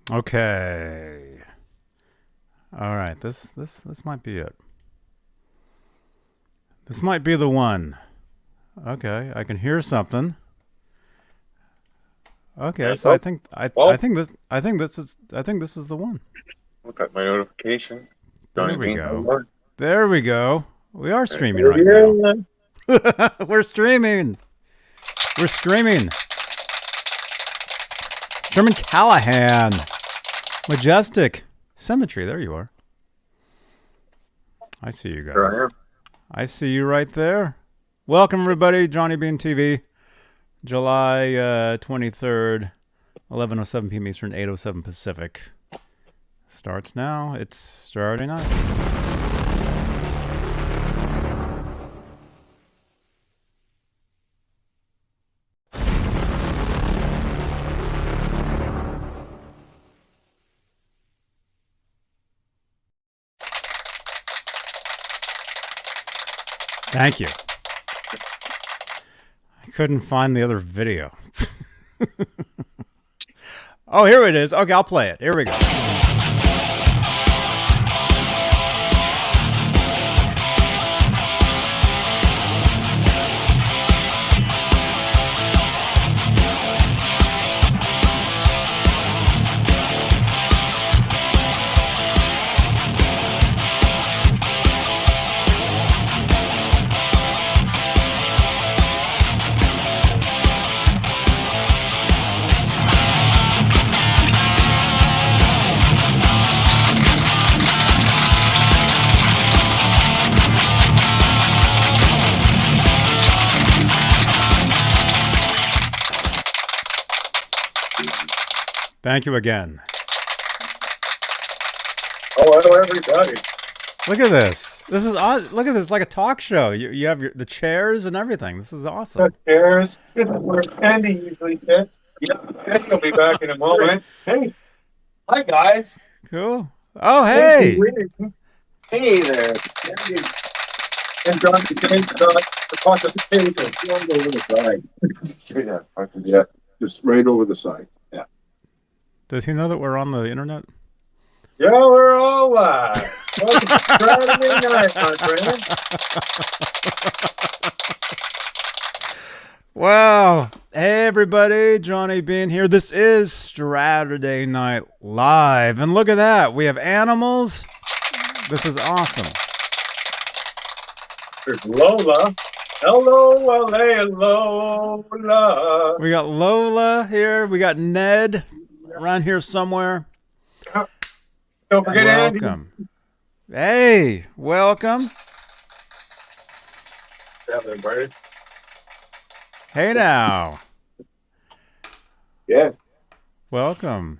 Okay. All right. This might be it. This might be the one. Okay, I can hear something. Okay, so I Well, think this is the one. look at my notification. There Johnny we Beane. go. There we go. We are streaming right now. Yeah. We're streaming. We're streaming. Sherman Callahan. Majestic. Symmetry. There you are. I see you guys. Here I am. I see you right there. Welcome, everybody. Johnny Beane TV. July 23rd, 11:07 p.m. Eastern, 8:07 Pacific. Starts now. It's Straturday night. Thank you. I couldn't find the other video. Oh, here it is. Okay, I'll play it. Here we go. Thank you again. Oh, hello, everybody. Look at this. This is awesome. Look at this, like a talk show. You have the chairs and everything. This is awesome. Chairs. This is where Andy usually sits. Yeah, he'll be back in a moment. Hey. Hi, guys. Cool. Oh, hey. Hey there. And John became the part of the page is over the side. Yeah, just right over the side. Yeah. Does he know that we're on the internet? Yeah, we're all live. Welcome to Saturday night, my friend. Wow. Hey, everybody. Johnny Beane here. This is Straturday Night Live. And look at that. We have animals. This is awesome. There's Lola. Hello, LA, Lola. We got Lola here. We got Ned around here somewhere. Don't forget Andy. Welcome. Hey, welcome. Everybody. Hey now. Yeah. Welcome.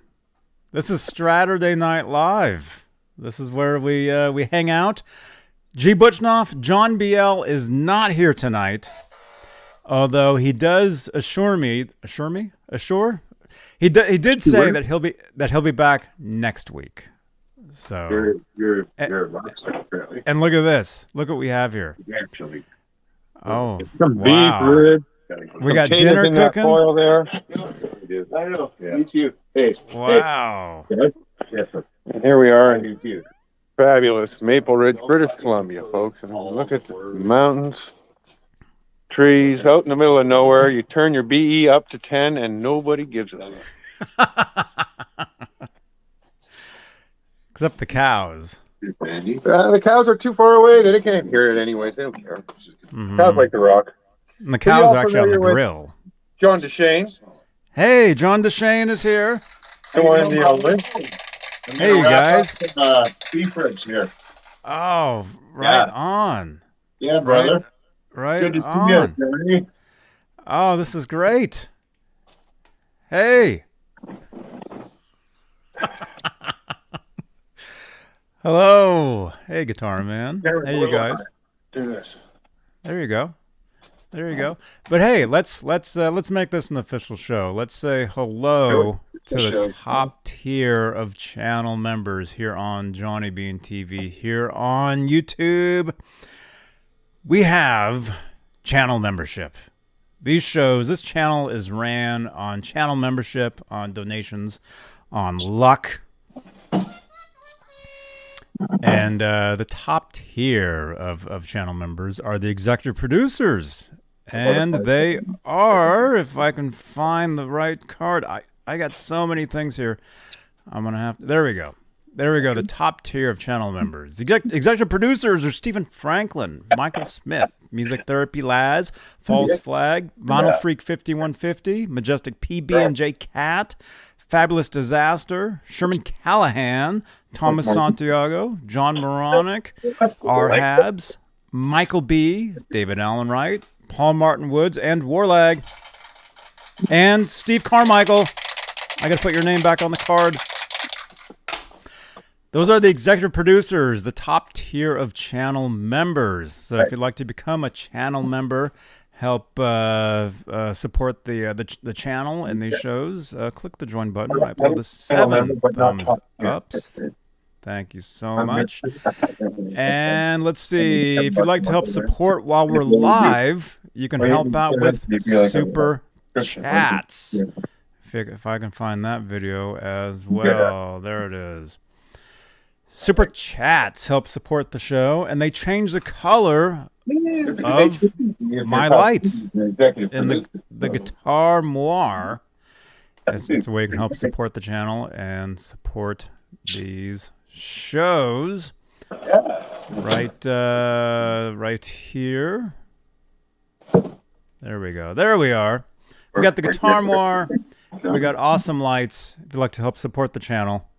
This is Straturday Night Live. This is where we hang out. G. Butchnoff, John BL is not here tonight, although he does assure? He did say that he'll be back next week. So you're apparently. and look at this. Look what we have here. Actually. Oh, Some wow. beef ribs. We got Some dinner potatoes in that cooking. foil there. I know. Yeah. Me too. Hey. Wow. Hey. Yes, sir. And here we are in fabulous Maple Ridge, British Columbia, folks. And look at the mountains, trees out in the middle of nowhere. You turn your BE up to 10 and nobody gives it. Except the cows. The cows are too far away. They can't hear it anyways. They don't care. Mm-hmm. Cows like the rock. And the cows are actually on the grill. John DeShane. Hey, John DeShane is here. Hey, you guys. Beef ribs here. Oh, right on. Yeah, brother. Right Good to see on. you, Johnny. Oh, this is great. Hey. Hello. Hey, guitar man. Hey, you guys. Do this. There you go. There you go. But hey, let's make this an official show. Let's say hello to the top tier of channel members here on Johnny Beane TV, here on YouTube. We have channel membership. This channel is ran on channel membership, on donations, on luck. And the top tier of channel members are the executive producers. And they are, if I can find the right card, I got so many things here. I'm going to have to, there we go. There we go, the top tier of channel members. The executive producers are Stephen Franklin, Michael Smith, Music Therapy Laz, False Flag, Vinyl Freak 5150, Majestic PB&J Cat, Fabulous Disaster, Sherman Callahan, Thomas Santiago, John Moronic, R. Habs, Michael B., David Allen Wright, Paul Martin Woods, and Warlag, and Steve Carmichael. I got to put your name back on the card. Those are the executive producers, the top tier of channel members. So if you'd like to become a channel member, help support the channel and these shows, click the join button right below the 7 thumbs ups. Thank you so much. And let's see, if you'd like to help support while we're live, you can help out with super chats. If I can find that video as well. There it is. Super chats help support the show, and they change the color of my lights in the guitar moire. It's a way you can help support the channel and support these shows. Right here. There we go. There we are. We got the guitar moire. We got awesome lights. If you'd like to help support the channel,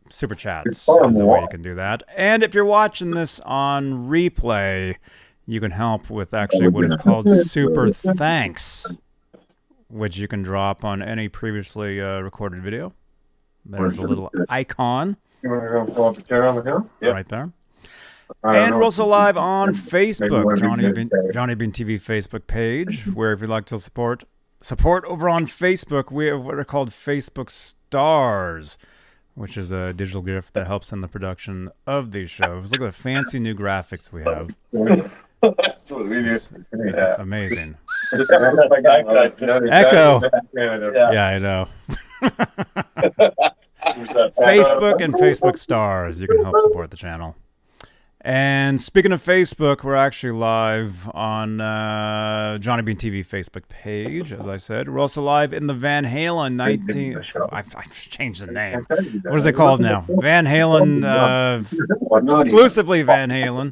super chats is the way you can do that. And if you're watching this on replay, you can help with actually what is called super thanks, which you can drop on any previously recorded video. There's the little icon right there. And we're also live on Facebook, Johnny Beane TV Facebook page, where if you'd like to support over on Facebook, we have what are called Facebook Stars, which is a digital gift that helps in the production of these shows. Look at the fancy new graphics we have. That's what we do. It's amazing. Echo. Yeah, I know. Facebook and Facebook Stars. You can help support the channel. And speaking of Facebook, we're actually live on Johnny Beane TV Facebook page, as I said. We're also live in the Van Halen 19... I've changed the name. What is it called now? Van Halen... exclusively Van Halen.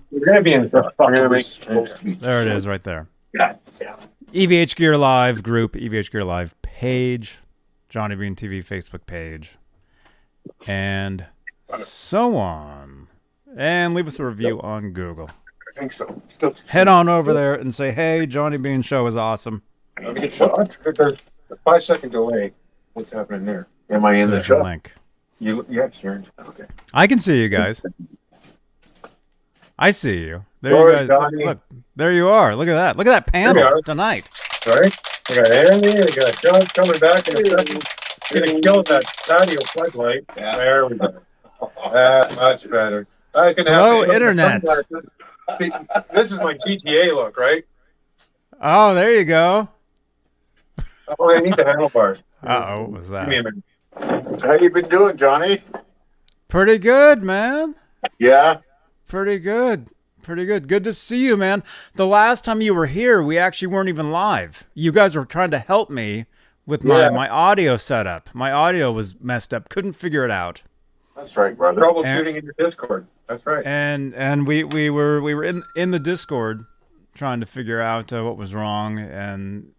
There it is right there. EVH Gear Live group, EVH Gear Live page, Johnny Beane TV Facebook page, and so on. And leave us a review on Google. I think so. Head on over there and say, hey, Johnny Beane Show is awesome. There's a 5-second delay. What's happening there? Am I in the show? Link. Yes, you're in. Okay. I can see you guys. I see you. There Sorry, you guys. Look, there you are. Look at that. Look at that panel tonight. Sorry. We got Andy. We got John coming back in a second. Getting killed that patio floodlight. Yeah. There we go. Much better. Hello, Internet. This is my GTA look, right? Oh, there you go. Oh, I need the handlebars. Uh-oh, what was that? How you been doing, Johnny? Pretty good, man. Yeah? Pretty good. Pretty good. Good to see you, man. The last time you were here, we actually weren't even live. You guys were trying to help me with my audio setup. My audio was messed up. Couldn't figure it out. That's right, brother. Troubleshooting in your Discord. That's right. And we were in the Discord trying to figure out what was wrong, and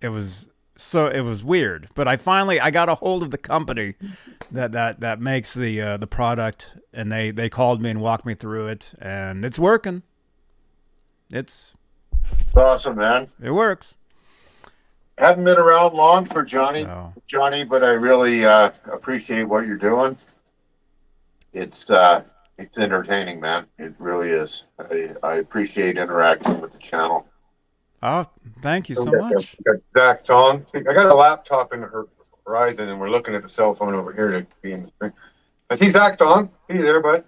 it was weird. But I got a hold of the company that makes the product, and they called me and walked me through it, and it's working. It's awesome, man. It works. Haven't been around long for Johnny, but I really appreciate what you're doing. It's entertaining, man. It really is. I appreciate interacting with the channel. Oh, thank you so much. Zach's on. I got a laptop in the horizon, and we're looking at the cell phone over here to be in the screen. I see Zach's on. Hey there, bud.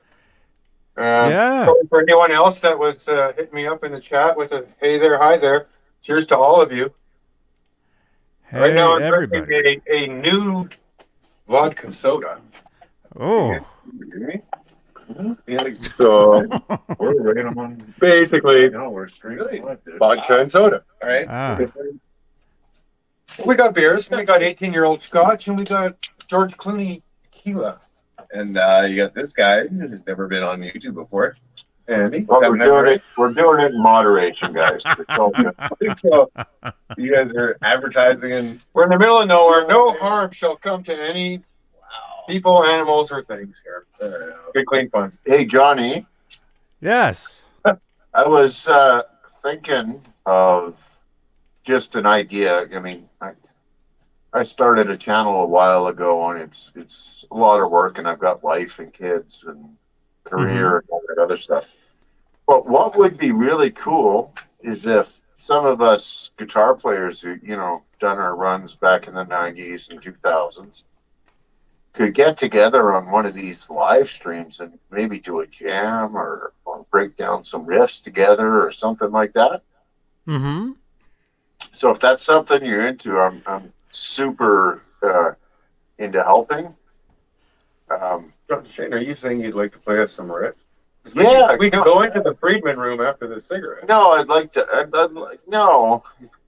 Yeah. For anyone else that was hitting me up in the chat with a hey there, hi there. Cheers to all of you. Right now, Hey, I'm drinking everybody. a new vodka soda. Oh. Yeah, so we're right on. Basically, no, we're really vodka and soda. All right. Ah. We got beers. We got 18-year-old Scotch, and we got George Clooney tequila. And you got this guy who's never been on YouTube before. And well, we're doing it in moderation, guys. So you guys are advertising, and we're in the middle of nowhere. No harm shall come to any people, animals, or things here. Good, clean fun. Hey, Johnny. Yes. I was thinking of just an idea. I mean, I started a channel a while ago, and it's a lot of work, and I've got life and kids and career and all that other stuff. But what would be really cool is if some of us guitar players who, done our runs back in the 90s and 2000s could get together on one of these live streams and maybe do a jam or break down some riffs together or something like that. Mm-hmm. So if that's something you're into, I'm super into helping. Shane, are you saying you'd like to play us some riffs? Yeah, we could go into the Friedman room after the cigarette. No, I'd like to. No,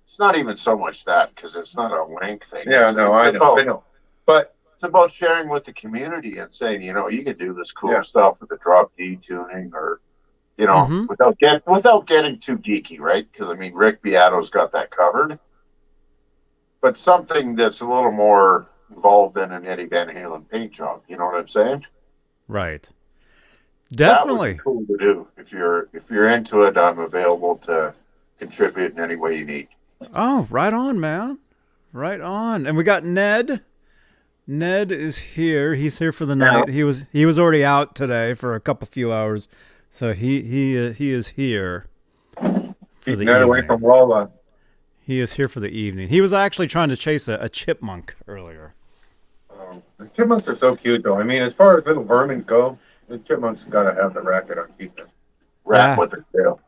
it's not even so much that because it's not a wank thing. Yeah, I know. But it's about sharing with the community and saying, you can do this cool stuff with the drop D tuning, or without getting too geeky, right? Because I mean, Rick Beato's got that covered. But something that's a little more involved in an Eddie Van Halen paint job. You know what I'm saying? Right. Definitely. That would be cool to do. If you're into it, I'm available to contribute in any way you need. Oh, right on, man. Right on. And we got Ned. Ned is here. He's here for the night. He was already out today for a few hours, so he is here for the evening. Away from Lola. He is here for the evening. He was actually trying to chase a chipmunk earlier. The chipmunks are so cute, though. I mean, as far as little vermin go, the chipmunks got to have the racket on keeping rat with their tail.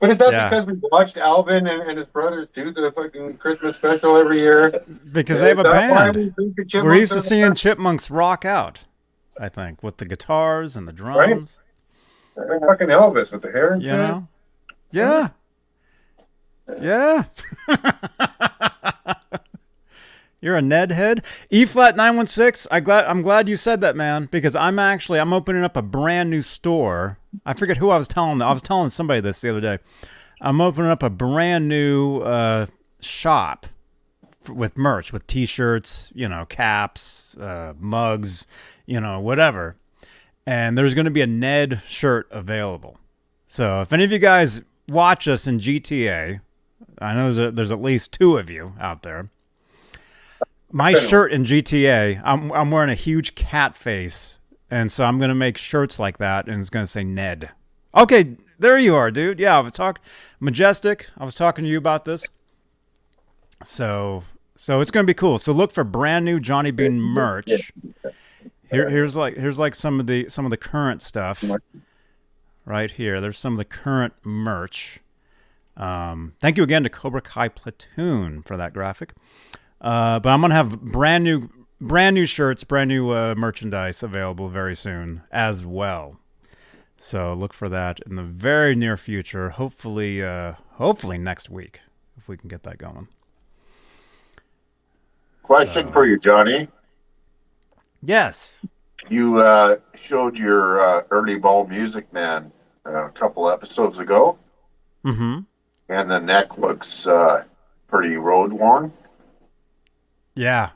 But is that because we watched Alvin and his brothers do the fucking Christmas special every year? Because they have a band. We're used to seeing chipmunks rock out, I think, with the guitars and the drums. Right? Fucking Elvis with the hair and shit. Yeah. Yeah. You're a Ned head. E-flat 916. I'm glad you said that, man, because I'm opening up a brand new store. I forget who I was telling. I was telling somebody this the other day. I'm opening up a brand new shop with merch, with T-shirts, caps, mugs, whatever. And there's going to be a Ned shirt available. So if any of you guys watch us in GTA, I know there's at least 2 of you out there. My shirt in GTA, I'm wearing a huge cat face, and so I'm going to make shirts like that, and it's going to say Ned. Okay, there you are, dude. Yeah, Majestic. I was talking to you about this. So it's going to be cool. So look for brand new Johnny Beane merch. Here's like some of the current stuff right here. There's some of the current merch. Thank you again to Cobra Kai Platoon for that graphic. But I'm going to have brand new shirts, brand new merchandise available very soon as well. So look for that in the very near future. Hopefully next week, if we can get that going. Question for you, Johnny. Yes. You showed your early ball Music Man a couple episodes ago. Mm-hmm. And the neck looks pretty road worn. Yeah.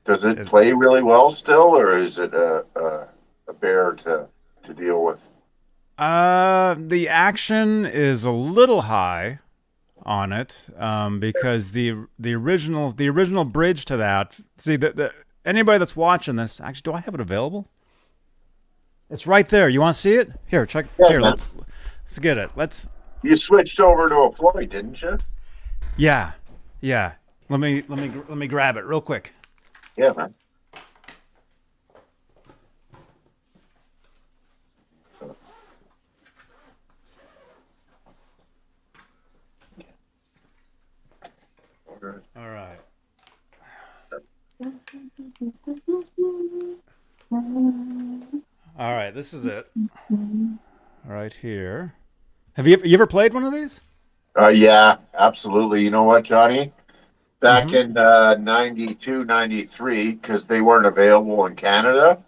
Does it play really well still, or is it a bear to deal with? The action is a little high on it, because the original bridge to that. See, anybody that's watching this, actually, do I have it available? It's right there. You want to see it? Here, check. Yeah, here, let's get it. You switched over to a Floyd, didn't you? Yeah. Let me grab it real quick. Yeah, man. All right. All right, this is it. Right here. Have you ever played one of these? Yeah, absolutely. You know what, Johnny? Back Mm-hmm. in 92, 93, because they weren't available in Canada,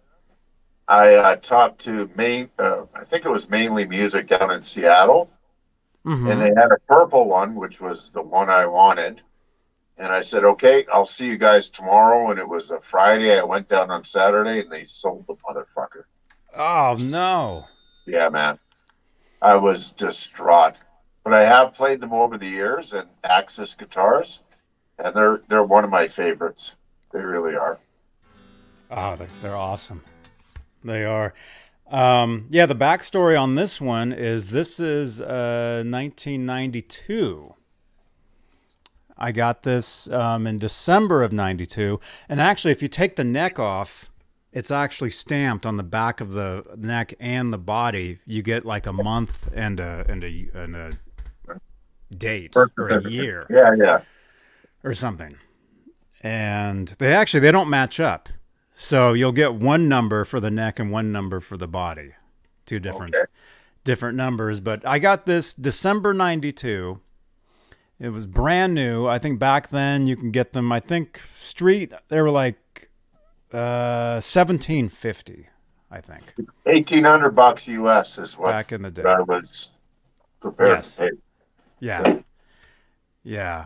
I talked to I think it was mainly music down in Seattle, and Mm-hmm. they had a purple one, which was the one I wanted. And I said, okay, I'll see you guys tomorrow. And it was a Friday. I went down on Saturday and they sold the motherfucker. Oh no. Yeah, man. I was distraught. But I have played them over the years and Axis guitars, and they're one of my favorites. They really are. Oh, they're awesome. They are. Yeah, the backstory on this is 1992. I got this in December of 92. And actually, if you take the neck off, it's actually stamped on the back of the neck and the body. You get like a month and a date Birth or a certificate. year Yeah, yeah. or something. And they don't match up. So you'll get one number for the neck and one number for the body. Two Okay. different numbers. But I got this December 92. It was brand new. I think back then you can get them, I think street, they were like 1750, I think. $1,800 US is what Back in the day. I was prepared to Yes. pay. Yeah. Yeah.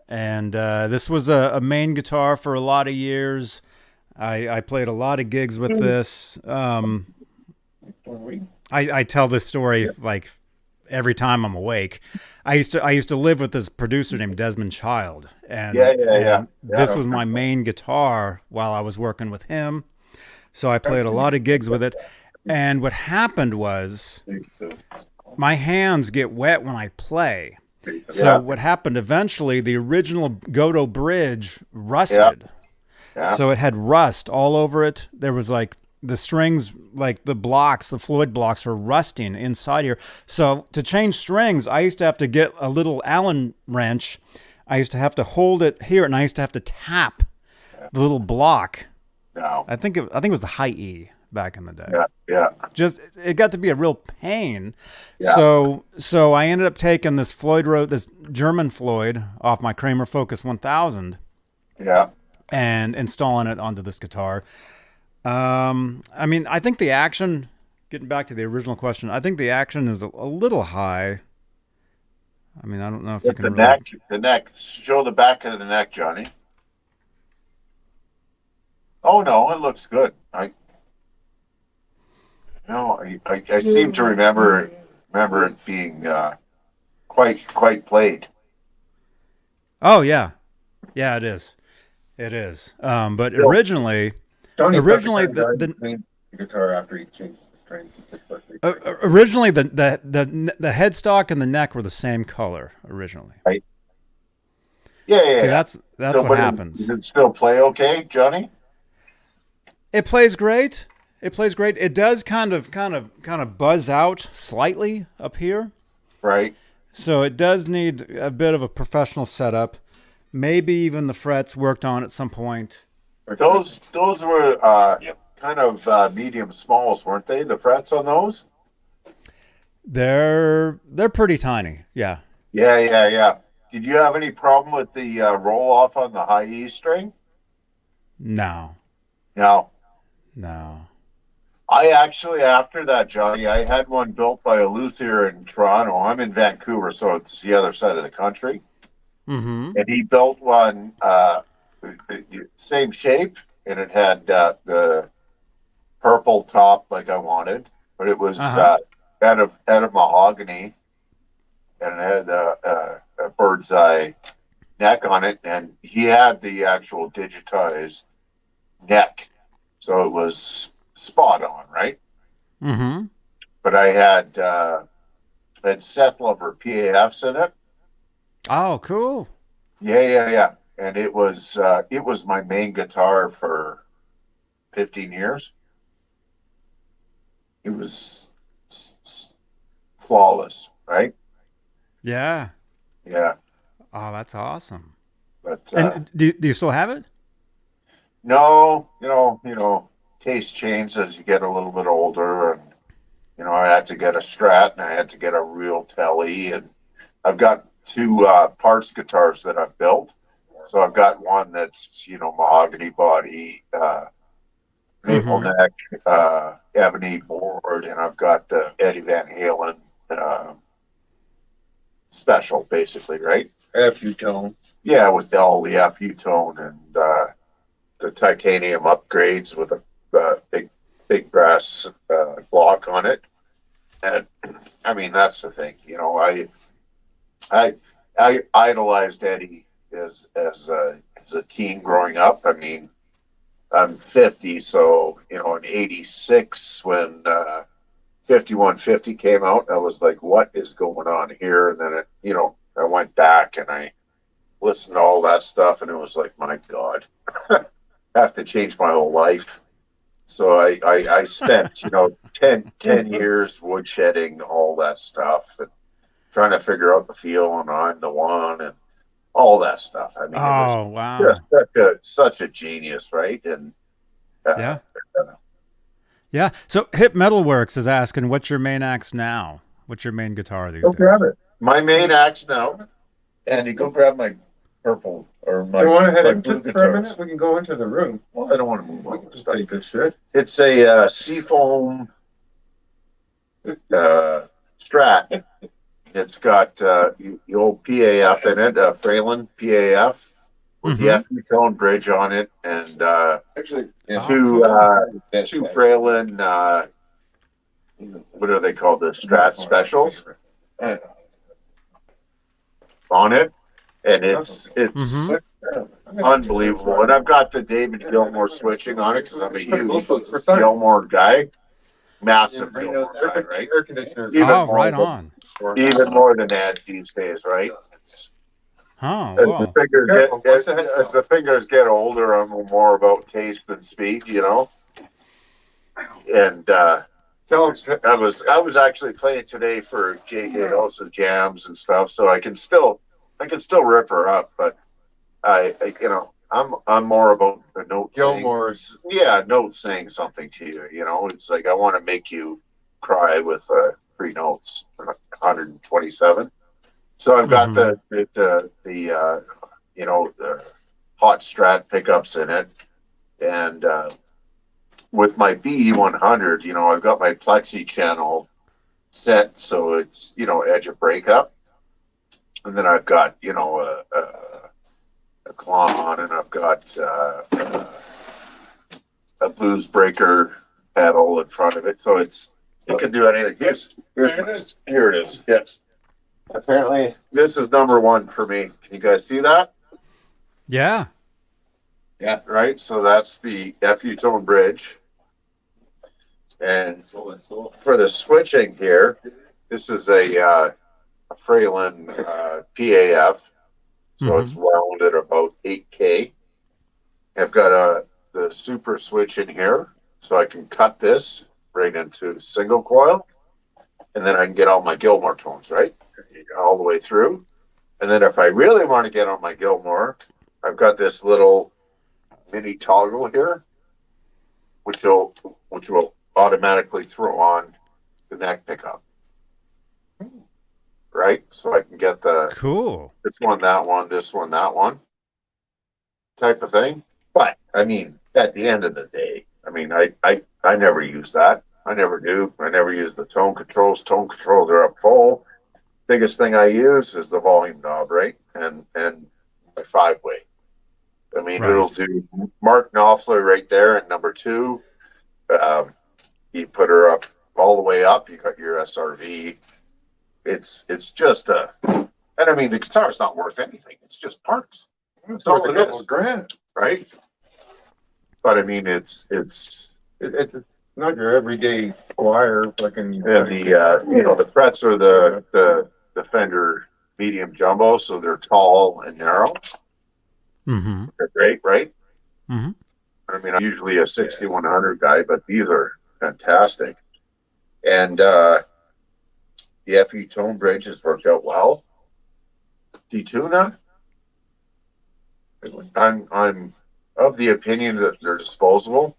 And this was a main guitar for a lot of years. I played a lot of gigs with this. I tell this story like every time I'm awake. I used to live with this producer named Desmond Child, and this was my main guitar while I was working with him. So I played a lot of gigs with it. And what happened was my hands get wet when I play. So what happened eventually, the original Godot bridge rusted. Yeah. So it had rust all over it. There was like the strings, like the blocks, the Floyd blocks were rusting inside here. So to change strings, I used to have to get a little Allen wrench. I used to have to hold it here, and I used to have to tap the little block. No. I think it was the high E back in the day. Yeah. Just it got to be a real pain. Yeah. So I ended up taking this this German Floyd off my Kramer Focus 1000. Yeah. And installing it onto this guitar. I mean, I think the action, getting back to the original question, I think the action is a little high. I mean, I don't know if you can the neck. Show the back of the neck, Johnny. Oh no, it looks good. I seem to remember it being quite played. Oh yeah, yeah, it is. It is. But originally the guitar after he changed the strings. Originally the headstock and the neck were the same color originally. Right. Yeah. See, that's what happens. Does it still play okay, Johnny? It plays great. It does kind of buzz out slightly up here. Right. So it does need a bit of a professional setup. Maybe even the frets worked on at some point. Those were kind of medium smalls, weren't they? The frets on those? They're pretty tiny. Yeah. Yeah. Did you have any problem with the roll off on the high E string? No. I actually, after that, Johnny, I had one built by a luthier in Toronto. I'm in Vancouver, so it's the other side of the country. Mm-hmm. And he built one, same shape, and it had the purple top like I wanted, but it was out of mahogany, and it had a bird's eye neck on it, and he had the actual digitized neck, so it was spot on, right? Mm-hmm. But I had Seth Lover PAFs in it. Oh, cool. Yeah. And it was my main guitar for 15 years. It was flawless, right? Yeah. Yeah. Oh, that's awesome. But and do you still have it? No, taste changes as you get a little bit older, and I had to get a Strat and I had to get a real Telly, and I've got two parts guitars that I've built. So I've got one that's mahogany body, maple Mm-hmm. neck, ebony board, and I've got the Eddie Van Halen special, basically, right? FU tone. Yeah, with all the FU tone and the titanium upgrades with a big brass block on it. And I mean, that's the thing. I idolized Eddie as a teen growing up. I mean, I'm 50, so in '86 when 5150 came out, I was like, "What is going on here?" And then I went back and I listened to all that stuff, and it was like, my God, I have to change my whole life. So I spent 10 years woodshedding all that stuff and trying to figure out the feel, and I'm the one and all that stuff. I mean, it was Oh, wow. just such a genius, right? And uh, Yeah. Yeah. So Hip Metalworks is asking, what's your main axe now? What's your main guitar these go grab days? it. My main axe now, and you go grab my purple or my. You want to head my into blue for a guitars. minute? We can go into the room. Well, I don't want to move We on. can just take this shit. It's a Seafoam Strat. It's got the old PAF in it, Fralin PAF with Mm-hmm. the FU tone bridge on it, and Actually, Oh, two cool. two Fralin. What are they called? The Strat specials on it, and it's Mm-hmm. unbelievable. And I've got the David Gilmour switching on it because I'm a huge Gilmour guy, massive Gilmour guy, right? Air conditioner. Oh, right on. Even more than that these days, right? Oh, As whoa. the fingers get older, I'm more about taste than speed, And I was actually playing today for J.K. House's jams and stuff, so I can still rip her up, but I'm more about the note Gilmore's. Yeah, note saying something to you. It's like I want to make you cry with 3 notes, 127. So I've got Mm-hmm. the hot Strat pickups in it, and with my BE 100, I've got my plexi channel set so it's edge of breakup, and then I've got a Klon, and I've got a blues breaker pedal in front of it, so it can do anything. Here it is. Yes. Apparently, this is number one for me. Can you guys see that? Yeah. Yeah. Right. So that's the FU tone bridge, and for the switching here, this is a Fralin PAF, so it's wound at about 8K. I've got the super switch in here, so I can cut this right into single coil, and then I can get all my Gilmour tones, right? All the way through. And then if I really want to get on my Gilmour, I've got this little mini toggle here, which will automatically throw on the neck pickup. Right? So I can get Cool. this one, that one, this one, that one type of thing. But I mean, at the end of the day, I mean, I never use that. I never do. I never use the tone controls. Tone controls are up full. Biggest thing I use is the volume knob, right? And my 5-way. I mean, Right. it'll do Mark Knopfler right there in number 2. You put her up all the way up. You got your SRV. It's just and I mean, the guitar's not worth anything. It's just parts. That's all it is. $grand. Right? But I mean, it's not your everyday wire fucking. And the frets are the Fender medium jumbo, so they're tall and narrow. Mm-hmm. They're great, right? Mm-hmm. I mean, I'm usually a 6100 guy, but these are fantastic. And the FE tone bridge has worked out well. D-Tuna, I'm of the opinion that they're disposable,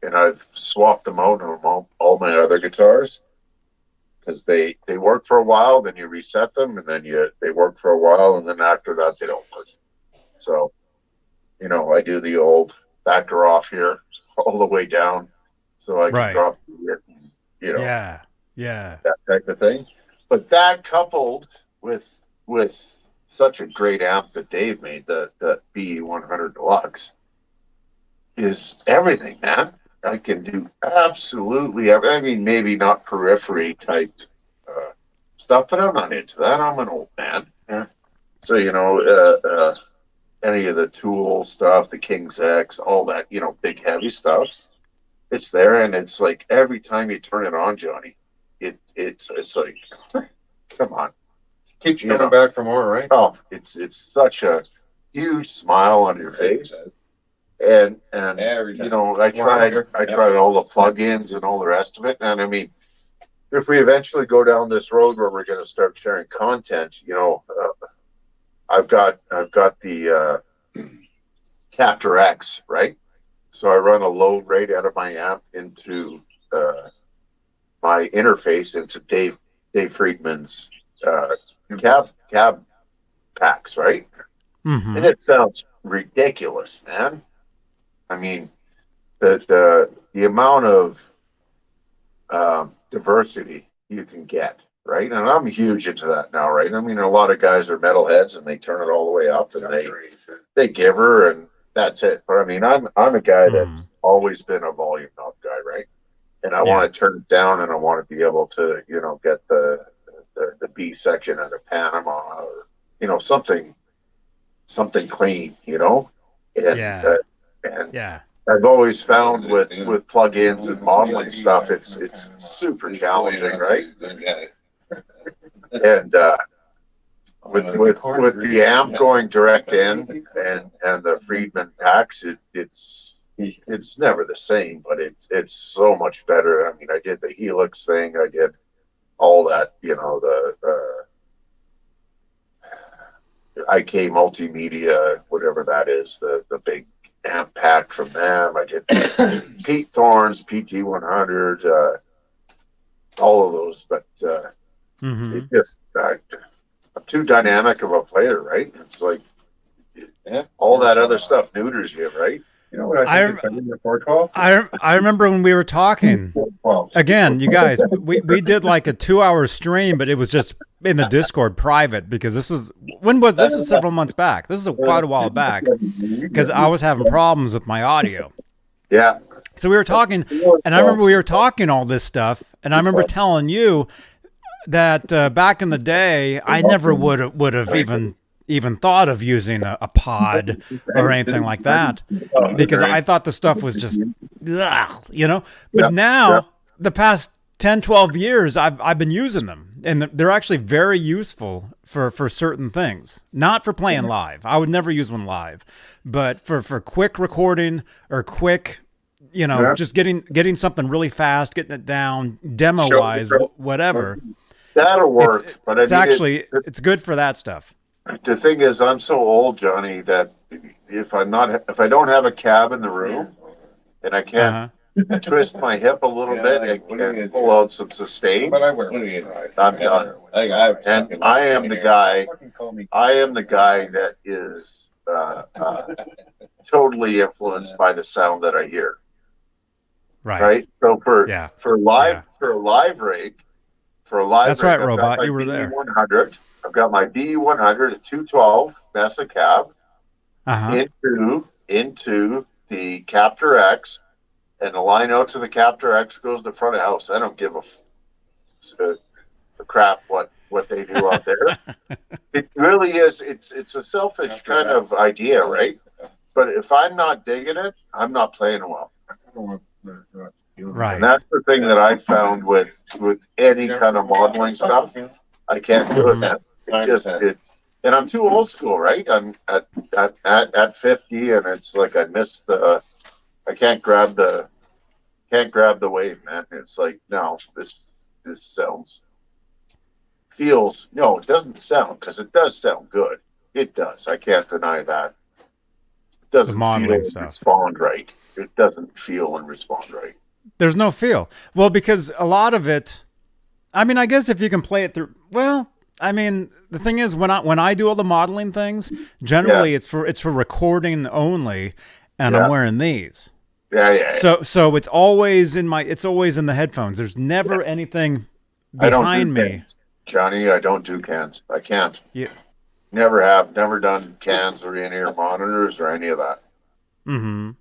and I've swapped them out on all my other guitars because they work for a while, then you reset them, and then they work for a while, and then after that they don't work. So, I do the old factor off here all the way down, so I can drop it, yeah, that type of thing. But that coupled with such a great amp that Dave made, the BE100 Deluxe, is everything, man. I can do absolutely everything. I mean, maybe not periphery type stuff, but I'm not into that. I'm an old man. Yeah. So, any of the Tool stuff, the King's X, all that, big heavy stuff, it's there. And it's like every time you turn it on, Johnny, it's like, come on. Keeps you coming back for more, right? Oh, it's such a huge smile on your face. And I tried all the plugins and all the rest of it. And I mean, if we eventually go down this road where we're going to start sharing content, I've got the Captor X, right? So I run a load right out of my amp into my interface into Dave Friedman's cab packs, right? Mm-hmm. And it sounds ridiculous, man. I mean, the amount of diversity you can get, right? And I'm huge into that now, right? I mean, a lot of guys are metalheads and they turn it all the way up and they give her and that's it. But I mean, I'm a guy that's always been a volume knob guy, right? And I want to turn it down and I want to be able to, get the B section out of Panama or, something clean, And I've always found with plugins and modeling stuff, it's super challenging, right? And with the amp going direct in and the Friedman packs, it's never the same, but it's so much better. I mean, I did the Helix thing, I did all that, the IK Multimedia, whatever that is, the big amp pack from them. I did Pete Thorne's PT100, all of those, but it just I'm too dynamic of a player, right? It's like all that other stuff neuters you, right? You know what I think the 412? I remember when we were talking again, you guys, we did like a 2-hour stream, but it was just in the Discord private because this was several months back. This is quite a while back because I was having problems with my audio. Yeah. So we were talking, and I remember we were talking all this stuff, and I remember telling you that back in the day, I never would have even thought of using a pod or anything like that because I thought the stuff was just, But now, the past 10, 12 years, I've been using them, and they're actually very useful for certain things. Not for playing live. I would never use one live, but for quick recording or quick, just getting something really fast, getting it down, demo-wise, whatever. That'll work. It's good for that stuff. The thing is, I'm so old, Johnny, that if I don't have a cab in the room and I can't twist my hip a little bit and pull out some sustain, I'm done. And I am the guy that is totally influenced by the sound that I hear. Right. So for a live rig, that's right, Robot. You were there. 100. I've got my BE100 at 212. That's the cab. Into the Captor X, and the line out to the Captor X goes to the front of the house. I don't give a crap what they do out there. It really is. It's a selfish kind of idea, right? But if I'm not digging it, I'm not playing well. Right. And that's the thing that I found with any kind of modeling stuff. I can't do it, man. And I'm too old school, right? I'm at 50, and it's like I can't grab the wave, man. It's like, no, this it doesn't sound, because it does sound good. It does. I can't deny that. doesn't feel modeling and stuff. respond right. It doesn't feel and respond right. There's no feel. Well, because a lot of it, I mean, I guess if you can play it through, well, I mean, the thing is when I do all the modeling things, generally it's for recording only, and I'm wearing these. Yeah. So it's always in the headphones. There's never anything behind me. Cans. Johnny, I don't do cans. I can't. Yeah. Never have. Never done cans or in-ear monitors or any of that. Mm-hmm.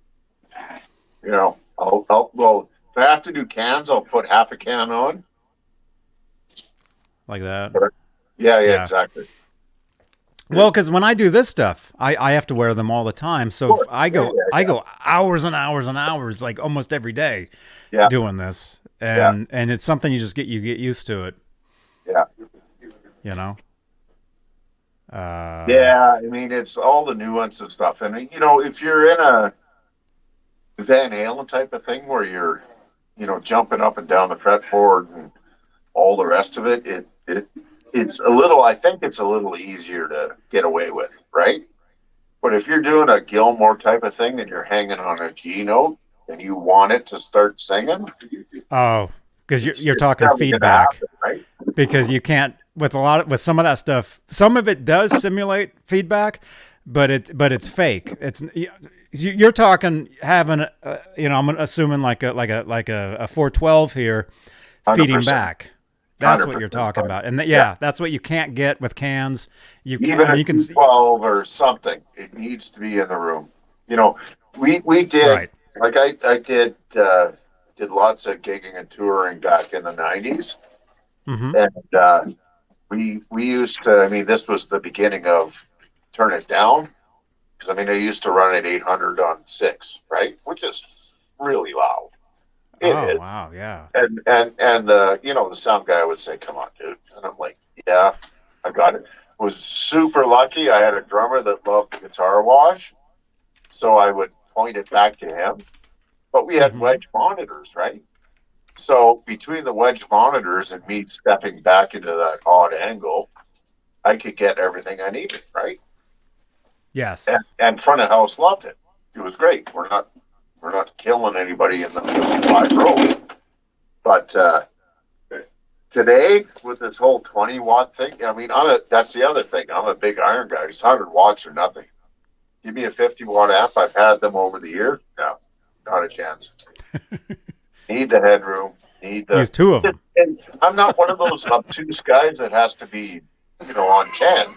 You know, well, if I have to do cans, I'll put half a can on. Like that. Yeah, exactly. Well, because when I do this stuff, I have to wear them all the time. So if I go hours and hours and hours, like almost every day, doing this, and it's something you get used to it. Yeah. You know. I mean, it's all the nuance and stuff, and you know, if you're in a Van Halen type of thing where you're, you know, jumping up and down the fretboard and all the rest of it, it's a little, I think it's a little easier to get away with, right? But if you're doing a Gilmore type of thing and you're hanging on a G note and you want it to start singing. Oh, because you're talking feedback, happen, right? Because you can't, with some of that stuff, some of it does simulate feedback, but it's fake. You're talking having, you know, I'm assuming like a 412 here, feeding 100%. back. That's what you're talking about, and that's what you can't get with cans. Even a 12 or something, it needs to be in the room. You know, we did like I did lots of gigging and touring back in the 90s, and we used to. I mean, this was the beginning of Turn It Down, because I mean, I used to run at 800 on 6, right, which is really loud. Wow, yeah. And the, you know, the sound guy would say, "Come on, dude," and I'm like, "Yeah, I got it." Was super lucky. I had a drummer that loved the guitar wash, so I would point it back to him. But we had wedge monitors, right? So between the wedge monitors and me stepping back into that odd angle, I could get everything I needed, right? Yes. And front of house loved it. It was great. We're not killing anybody in the 5 row. But today, with this whole 20-watt thing, I mean, that's the other thing. I'm a big iron guy. It's 100 watts or nothing. Give me a 50-watt amp. I've had them over the years. No, not a chance. Need the headroom. There's 2 of them. And I'm not one of those obtuse guys that has to be, you know, on 10.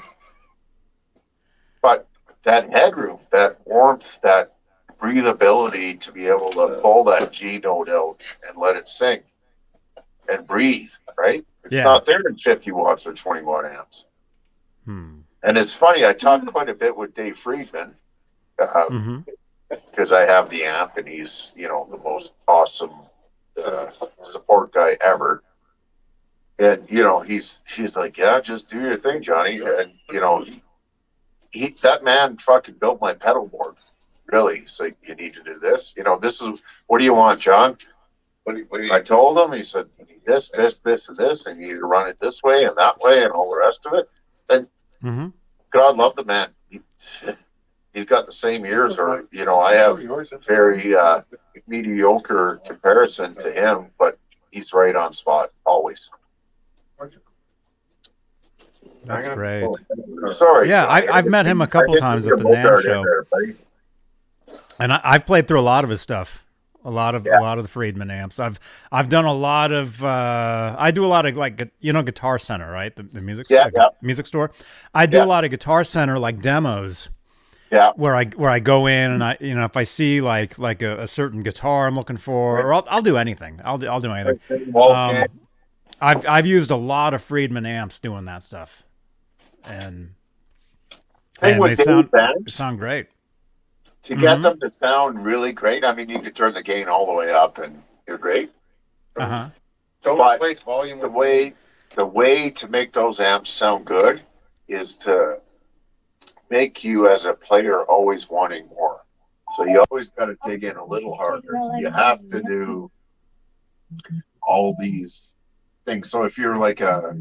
But that headroom, that warmth, that breathability to be able to pull that G note out and let it sing and breathe, right? It's not there in 50 watts or 20 watt amps. And it's funny, I talked quite a bit with Dave Friedman because I have the amp and he's, you know, the most awesome support guy ever. And, you know, she's like, "Yeah, just do your thing, Johnny." And, you know, that man fucking built my pedal board. Really? So you need to do this? You know, this is, what do you want, John? What do you I told him, he said, "You need this, this, this, and this, and you need to run it this way and that way and all the rest of it." And God love the man. He's got the same ears, or, you know, I have very mediocre comparison to him, but he's right on spot, always. That's great. Sorry. Yeah, I've met him a couple times at the NAMM show. And I've played through a lot of his stuff, a lot of the Friedman amps. I've done a lot of I do a lot of, like, you know, Guitar Center, right? The music music store. I do a lot of Guitar Center, like, demos. Yeah. Where I go in and I, you know, if I see like a certain guitar I'm looking for, or I'll do anything. I'll do anything. I've used a lot of Friedman amps doing that stuff, and they sound great. To get them to sound really great, I mean, you could turn the gain all the way up and you're great. Don't replace volume. The way to make those amps sound good is to make you as a player always wanting more. So you always got to dig in a little harder. You have to do all these things. So if you're like a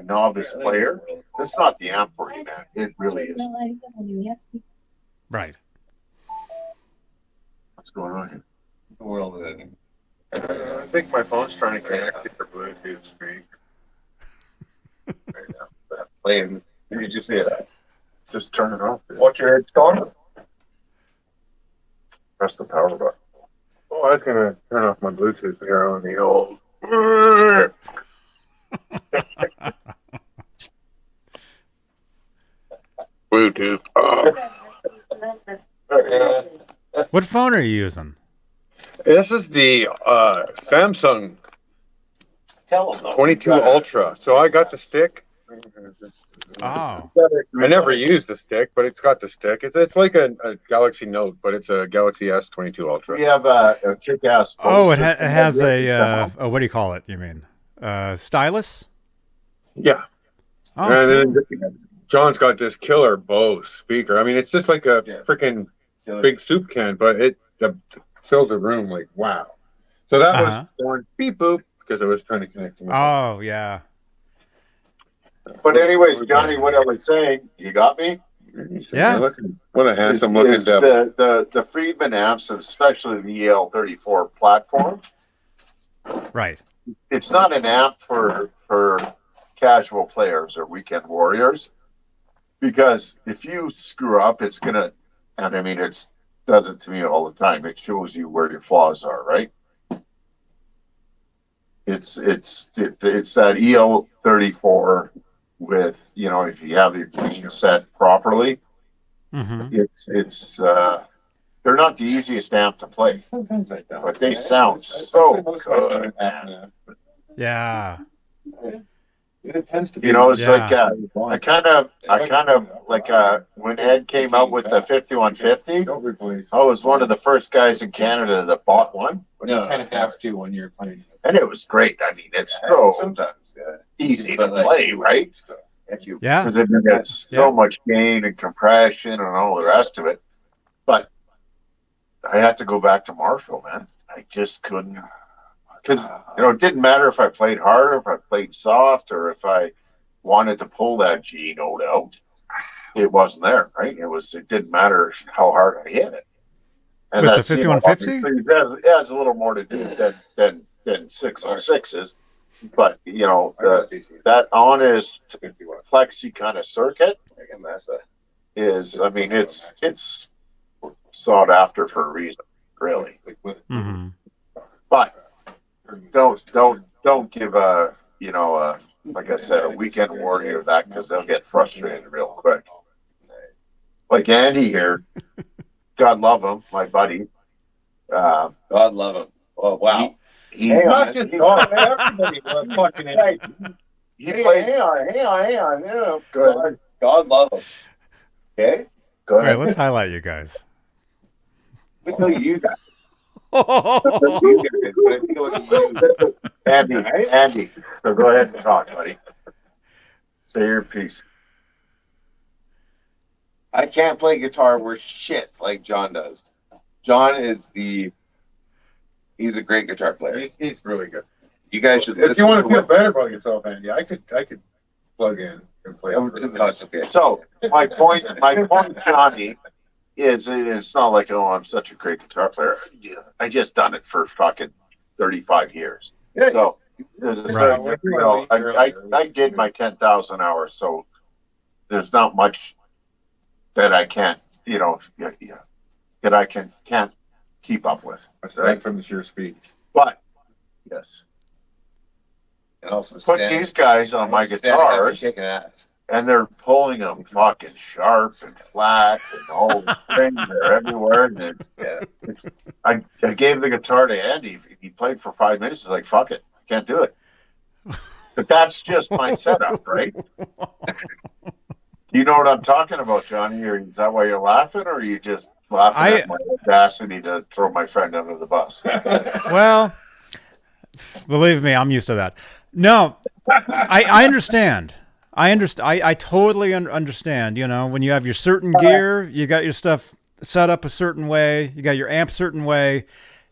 novice player, that's not the amp for you, man. It really is. Right. What's going on here? The world is ending. I think my phone's trying to connect to your Bluetooth screen. Right now. That plane. Did you see it? Just turn it off. Watch your head, Scott. Press the power button. Oh, I was gonna turn off my Bluetooth here on the old. Bluetooth. What phone are you using? This is the Samsung Tell them though. 22 Ultra. So I got the stick. Oh. I never used the stick, but it's got the stick. It's like a Galaxy Note, but it's a Galaxy S22 Ultra. We have a kick-ass. Oh, it has a what do you call it? You mean stylus? Yeah. Oh, And cool. then John's got this killer Bose speaker. I mean, it's just like a freaking big soup can, but it filled the room like wow. So that was going beep boop because I was trying to connect to my Oh, yeah. But anyways, Johnny, what I was saying, you got me? Yeah. What a handsome looking is devil. the Friedman amps, especially the EL34 platform, Right. it's not an amp for casual players or weekend warriors, because if you screw up, it's gonna, and I mean it does it to me all the time. It shows you where your flaws are, right? It's that EL34 with, you know, if you have your gain set properly, it's they're not the easiest amp to play, but they sound so good. Yeah. It tends to be. You know, it's Yeah. like I kind of like when Ed came out with the 5150. I was one of the first guys in Canada that bought one. You kind of have to when you're playing. And it was great. I mean, it's so Sometimes, easy to play, right? Yeah. Because it gets so much gain and compression and all the rest of it. But I had to go back to Marshall, man. I just couldn't. Because, you know, it didn't matter if I played hard or if I played soft or if I wanted to pull that G note out. It wasn't there, right? It didn't matter how hard I hit it. And With the that's, you know, 5150? obviously it has a little more to do than 606s. But, you know, that honest plexi kind of circuit is, I mean, it's sought after for a reason, really. Mm-hmm. But don't give a, you know, like I said, a weekend warrior that, because they'll get frustrated real quick. Like Andy here, God love him, my buddy. God love him. Oh wow. He Not just God, everybody was fucking it. He plays. Hang on. You know, go ahead. God love him. Okay? Go All right, ahead. let's highlight you guys. Look at you guys. Andy. So go ahead and talk, buddy. Say your piece. I can't play guitar worth shit like John does. John is he's a great guitar player. He's really good. You guys should If listen you want to feel what- better about yourself, Andy, I could plug in and play. No, it's okay. So my point, Johnny, is it's not like, oh, I'm such a great guitar player. Yeah, I just done it for fucking 35 years. Yeah, So there's a certain, you know, I did my 10,000 hours, so there's not much that I can't, you know, that I can't keep up with. Aside from the sheer speed. But yes, and also put stand- these guys on my stand happy guitars, shaking ass. and they're pulling them fucking sharp and flat and all the things are everywhere. And I gave the guitar to Andy. He played for 5 minutes. He's like, fuck it, I can't do it. But that's just my setup, right? Do you know what I'm talking about, Johnny? Or is that why you're laughing, or are you just laughing at my audacity to throw my friend under the bus? Well, believe me, I'm used to that. No, I understand. I totally understand. You know, when you have your certain gear, you got your stuff set up a certain way, you got your amp certain way.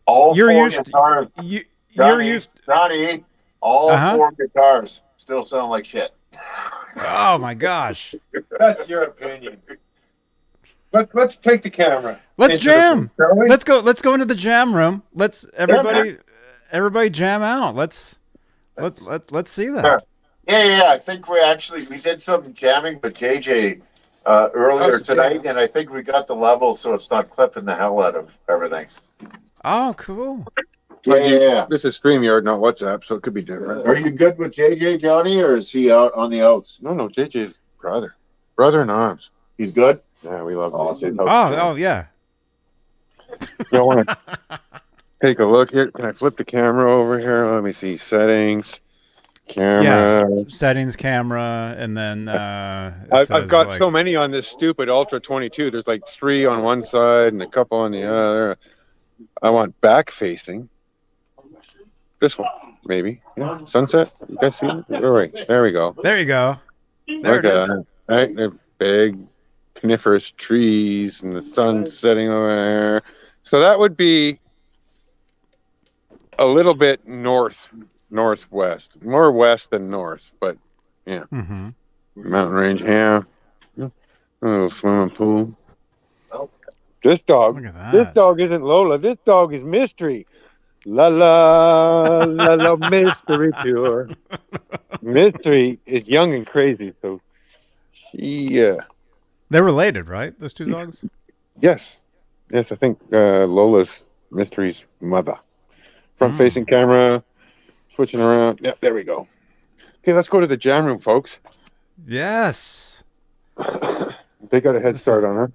All You're four used. guitars, You're Johnny, used. Johnny, all four guitars still sound like shit. Oh my gosh. That's your opinion. Let's take the camera. Let's into the jam. booth, shall we? Let's go into the jam room. Let's everybody jam out. Let's see that. Yeah. I think we did some jamming with JJ earlier tonight, and I think we got the level so it's not clipping the hell out of everything. Oh, cool. Yeah. This is StreamYard, not WhatsApp, so it could be different. Are you good with JJ, Johnny, or is he out on the outs? No, JJ's brother in arms. He's good. Yeah, we love Awesome. JJ. Oh, yeah. You want to take a look here? Can I flip the camera over here? Let me see. Settings, camera. Yeah. Settings, camera, and then I've got so many on this stupid Ultra 22. There's like 3 on one side and a couple on the other. I want back facing. This one, maybe. Yeah. Sunset. You guys see it? There we go. There you go. There Look it is. at that. Right, they're big coniferous trees and the sun's setting over there. So that would be a little bit northwest, more west than north, but yeah. Mm-hmm. Mountain range, yeah. A little swimming pool. This dog, Look at that. this dog isn't Lola. This dog is Mystery. La la la la, Mystery pure. Mystery is young and crazy, so she. They're related, right? Those two dogs. Yes, I think Lola's Mystery's mother. Front facing camera, switching around. Yep, there we go. Okay, let's go to the jam room, folks. Yes. They got a head start on her.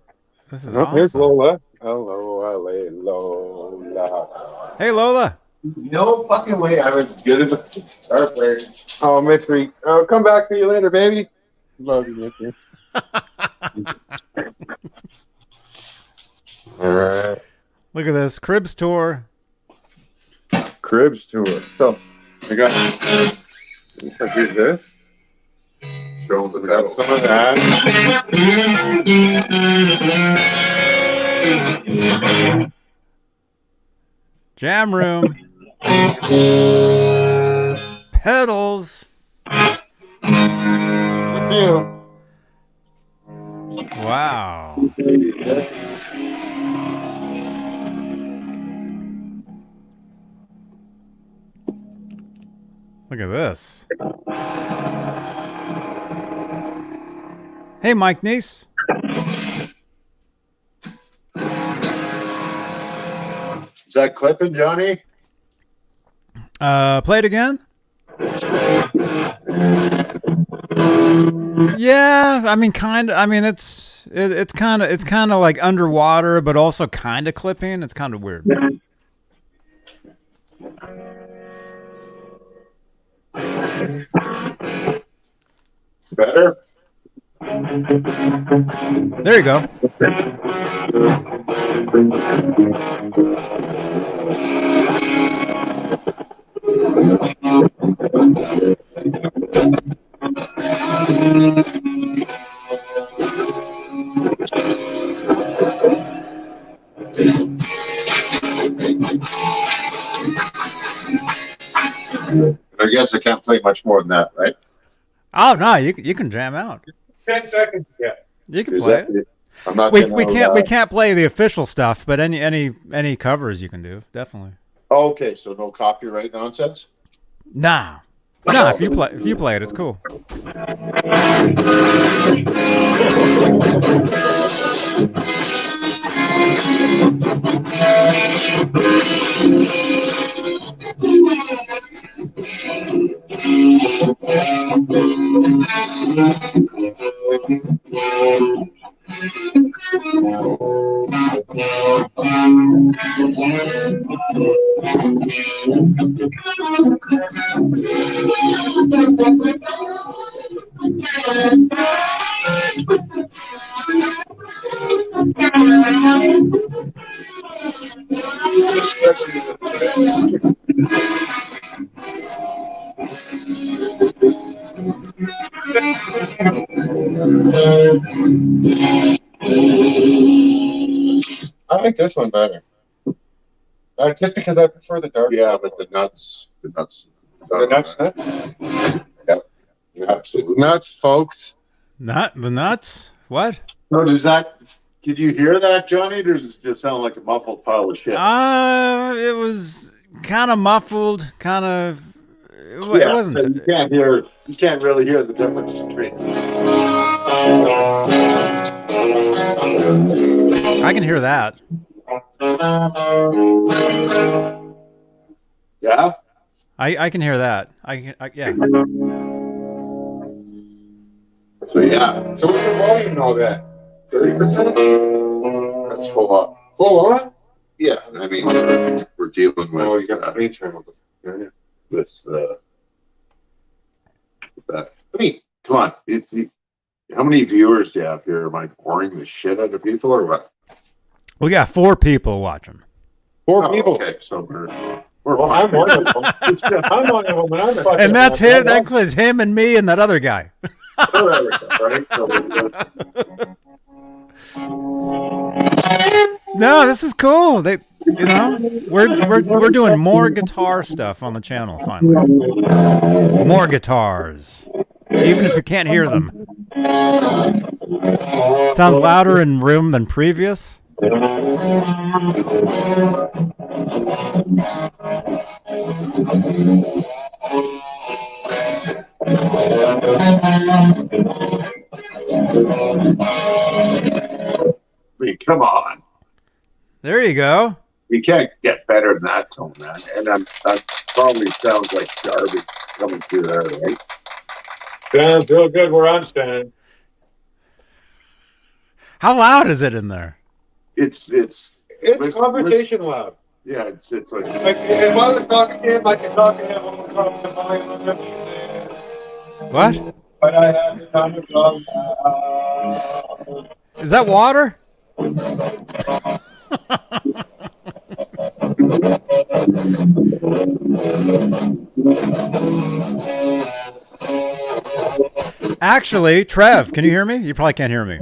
This is Here's awesome. Lola. Hello, Lola. Hey, Lola. No fucking way. I was good at the guitar player. Oh, Mystery. Oh, come back to you later, baby. Love you, Mystery. All right. Look at this Cribs tour. Cribs tour. So, I got. Here's this. Show the Got some of that. Jam room. Pedals. A few. Wow. Look at this. Hey, Mike Neese. Is that clipping, Johnny? Play it again. Yeah, I mean, kind of. I mean, it's kind of like underwater, but also kind of clipping. It's kind of weird. Better? There you go. I guess I can't play much more than that, right? Oh no, you can jam out. 10 seconds. Yeah. You can play it. I'm not We gonna, can't play the official stuff, but any covers you can do, definitely. Okay, so no copyright nonsense? Nah. Nah, if you play it, it's cool. I like this one better. Just because I prefer the dark. Yeah, but the nuts. The nuts. Absolutely. Nuts, folks. Not the nuts? What? So does that Did you hear that, Johnny? Or does it just sound like a muffled pile of shit? It was kind of muffled, kind of. It wasn't. So you can't really hear the difference between. I can hear that. Yeah. I can hear that. Yeah. So yeah. So what's the volume all that? 30%? That's full on. Full on? Yeah. I mean, we're dealing with. Oh, you got the main channel. With that. I mean, come on. How many viewers do you have here? Am I boring the shit out of people or what? We got 4 people watching. 4 people. Okay, so I'm one of them. I'm one of them, and that's him. That includes him and me and that other guy. No, this is cool. We're doing more guitar stuff on the channel finally. More guitars, even if you can't hear them. Sounds louder in room than previous. Come on. There you go. You can't get better than that tone, man. And that probably sounds like garbage coming through there, right? Sounds real good where I'm standing. How loud is it in there? It's conversation loud. Yeah, it's like if I was talking to him, I could talk to him on the top of the volume. What? But I have the time to talk. Is that water? Actually, Trev, can you hear me? You probably can't hear me.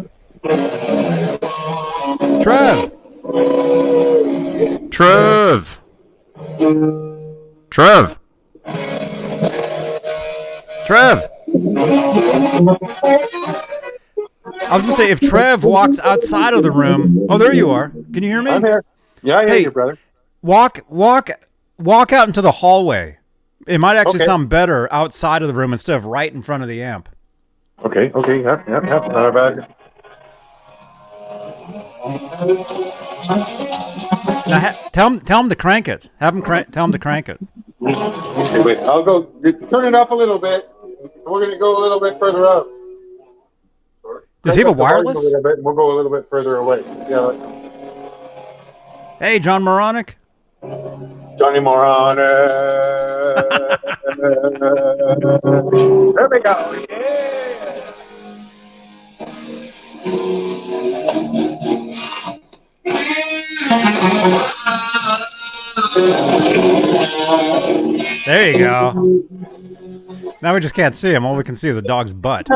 Trev. I was gonna say, if Trev walks outside of the room. Oh, there you are. Can you hear me? I'm here. Yeah, I hear you, brother. Walk out into the hallway. It might actually sound better outside of the room instead of right in front of the amp. Okay. Yep. Not bad. Now, tell him to crank it. Tell him to crank it. Okay, wait. I'll go. Turn it up a little bit. We're going to go a little bit further out. Does he have a wireless? We'll go a little bit further away. Hey, John Moronic. Johnny Moronic. There we go. Yeah. There you go. Now we just can't see him. All we can see is a dog's butt.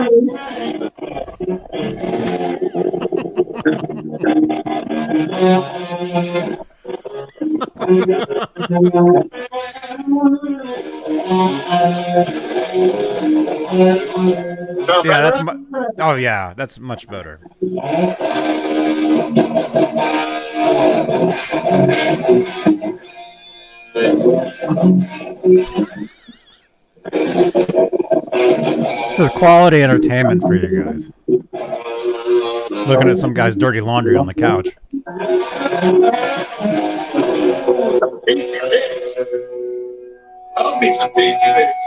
Yeah, that's much better. This is quality entertainment for you guys. Looking at some guy's dirty laundry on the couch. I'll be some tasty licks.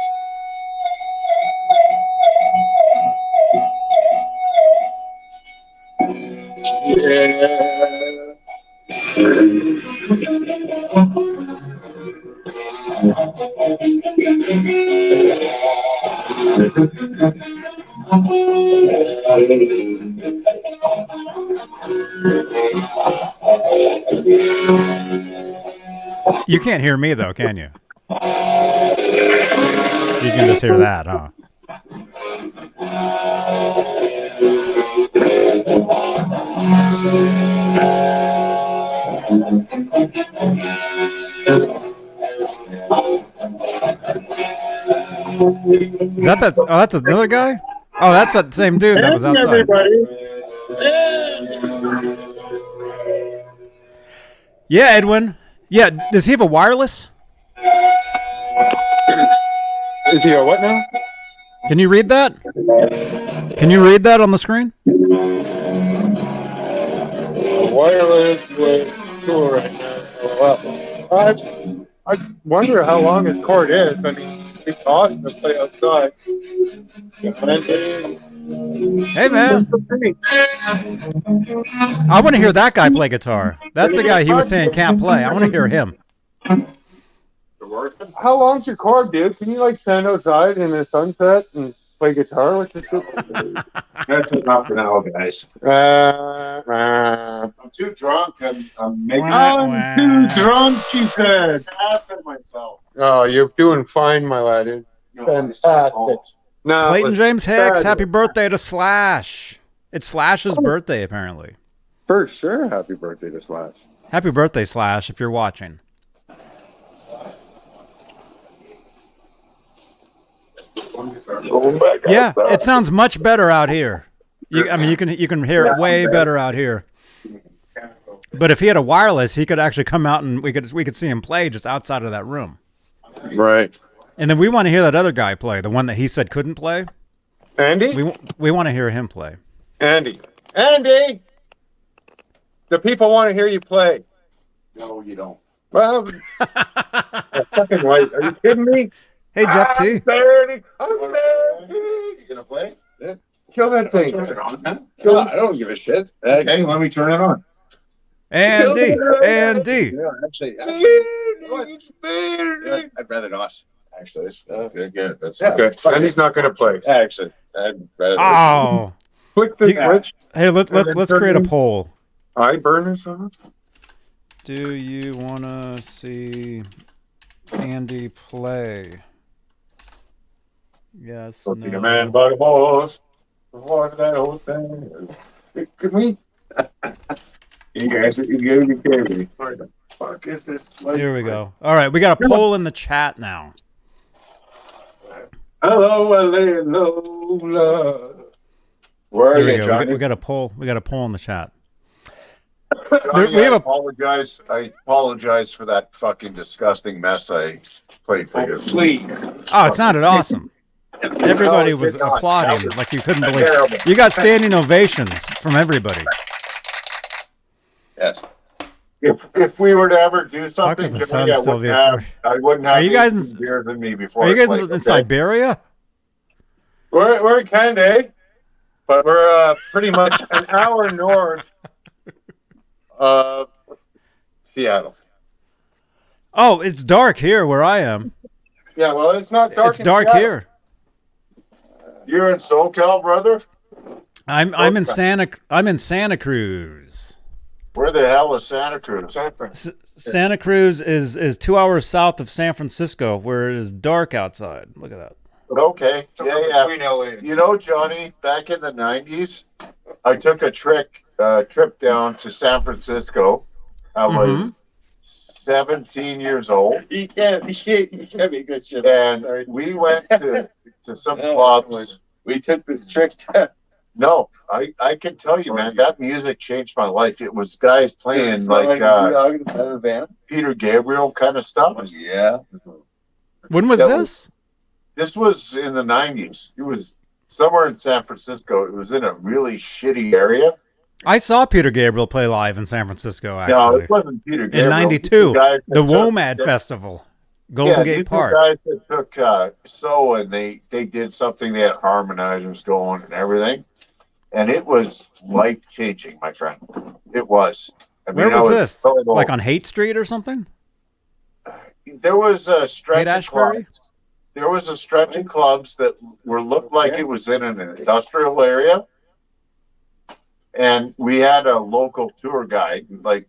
You can't hear me though, can you? You can just hear that, huh? Is that? Oh, that's another guy? Oh, that's that same dude that was outside. Yeah, Edwin. Yeah, does he have a wireless? Is he a what now? Can you read that? Can you read that on the screen? Wireless tour right now. Well, I wonder how long his cord is. I mean, it'd be awesome to play outside. Hey, man. I want to hear that guy play guitar. That's the guy he was saying can't play. I want to hear him. How long's your cord, dude? Can you like stand outside in the sunset and play guitar with this? That's enough for now, guys. I'm too drunk. I'm making I'm too drunk, she said. ass of myself. Oh, you're doing fine, my lad. It's fantastic. No, Clayton James Hicks, sad. happy birthday to Slash. It's Slash's birthday, apparently. For sure, happy birthday to Slash. Happy birthday, Slash, if you're watching. Yeah, it sounds much better out here. I mean, you can hear it way better out here. But if he had a wireless, he could actually come out and we could see him play just outside of that room. Right. And then we want to hear that other guy play, the one that he said couldn't play. Andy? We want to hear him play. Andy! The people want to hear you play. No, you don't. Well, fucking right. Are you kidding me? Hey, Jeff T. I'm 30. You gonna play? Yeah. Kill that thing. Turn it on, man. No, I don't give a shit. Okay, let me turn it on. Andy. Yeah, actually, I'd rather not. Actually, it's good. That's Okay. Andy's not going to play. Actually, I'd rather. Oh. Click the switch. Hey, let's create a poll. Eye burners on. Do you want to see Andy play? Yes. Don't be a No. man by the horse. What that old thing is. Can we? You guys, you gotta be careful. Where the fuck is this? Here we go. All right, we got a poll in the chat now. Hello, Lola. Where are Here we you, go. Johnny? We got a poll. We got a poll in the chat. Johnny, we have I a- apologize. I apologize for that fucking disgusting mess I played for you. Please. Oh, it sounded awesome. Everybody No, it was did not. applauding That was like you couldn't believe. terrible. You got standing ovations from everybody. Yes. If we were to ever do How something, could the Johnny, sun still be? I wouldn't have Are you guys 18 beers in me before. Are you I guys played, in okay? Siberia? We're in Canada, but we're pretty much an hour north of Seattle. Oh, it's dark here where I am. Yeah, well, it's not dark. It's in dark Seattle. here. You're in Soquel, brother? I'm in Santa Cruz. Where the hell is Santa Cruz? Santa Cruz is 2 hours south of San Francisco, where it is dark outside. Look at that. Okay. Yeah. We know it. You know, Johnny, back in the 90s, I took a trip down to San Francisco. I was Mhm. 17 years old. You can't be good shit. And we went to some clubs. We took this trick to No, I can tell you, man, that music changed my life. It was guys playing like Peter Gabriel kind of stuff. Yeah. When was That this? This was in the 90s. It was somewhere in San Francisco. It was in a really shitty area. I saw Peter Gabriel play live in San Francisco, No, actually. it wasn't Peter Gabriel. In '92, These guys that the took- WOMAD Festival, Golden yeah, Gate these Park. guys that took So and they did something. They had harmonizers going and everything, and it was life changing, my friend. It was. I Where mean, I was this? so old. Like on Haight Street or something? There was a stretch of Haight-Ashbury? clubs. There was a stretch of clubs that looked like it was in an industrial area. And we had a local tour guide, like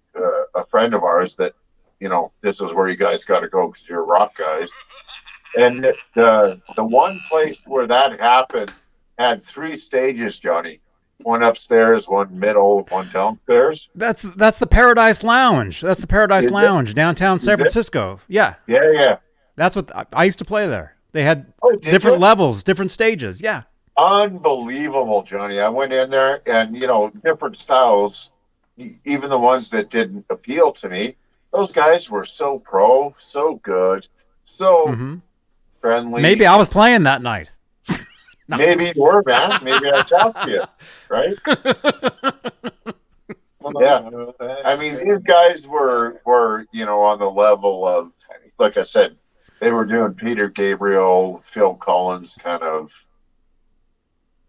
a friend of ours, that, you know, this is where you guys got to go because you're rock guys. And the one place where that happened had 3 stages, Johnny. One upstairs, one middle, one downstairs. That's the Paradise Lounge. That's the Paradise Is it? Lounge, downtown San Is it? Francisco. Yeah, Yeah. that's what I used to play there. They had Oh, did different you? levels, different stages. Yeah. Unbelievable, Johnny. I went in there and, you know, different styles, even the ones that didn't appeal to me. Those guys were so pro, so good, so friendly. Maybe I was playing that night. No. Maybe you were, man. Maybe I talked to you, right? Yeah. I mean, these guys were on the level of, like I said, they were doing Peter Gabriel, Phil Collins kind of.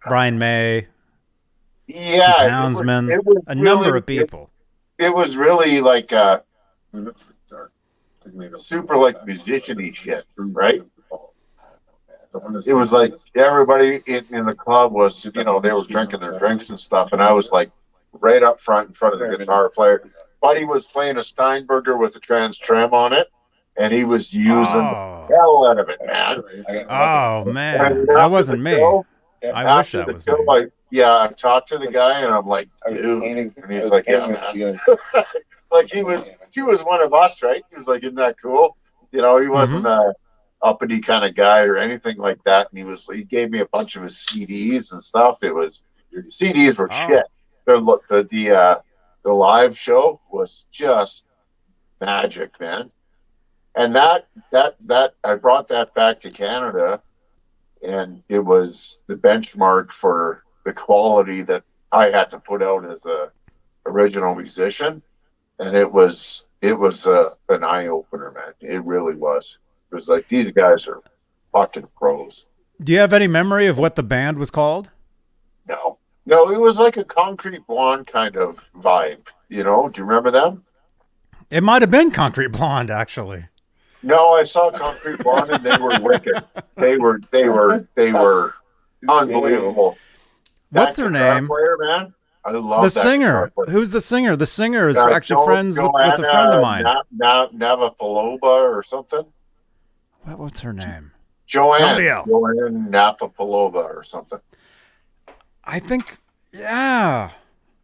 Brian May. Yeah. Townsman. It was a number of people. It was really like super like musician-y shit, right? It was like everybody in the club was, they were drinking their drinks and stuff, and I was like right up front in front of the guitar player. Buddy was playing a Steinberger with a Trans-Trem on it, and he was using the hell out of it, man. Oh, man. That wasn't me. I wish that was me. I talked to the guy, and I'm like, dude. And he's like, yeah, man. Like, he was one of us, right? He was like, isn't that cool? He wasn't a uppity kind of guy or anything like that. And he gave me a bunch of his CDs and stuff. CDs were shit. The live show was just magic, man. And that I brought that back to Canada, and it was the benchmark for the quality that I had to put out as a original musician. And it was an eye opener, man. It really was. It was like, these guys are fucking pros. Do you have any memory of what the band was called? No, it was like a Concrete Blonde kind of vibe. Do you remember them? It might have been Concrete Blonde, actually. No, I saw Concrete Blonde, and they were wicked. They were unbelievable. What's her name? Player, man. I love the that singer. Who's the singer? The singer is actually friends with a friend of mine. Navapalooza or something. What's her name? Joanne Navapalooza or something. I think, yeah.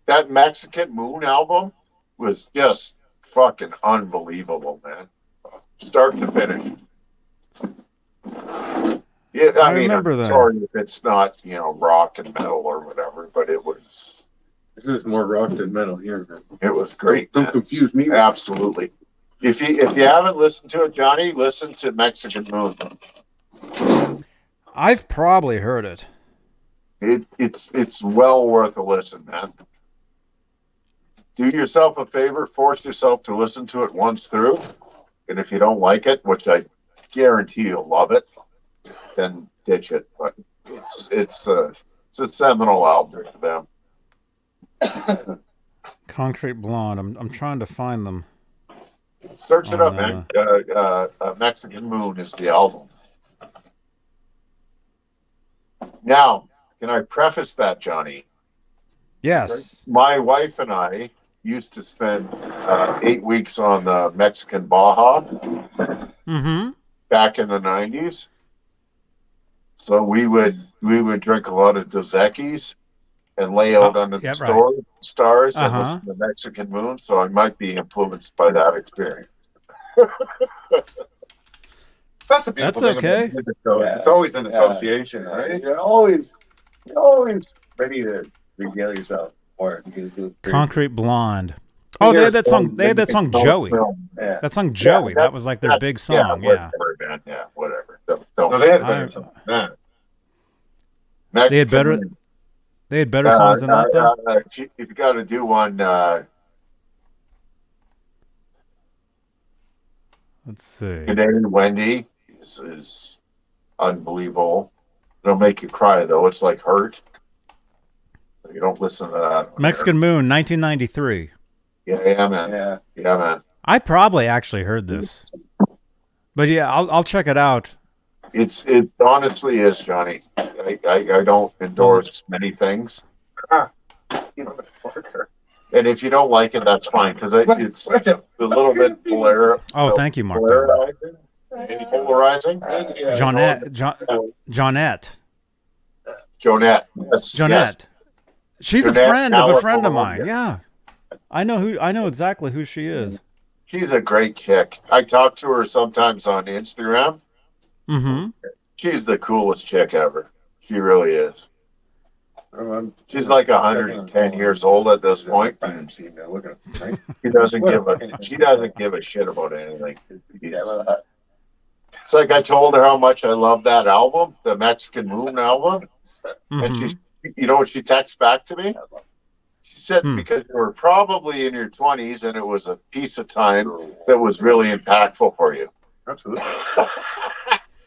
That Mexican Moon album was just fucking unbelievable, man. Start to finish. Yeah, I mean, remember that. Sorry if it's not, rock and metal or whatever, but it was. This is more rock than metal here, man. It was great. Don't confuse me. Absolutely. If you haven't listened to it, Johnny, listen to Mexican Moon. I've probably heard it. It's well worth a listen, man. Do yourself a favor, force yourself to listen to it once through, and if you don't like it, which I guarantee you'll love it, then ditch it. But it's a seminal album for them. Concrete Blonde. I'm trying to find them. Search it up, man. Mexican Moon is the album. Now, can I preface that, Johnny? Yes. My wife and I used to spend 8 weeks on the Mexican Baja back in the 90s. So we would drink a lot of Dos Equis and lay out under the stars and listen to Mexican Moon. So I might be influenced by that experience. That's a beautiful thing okay. about music, though. It's always an association, right? You're always ready to regale yourself more. Concrete Blonde. Oh, they had that song. They had that song Joey. Yeah. That song Joey. That was like their big song. Yeah. Whatever, man. Yeah, whatever. No, they had better songs. They had better. They had better songs than that, though. If you got to do one, Let's see. Today Wendy is unbelievable. It'll make you cry though. It's like Hurt. You don't listen to that. Mexican Moon, 1993. Yeah, man. Yeah, man. I probably actually heard this, but yeah, I'll check it out. It honestly is, Johnny. I don't endorse many things. And if you don't like it, that's fine, because it's a little bit thank you, Mark. Polarizing. Jonette. Yes, Jonette. yes. She's Jonette, a friend of a friend of California. mine. Yeah, I know exactly who she is. She's a great chick. I talk to her sometimes on Instagram. Mm-hmm. She's the coolest chick ever. She really is. She's like 110 years old at this point. She doesn't give a shit about anything. It's like I told her how much I love that album, the Mexican Moon album, and you know what she texts back to me? She said, because you were probably in your 20s and it was a piece of time that was really impactful for you. Absolutely.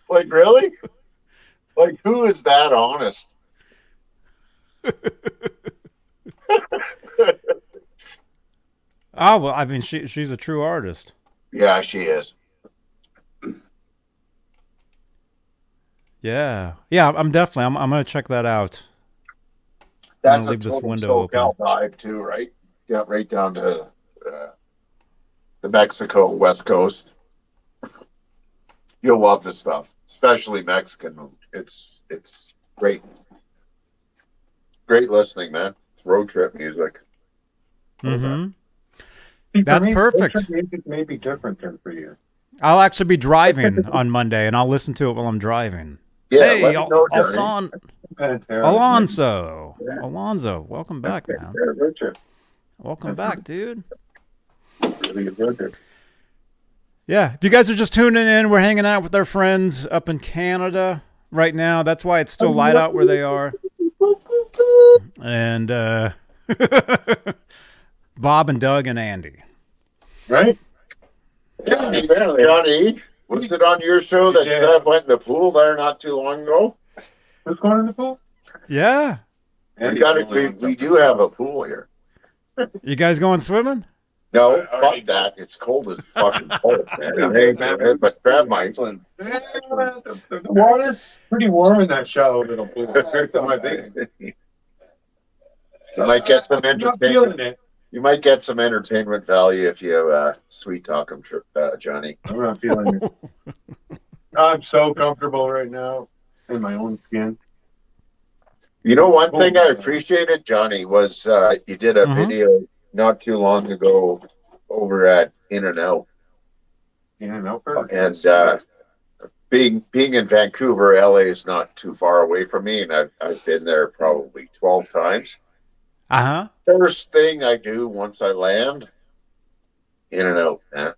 Like, really? Like, who is that honest? Oh, well, I mean, she's a true artist. Yeah, she is. Yeah. Yeah, I'm definitely, I'm going to check that out. That's leave a this total window Soquel vibe too, right? Yeah, right down to the Mexico West Coast. You'll love this stuff, especially Mexican. It's great, great listening, man. It's road trip music. That's perfect. Road trip music may be different than for you. I'll actually be driving on Monday, and I'll listen to it while I'm driving. Yeah, hey, Alonso, Alonso, welcome back, man. Welcome back, dude. Yeah, if you guys are just tuning in, we're hanging out with our friends up in Canada right now. That's why it's still light out where they are. And Bob and Doug and Andy. Right? Johnny, was it on your show that Trev went in the pool there not too long ago? Who's going in the pool? Yeah. We do have a pool here. You guys going swimming? No, fuck that. It's cold as fucking cold, man. But Trev might. The water's pretty warm in that shallow little pool. You might get some entertainment. You might get some entertainment value if you sweet talk him, Johnny. I'm not feeling it. I'm so comfortable right now in my own skin. You know, one thing I appreciated, Johnny, was you did a video not too long ago over at In-N-Out. In-N-Out? And being in Vancouver, LA is not too far away from me, and I've been there probably 12 times. First thing I do once I land, In-N-Out, man.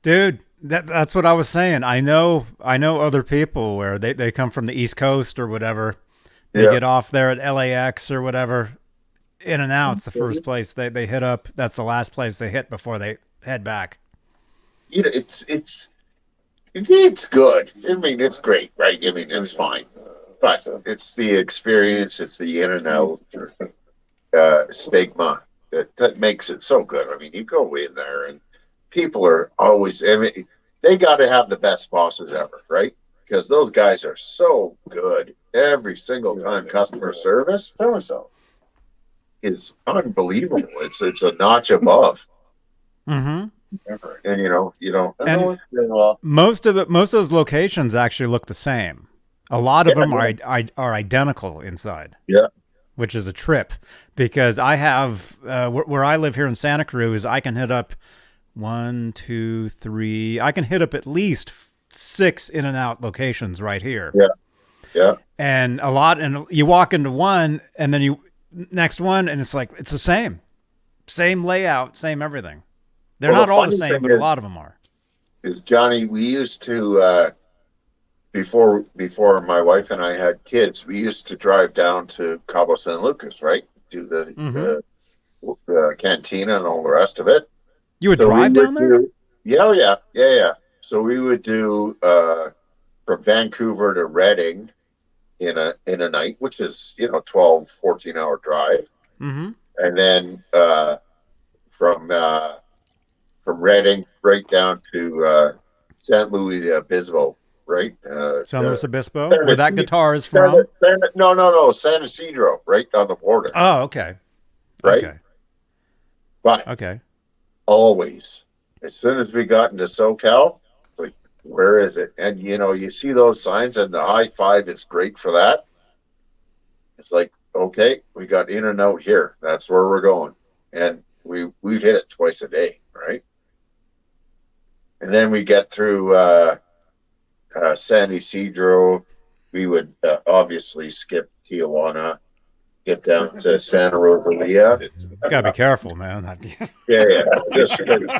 Dude, that's what I was saying. I know other people where they come from the East Coast or whatever. They get off there at LAX or whatever. In-N-Out's the first place they hit up. That's the last place they hit before they head back. You know, it's good. I mean, it's great, right? I mean, it's fine. But it's the experience. It's the In-N-Out stigma that makes it so good. I mean, you go in there and people are always, I mean, they got to have the best bosses ever, right? Because those guys are so good every single time. Customer service is unbelievable. It's a notch above. And And most of those locations actually look the same. A lot of them are identical inside. Yeah. Which is a trip, because I have where I live here in Santa Cruz, I can hit up 1, 2, 3. I can hit up at least 6 In-N-Out locations right here. Yeah. And and you walk into one, and then you next one, and it's like it's the same layout, same everything. They're not all the same, but a lot of them are. Is Johnny? We used to. Before my wife and I had kids, we used to drive down to Cabo San Lucas, right? Do the cantina and all the rest of it. You would drive down there? Yeah. So we would do from Vancouver to Redding in a night, which is 12, 14-hour drive, and then from Redding right down to San Luis Obispo. Right, San Luis Obispo, where that guitar is from. No, San Isidro, right on the border. Oh, okay. Right, okay. But okay, always, as soon as we got into Soquel, like, where is it? And you see those signs, and the I-5 is great for that. It's like, okay, we got In-N-Out here. That's where we're going, and we'd hit it twice a day, right? And then we get through. San Isidro, we would obviously skip Tijuana, get down to Santa Rosalia. Gotta be careful, man. Yeah, just straight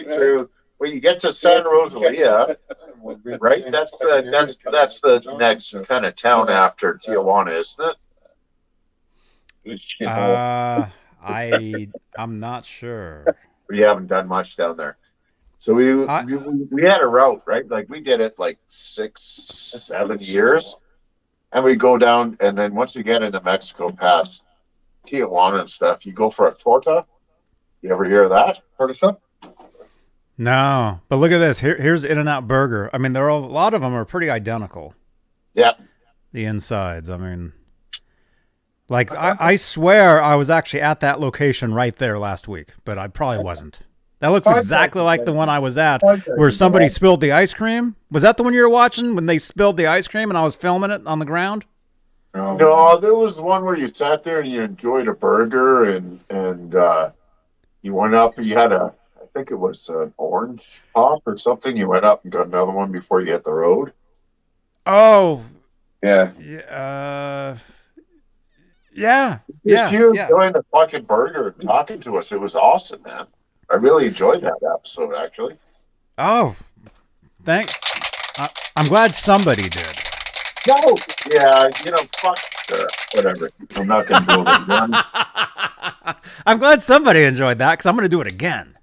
through. When you get to Santa Rosalia, right? That's the next kind of town after Tijuana, isn't it? I'm not sure. We haven't done much down there. So we had a route, right? Like we did it like 6-7 years. And we go down, and then once you get into Mexico past Tijuana and stuff, you go for a torta. You ever hear of that? Heard of some? No, but look at this. Here's In-N-Out Burger. I mean, a lot of them are pretty identical. Yeah. The insides. I mean, like I swear I was actually at that location right there last week, but I probably wasn't. That looks exactly like the one I was at, where somebody spilled the ice cream. Was that the one you were watching when they spilled the ice cream and I was filming it on the ground? No, there was one where you sat there and you enjoyed a burger and you went up and you had I think it was an orange pop or something. You went up and got another one before you hit the road. Oh. Yeah. Yeah. You enjoying the fucking burger and talking to us. It was awesome, man. I really enjoyed that episode, actually. Oh, I'm glad somebody did. No, yeah, fuck, whatever. I'm not going to do it again. I'm glad somebody enjoyed that because I'm going to do it again.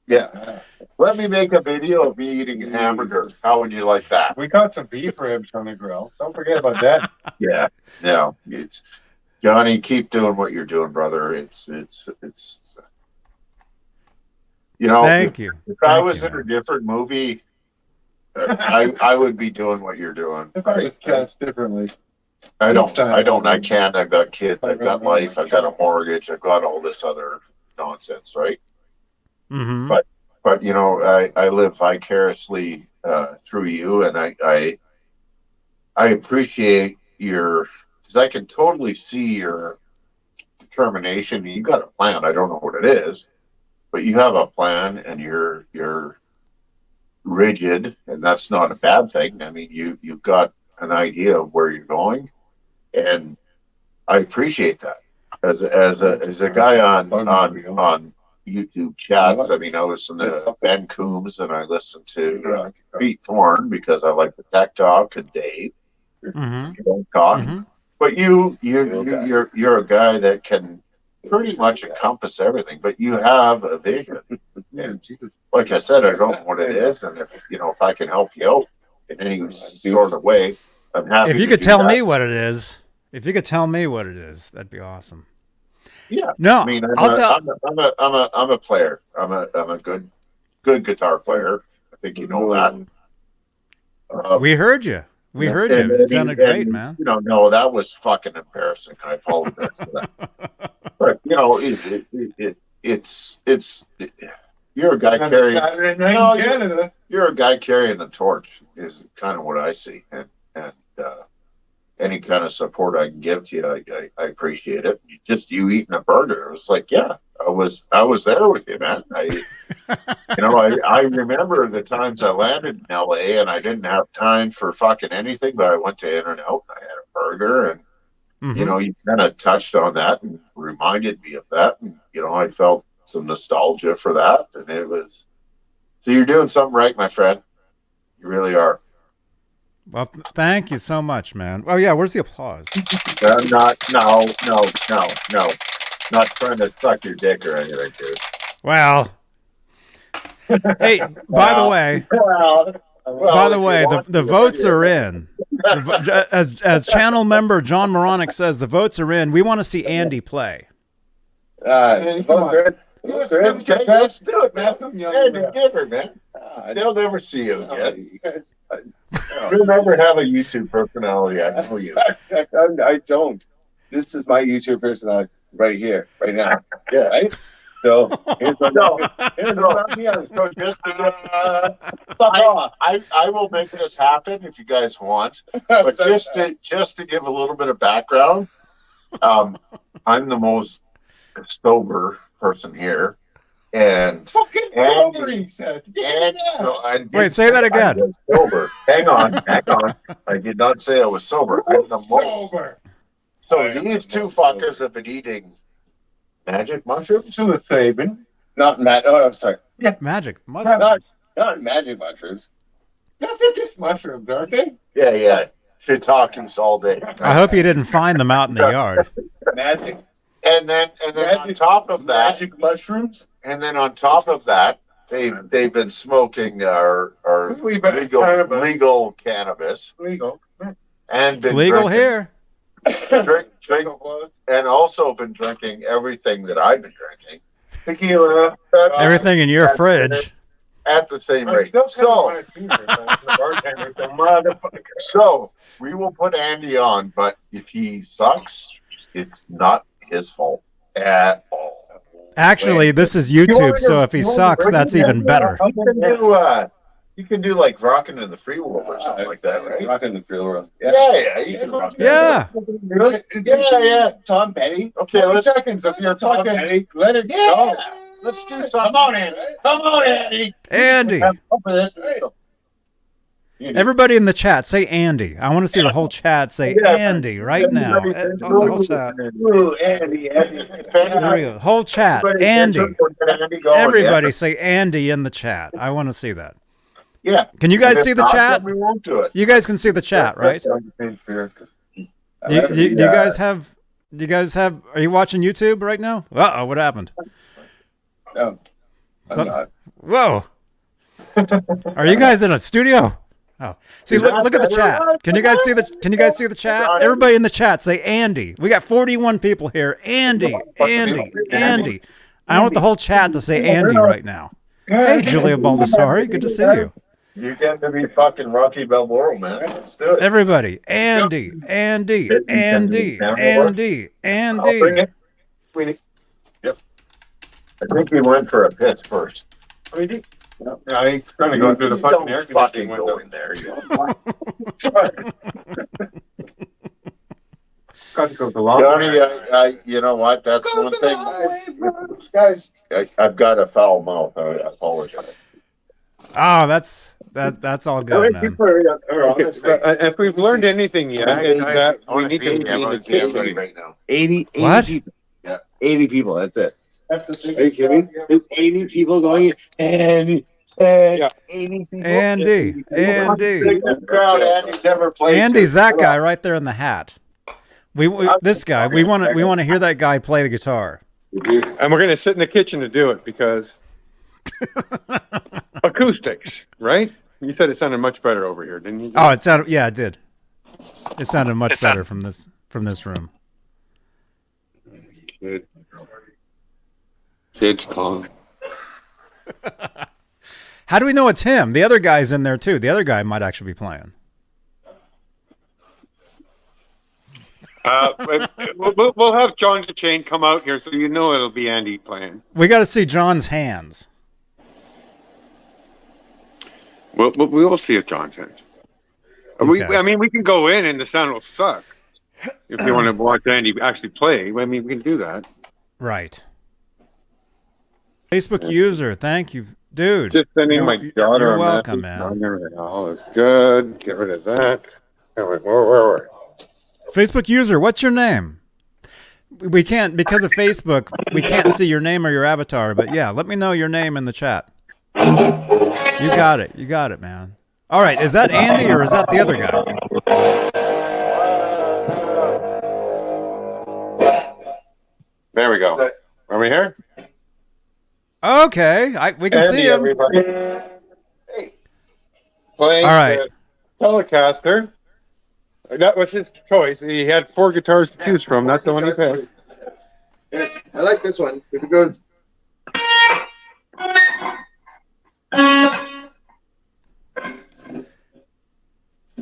Yeah. Let me make a video of me eating hamburgers. How would you like that? We caught some beef ribs on the grill. Don't forget about that. Yeah. No, it's Johnny. Keep doing what you're doing, brother. It's. Thank you. If I was in a different movie, I would be doing what you're doing. If I was cast differently. I can't. I've got kids. I've got life. I've got a mortgage. I've got all this other nonsense, right? Mm-hmm. But I live vicariously through you, and I appreciate because I can totally see your determination. You got a plan. I don't know what it is. But you have a plan, and you're rigid, and that's not a bad thing. I mean, you've got an idea of where you're going, and I appreciate that. As a guy on YouTube chats, I mean, I listen to Ben Coombs and I listen to Pete Thorne because I like the tech talk and Dave. Mm-hmm. You don't talk, Mm-hmm. but you're a guy that can pretty much encompass everything, but you have a vision. And like I said, I don't know what it is, and if I can help you out in any sort of way, I'm happy. If you could tell me what it is, that'd be awesome. Yeah. No, I mean, I'll tell. I'm a player. I'm a good guitar player. I think you know that. We heard you. It sounded great, man. No, that was fucking embarrassing. I apologize for that. But it's you're a guy carrying. Saturday night in Canada. You're a guy carrying the torch. Is kind of what I see, and any kind of support I can give to you, I appreciate it. Just you eating a burger, it was like, yeah, I was there with you, man. I remember the times I landed in LA and I didn't have time for fucking anything, but I went to In-N-Out and I had a burger, and Mm-hmm. you kind of touched on that and reminded me of that, and I felt some nostalgia for that, and it was. So you're doing something right, my friend. You really are. Well, thank you so much, man. Oh yeah, where's the applause? I'm not. No. Not trying to suck your dick or anything, dude. Well, hey, by the way, the votes are in. As channel member John Moronic says, the votes are in. We want to see Andy play. Votes are in. Okay, let's do it, man. Hey, give her, man. They'll never see you again. You'll never have a YouTube personality. I know you. I don't. This is my YouTube personality right here, right now. Yeah. Right? So, I will make this happen if you guys want. But just to give a little bit of background, I'm the most sober person here. And Fucking Andy, he said. no, I didn't Wait, say that I again. was sober. Hang on. I did not say I was sober. I'm the most. Sober. So these two fuckers have been eating magic mushrooms. Psilocybin. Not Matt. Oh, I'm sorry. Magic mushrooms. Not magic mushrooms. No, they're just mushrooms, aren't they? Yeah. Shiitakes all day. I hope you didn't find them out in the yard. Magic. And then on top of that, Magic mushrooms. and then on top of that, they've been smoking our legal cannabis Legal. and It's been legal drinking, here. drink, and also been drinking everything that I've been drinking Tequila. Everything in your fridge. at the same I rate. still kind of So, want to see this. The bartender, the motherfucker. so we will put Andy on, but if he sucks, it's not his fault at all. Actually, this is YouTube, so if he sucks, that's even better. You can do like Rockin' in the Free World or something like that, right? Rocking the free world. Yeah, you can rock Yeah. Yeah. Tom Petty. Okay, 20 let's seconds of your Tom talking. Petty. Let it Yeah. go. Let's do something. Come on, Andy. Come on, Andy. Andy. I'm up for this. Everybody in the chat, say Andy. I want to see the whole chat say Andy right now. Everybody The whole chat. Ooh, Andy. There we go. Whole chat. Andy. Everybody say Andy in the chat. I want to see that. Yeah. Can you guys If see the not, chat? then we won't do it. You guys can see the chat, right? Do you guys have? Are you watching YouTube right now? Uh-oh, what happened? No, I'm Some- not. Whoa. Are you guys in a studio? Oh, see, look at the chat. Can you guys see the chat? Everybody in the chat say Andy. We got 41 people here. Andy. I want the whole chat to say Andy right now. Hey, Julia Baldessari, good to see you. You get to be fucking Rocky Balboa, man. Let's do it. Everybody, Andy. I'll bring it. Yep. I think we went for a piss first. Yeah, he's trying to go through the fucking air Don't fucking conditioning go window. in there. Got to go the long Johnny, way. I you know what? That's one thing. Guys. I've got a foul mouth. I apologize. Oh, that's all good, man. If we've learned anything yet, is that we need to be in the kitchen. right now. 80 What? people. Yeah. 80 people, that's it. Are you kidding? There's 80 people going and Yeah. 80 people. Andy. Biggest crowd Andy's ever played. Andy's to. that guy right there in the hat. This guy. We want to hear that guy play the guitar. And we're going to sit in the kitchen to do it because acoustics, right? You said it sounded much better over here, didn't you? Oh, it sounded. Yeah, it did. It sounded much better from this room. Good. Kid's calling. How do we know it's him? The other guy's in there too. The other guy might actually be playing. We'll have John DeChain come out here so you know it'll be Andy playing. We got to see John's hands. We will see if John says. Okay. I mean, we can go in and the sound will suck. If you want to watch Andy actually play, I mean, we can do that. Right. Facebook user, thank you, dude. Just sending my daughter You're a welcome, message. man. All is good. Get rid of that. Where? Facebook user, what's your name? We can't, because of Facebook, we can't see your name or your avatar, but yeah, let me know your name in the chat. You got it, man. All right, is that Andy or is that the other guy? There we go. Are we here? Okay, we can see him. Everybody. Playing All right. the Telecaster. That was his choice. He had 4 guitars to choose from. That's the one he picked. Yes, I like this one. If it goes.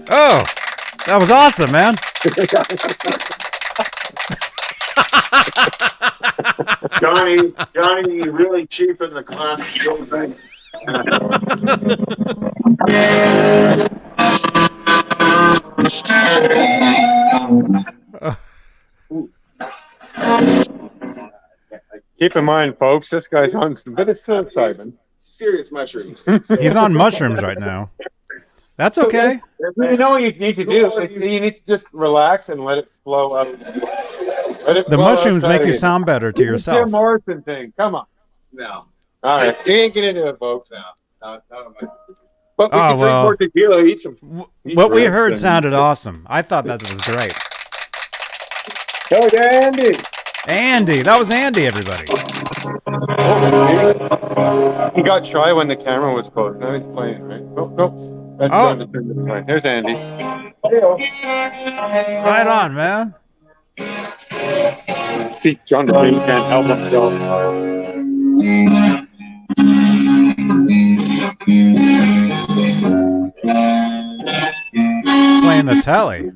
Oh, that was awesome, man. Johnny, you really cheapened the classic show thing. Keep in mind, folks, this guy's on some bit of psilocybin. Serious mushrooms. He's on mushrooms right now. That's okay. You know what you need to do? You need to just relax and let it flow up. Let it The flow mushrooms outside make you of sound better to Jim yourself. Morrison thing. Come on. No. All right. You ain't get into it, folks. No. But we Oh, can drink well. more tequila, eat some. What we heard sounded awesome. I thought that was great. Oh, Andy. Andy. That was Andy, everybody. He got shy when the camera was closed. Now he's playing, right? Nope. That's Oh. John to turn this way. There's Andy. Right on, man. See, John Shane can't help himself. Playing the telly.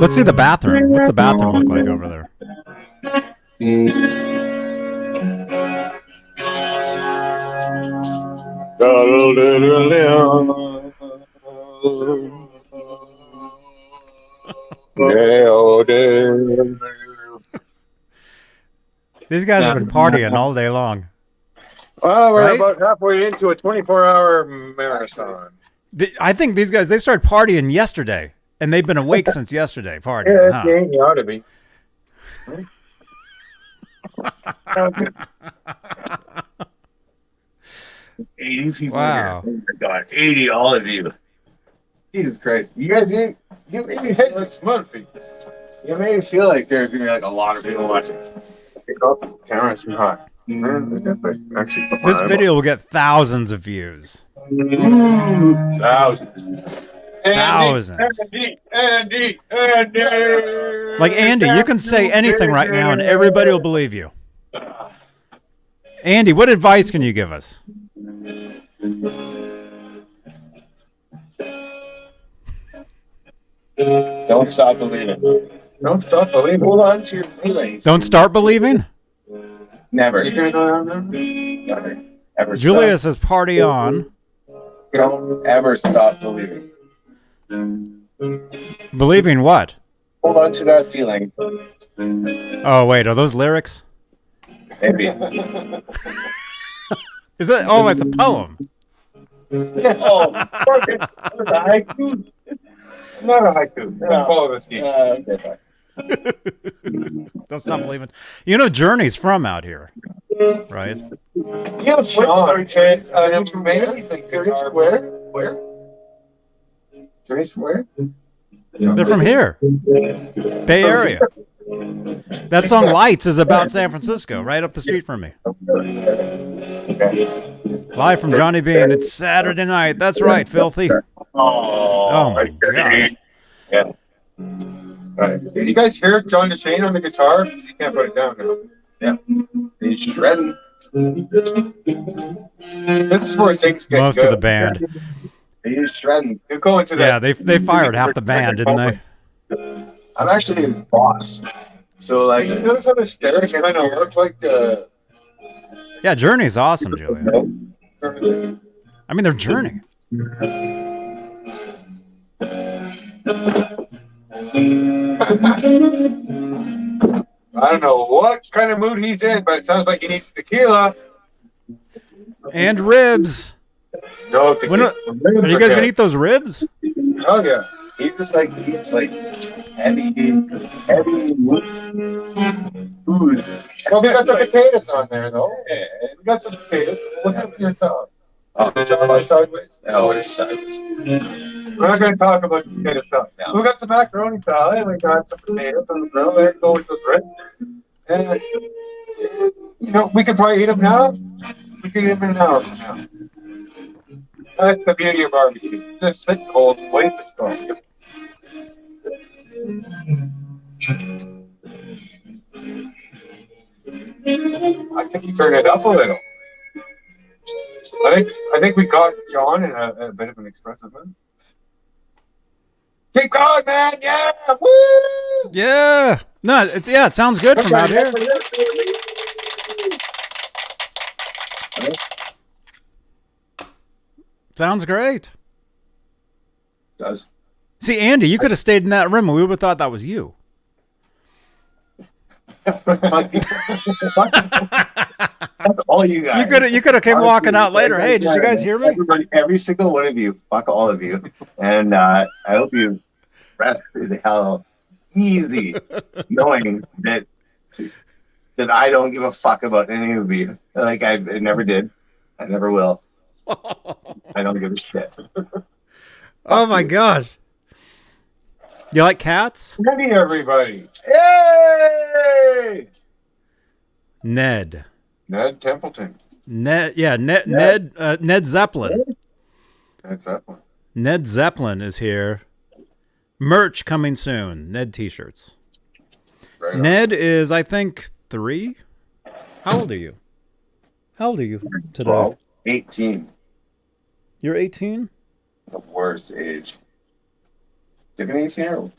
Let's see the bathroom. What's the bathroom look like over there? These guys have been partying all day long. Well, we're Right? about halfway into a 24-hour marathon. I think these guys, they started partying yesterday, and they've been awake since yesterday partying. Huh? You ought to be. Wow. Oh my God, 80, all of you. Jesus Christ. You guys didn't. You made me feel like Smurfy. You made me feel like there's gonna be like a lot of people watching. Camera's too hot. Actually, This video will get thousands of views. Thousands. Thousands. Andy. Like, Andy, you can say anything right now, and everybody will believe you. Andy, what advice can you give us? Don't stop believing. Don't stop believing. Hold on to your feelings. Don't start believing? Never. You gonna go down there? Never. Ever Julia stop. says party on. Don't ever stop believing. Believing what? Hold on to that feeling. Oh, wait, are those lyrics? Maybe. Is it? Oh, it's a poem. Oh, fuck it. It's a haiku. Not a haiku. Don't follow this game. Okay, fine. Don't stop believing. You know, Journey's from out here, right? Yeah, Sean. Chase, Where? Trace from where? They're from here, Bay Area. That song "Lights" is about San Francisco, right up the street from me. Okay. Live from Johnny Beane. It's Saturday night. That's right, filthy. Oh my gosh. Yeah. Did you guys hear John DeShane on the guitar? You can't put it down now. Yeah. He's shredding. This is where things get Most good. of the band. He's shredding. You go into Yeah, that. they fired half the band, didn't they? I'm actually his boss. So like, You notice how the stairs kind of look like Yeah, Journey's awesome, Julia. I mean, they're Journey. I don't know what kind of mood he's in, but it sounds like he needs tequila. And ribs. No tequila. Are you guys gonna eat those ribs? Oh yeah. he just like eats like heavy food. Well, we got the potatoes on there though. Yeah, we got some potatoes. What happened to your salad? Oh, Salad sideways. no, it's sideways. We're not going to talk about the potato stuff. No. We got some macaroni salad. We got some potatoes on the grill. There, go with those ribs. And you know, we could probably eat them now. We could eat them in an hour from now. That's the beauty of barbecue. It's just sit cold, wait for it. I think you turn it up a little. I think we got John in a bit of an expressive mood. Keep going, man! Yeah! Woo! Yeah. No, it sounds good from out here. Sounds great. Does See, Andy, you could have stayed in that room and we would have thought that was you. All you guys. You could have came walking out later. Hey, did you guys hear me? Everybody, every single one of you. Fuck all of you. And I hope you rest the hell easy, knowing that I don't give a fuck about any of you. Like I never did. I never will. I don't give a shit. Oh my gosh. You like cats? Ready, everybody. Yay! Ned. Ned Templeton. Ned Zeppelin. That's that one. Ned Zeppelin is here. Merch coming soon. Ned t-shirts. Right on. Ned is, I think, 3. How old are you? How old are you today? 12, 18. You're 18? The worst age. Do you have an 18 year old?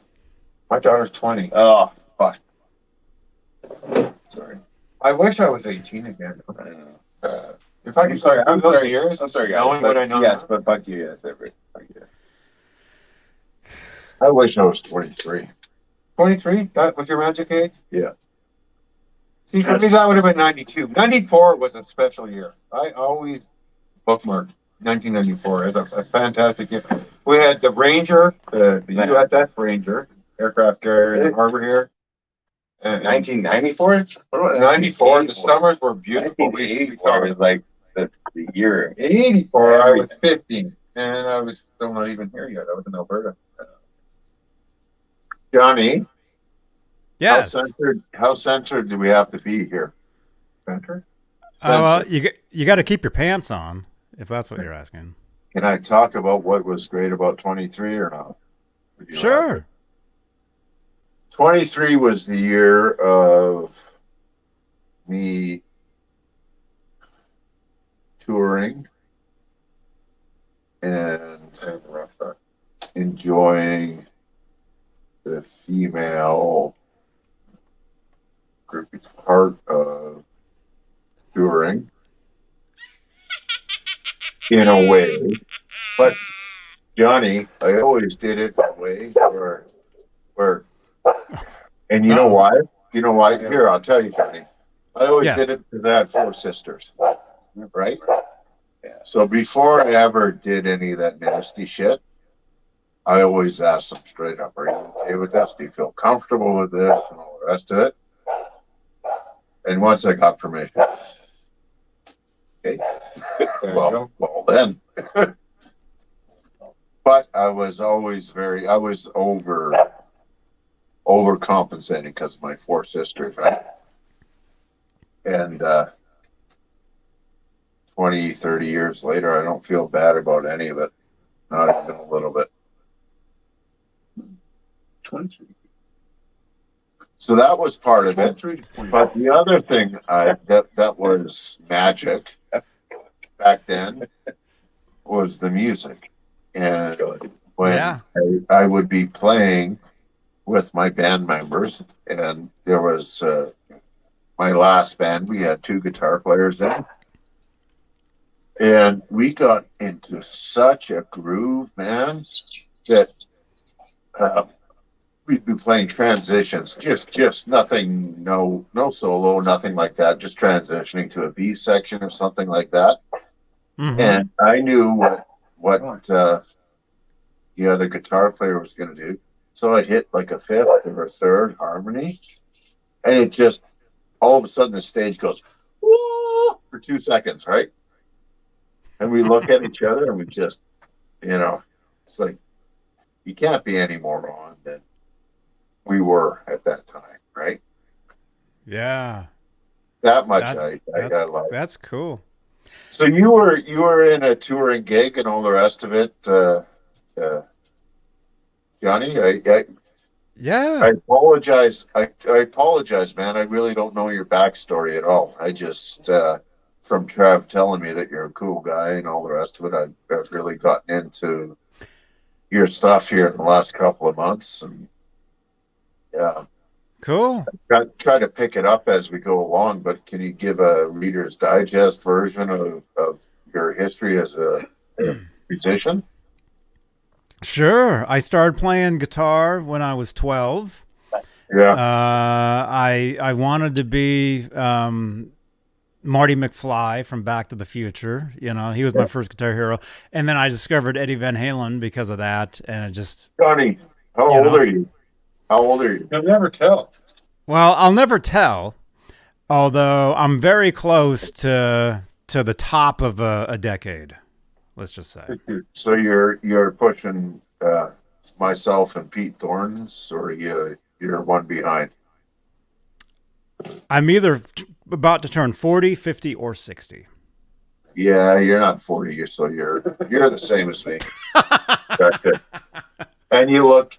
My daughter's 20. Oh, fuck. Sorry. I wish I was 18 again. I don't know. If I can, sorry, I'm sorry, yours. I'm sorry, guys. Knowing what I know Yes, now. but fuck you, yes, every. Fuck you. I wish I was 23. 23? That was your magic age? Yeah. See, for me, that would have been 92. 94 was a special year. I always bookmarked 1994 as a fantastic year. We had the Ranger, the USS Ranger aircraft carrier in the harbor here. And 1994? What about 94, the summers were beautiful. 1984 was like the year. 84, I was 15, and I was still not even here yet. I was in Alberta. Johnny, Yes. how censored do we have to be here? Censored? Well, you got to keep your pants on, if that's what you're asking. Can I talk about what was great about 23 or not? Would you like Sure. it? 23 was the year of me touring and enjoying the female group part of touring in a way. But Johnny, I always did it that way where and you know why? You know why? Here, I'll tell you, Johnny. I always Yes. did it because I had 4 sisters. Right? Yeah. So before I ever did any of that nasty shit, I always asked them straight up, are you okay with this? Do you feel comfortable with this? And all the rest of it. And once I got permission, okay. well then. But I was always overcompensating because of my 4 sisters, right? And 20, 30 years later, I don't feel bad about any of it. Not even a little bit. 23. So that was part of it. But the other thing that was magic back then was the music. And when I would be playing with my band members, and there was my last band, we had 2 guitar players in, and we got into such a groove, man, that we'd be playing transitions, just nothing, no solo, nothing like that, just transitioning to a B section or something like that. Mm-hmm. And I knew what the other guitar player was going to do. So I'd hit like a 5th or a 3rd harmony, and it just, all of a sudden the stage goes, woo, for 2 seconds, right? And we look at each other and we just, it's like, you can't be any more wrong than we were at that time, right? Yeah. That much I love. That's cool. So you were in a touring gig and all the rest of it, Johnny. I apologize. I apologize, man. I really don't know your backstory at all. I just from Trav telling me that you're a cool guy and all the rest of it, I've really gotten into your stuff here in the last couple of months, and yeah. Cool. Try to pick it up as we go along, but can you give a Reader's Digest version of your history as a musician? Sure. I started playing guitar when I was 12. Yeah. I wanted to be Marty McFly from Back to the Future. You know, he was my first guitar hero. And then I discovered Eddie Van Halen because of that. And it just, Johnny, how You old know. are you? How old are you? You'll never tell. well, I'll never tell. Although I'm very close to the top of a decade. Let's just say. So you're pushing myself and Pete Thorns, or you're one behind. I'm either about to turn 40, 50, or 60. Yeah, you're not 40, so you're the same as me. That's it. And you look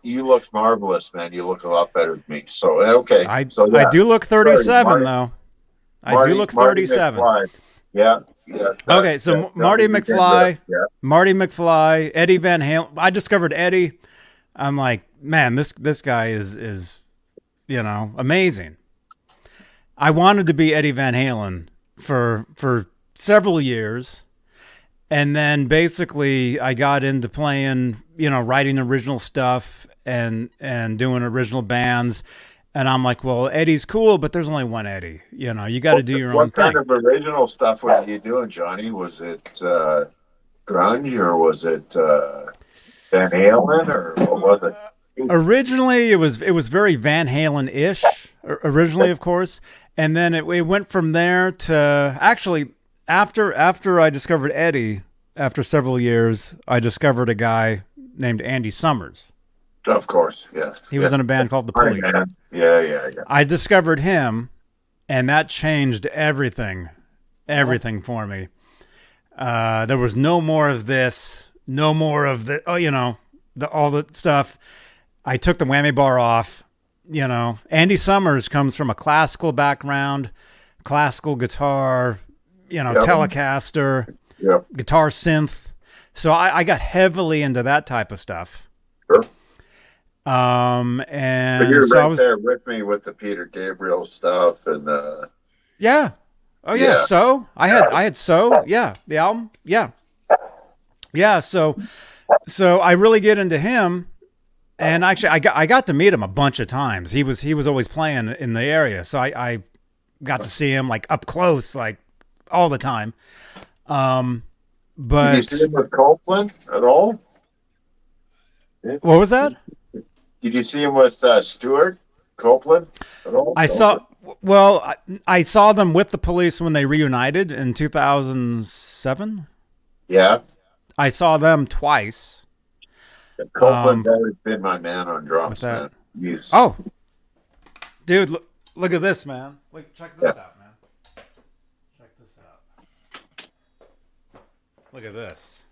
marvelous, man. You look a lot better than me. So okay. I So do look 37 Marty- though. I do look Marty 37. McFly. Yeah. Okay, so Marty McFly, Yeah. Marty McFly, Eddie Van Halen. I discovered Eddie. I'm like, man, this guy is amazing. I wanted to be Eddie Van Halen for several years, and then basically I got into playing, writing original stuff and doing original bands. And I'm like, well, Eddie's cool, but there's only one Eddie. You got to do your own What thing. kind of original stuff were you doing, Johnny? Was it grunge, or was it Van Halen, or what was it? Originally, it was very Van Halen-ish. Originally, of course, and then it went from there to actually after I discovered Eddie. After several years, I discovered a guy named Andy Summers. Of course, yeah. He was in a band called The Right, Police. man. Yeah. I discovered him, and that changed everything for me. There was no more of this, no more of the, all the stuff. I took the whammy bar off. Andy Summers comes from a classical background, classical guitar, Telecaster, guitar synth. So I got heavily into that type of stuff. Sure. And So you're right I was there with me with the Peter Gabriel stuff and yeah. Oh yeah. Yeah. So I had So yeah, the album. Yeah. Yeah. So I really get into him, and actually I got to meet him a bunch of times. He was always playing in the area, so I got to see him like up close, like all the time. Did But you see him with Copeland at all? what was that? Did you see him with Stuart Copeland at all? I saw. Well, I saw them with the Police when they reunited in 2007. Yeah. I saw them twice. Copeland's always been my man on drums, with that- man. He's, Oh, dude, look at this, man. Check this out, man. Check this out. Look at this.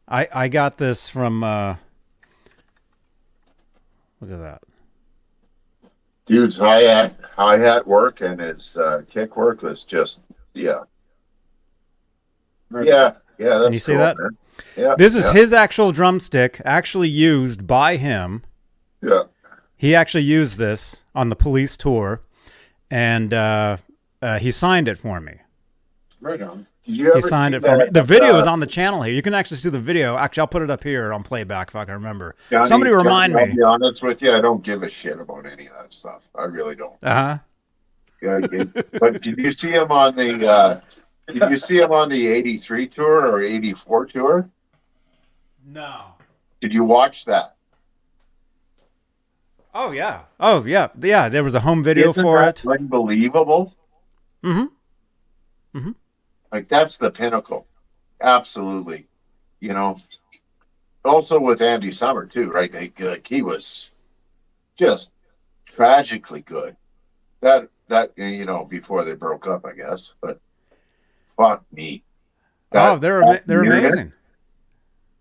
I got this from. Look at that. dude's hi-hat work and his kick work was just, yeah. Yeah, that's Can you see cool, that? man. Yeah. This is his actual drumstick, actually used by him. Yeah. He actually used this on the Police tour, and he signed it for me. Right on. Did you ever He signed see it for me. that, The video is on the channel here. You can actually see the video. Actually, I'll put it up here on playback if I can remember. Johnny, Somebody remind I'll me. be honest with you, I don't give a shit about any of that stuff. I really don't. Uh-huh. Yeah, but did you see him on the 83 tour or 84 tour? No. Did you watch that? Oh, yeah. Oh, yeah. Yeah, there was a home video Isn't for that it. unbelievable? Mm-hmm. Like, that's the pinnacle. Absolutely. Also with Andy Summer too, right? Like he was just tragically good. That before they broke up, I guess. But fuck me. They're amazing.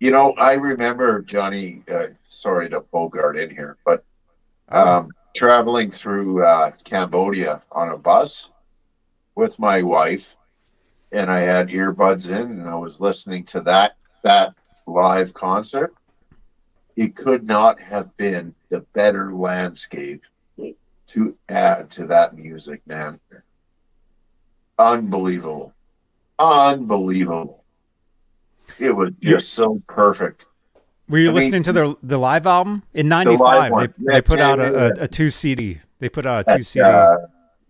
I remember Johnny. Sorry to bogart in here, but traveling through Cambodia on a bus with my wife, and I had earbuds in, and I was listening to that live concert. It could not have been the better landscape to add to that music, man. Unbelievable. It was just so perfect. Were you I mean, listening to the live album in live '95? one. They put out Yeah. a 2 CD. They put out a 2 At, CD.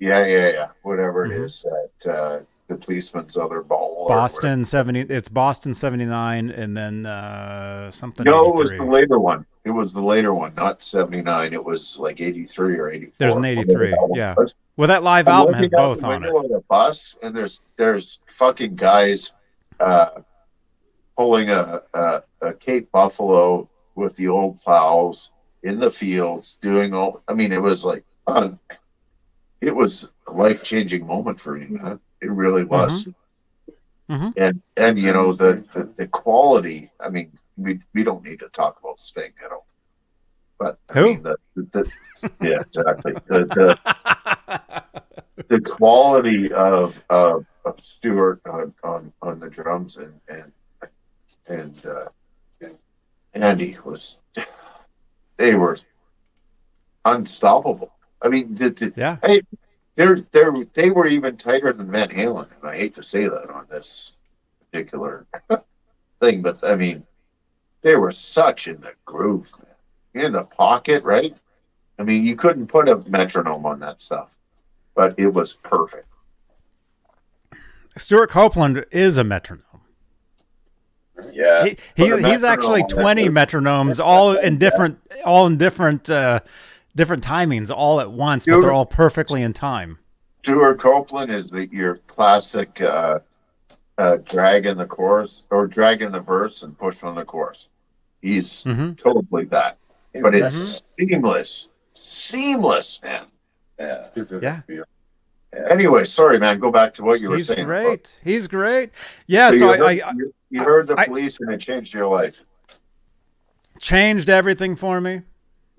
yeah. Whatever it Mhm. is at the policeman's other ball. Boston 70. It's Boston 79, and then something No, it was 83. the later one. It was the later one, not 79. It was like 83 or 84. There's an 83. Whatever that one Yeah. was. Well, that live I'm album has looking out both the on it. window of the bus, and there's fucking guys pulling a Cape Buffalo with the old plows in the fields, doing all. I mean, it was like it was a life-changing moment for me, man. It really was. Mhm. And you know the quality. I mean, we don't need to talk about Sting, you know. But I Who? mean yeah, exactly. The quality of Stewart on the drums and Andy they were unstoppable. I mean, Yeah. hey, they were even tighter than Van Halen, and I hate to say that on this particular thing, but I mean, they were such in the groove, man. In the pocket, right? I mean, you couldn't put a metronome on that stuff, but it was perfect. Stuart Copeland is a metronome. Yeah, He's actually 20 metronomes, all in different different timings, all at once, but they're all perfectly in time. Stuart Copeland is your classic drag in the chorus or drag in the verse and push on the chorus. He's totally that, but it's seamless, man. Yeah. Anyway, sorry, man. Go back to what you were saying. He's great. Yeah. So So you heard the police and it changed your life. Changed everything for me,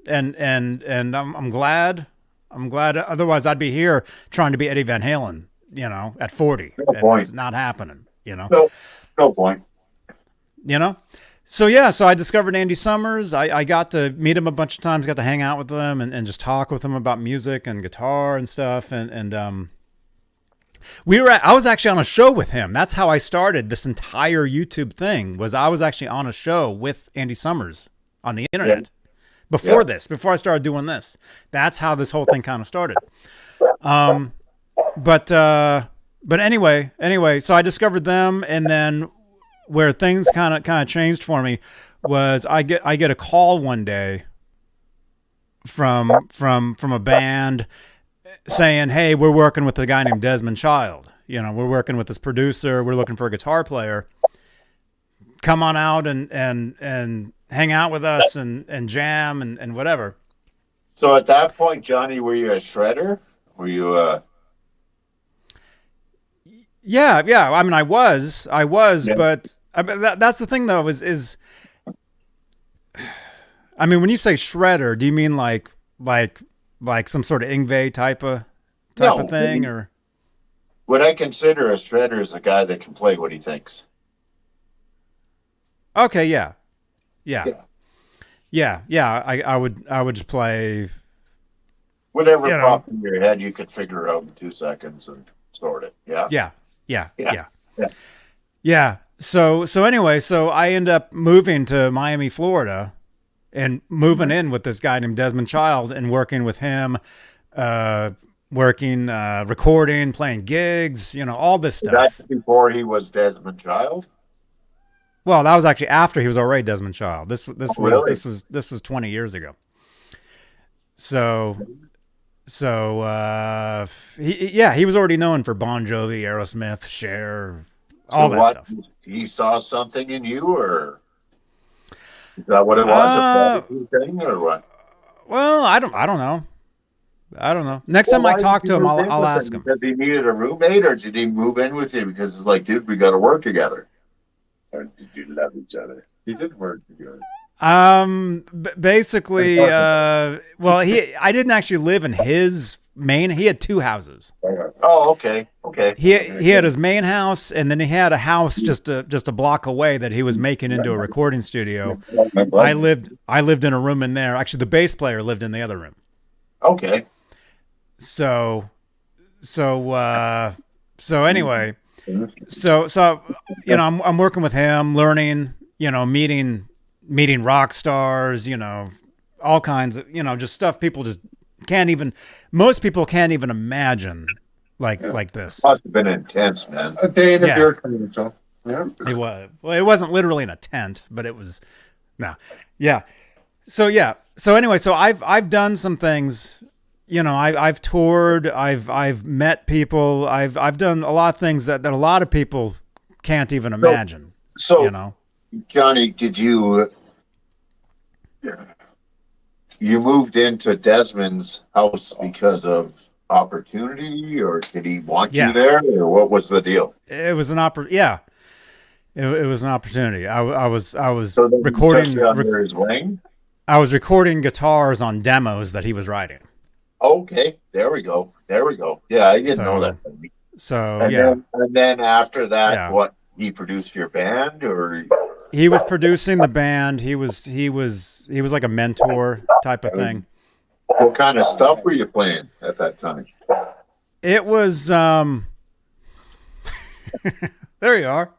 and I'm glad. Otherwise, I'd be here trying to be Eddie Van Halen, you know, at 40. No point. It's not happening, you know. No point. You know. So yeah, so I discovered Andy Summers. I got to meet him a bunch of times, got to hang out with him and just talk with him about music and guitar and stuff. And I was actually on a show with him. That's how I started this entire YouTube thing. I was actually on a show with Andy Summers on the internet before I started doing this. That's how this whole thing kind of started. But anyway, so I discovered them, and then where things kind of changed for me was I get a call one day from a band saying, "Hey, we're working with a guy named Desmond Child. You know, we're working with this producer. We're looking for a guitar player. Come on out and hang out with us and jam and whatever." So at that point, Johnny, were you a shredder? Were you Yeah. I mean, I was, but that's the thing though, is I mean, when you say shredder, do you mean like some sort of Yngwie type of thing, or? What I consider a shredder is a guy that can play what he thinks. Okay, yeah. I would just play Whatever popped in your head, you could figure it out in 2 seconds and sort it. Yeah. Yeah. So anyway, so I end up moving to Miami, Florida, and moving in with this guy named Desmond Child and working with him, recording, playing gigs, you know, all this stuff. That's before he was Desmond Child? Well, that was actually after he was already Desmond Child. This really? was 20 years ago. So he was already known for Bon Jovi, Aerosmith, Cher, all that stuff. He saw something in you, or is that what it was? A thing, or what? Well, I don't know. Next time I talk to him, I'll ask him. Because he needed a roommate, or did he move in with you because it's like, dude, we got to work together? Or did you love each other? You did work together. Basically, I didn't actually live in his main. He had 2 houses. Oh, okay. He had his main house, and then he had a house just a block away that he was making into a recording studio. I lived in a room in there. Actually, the bass player lived in the other room. Okay. So anyway, so you know, I'm working with him, learning, you know, meeting meeting rock stars, all kinds of, just stuff people just can't even, most people can't even imagine like this. Must have been intense, man. A day in a Yeah. beer commercial. Yeah. It was, well, it wasn't literally in a tent, but it was, no. Yeah. So anyway, so I've done some things, I've toured, I've met people, I've done a lot of things that a lot of people can't even imagine. So, Johnny, did you moved into Desmond's house because of opportunity, or did he want you there, or what was the deal? It was an it was an opportunity. I was So then recording he took you under his wing? I was recording guitars on demos that he was writing. Okay, there we go. Yeah, I didn't know that. So and then after that, Yeah. what, he produced your band, or he was producing the band. He was like a mentor type of thing. what kind of stuff were you playing at that time? It was there you are.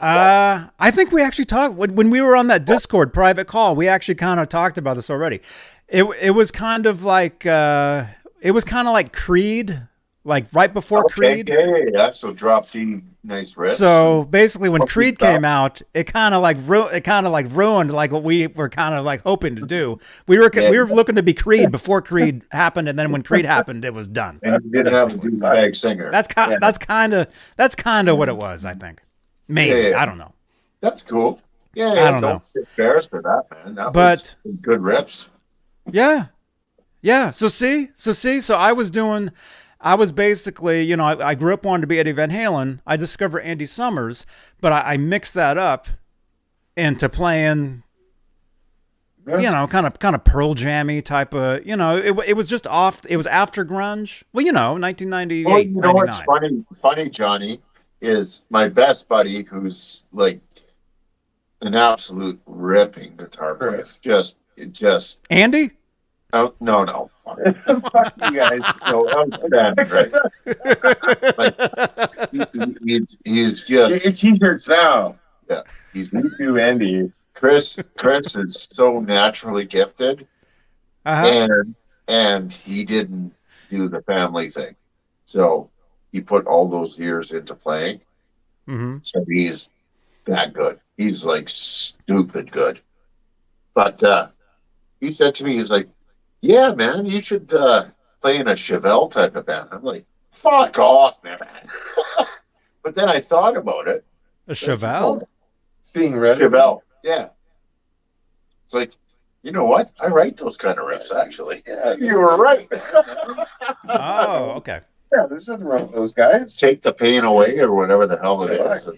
I think we actually talked when we were on that Discord private call. We actually kind of talked about this already. It was kind of like Creed, like right before Creed. Okay, yeah. So drop D, nice riff. So basically, when Creed came out, it kind of like ruined like what we were kind of like hoping to do. We were looking to be Creed before Creed happened, and then when Creed happened, it was done. And you didn't have a douchebag singer. That's kind of what it was, I think. Maybe. Yeah. I don't know. That's cool. Yeah, I don't know. Get embarrassed for that, man. That But was good riffs. yeah. So I was basically, I grew up wanting to be Eddie Van Halen. I discovered Andy Summers, but I mixed that up into playing, kind of Pearl Jammy type of, it was just off. It was after grunge. Well, 1998, Well, you know what's 99. funny, Johnny, is my best buddy, who's like an absolute ripping guitar player. Just Andy? Oh, no. Fuck you guys. No, outstanding, right? He's just. Get your t-shirts now. Yeah, he's Me too, Andy. Chris is so naturally gifted, and he didn't do the family thing, so he put all those years into playing. Mm-hmm. So he's that good. He's like stupid good. But he said to me, he's like, "Yeah, man, you should play in a Chevelle type of band." I'm like, "Fuck off, man." But then I thought about it. A Chevelle? Being ready. Chevelle, yeah. It's like, you know what? I write those kind of riffs, actually. Yeah, you were right. Oh, okay. Yeah, this isn't wrong with those guys. Take the pain away, or whatever the hell it is.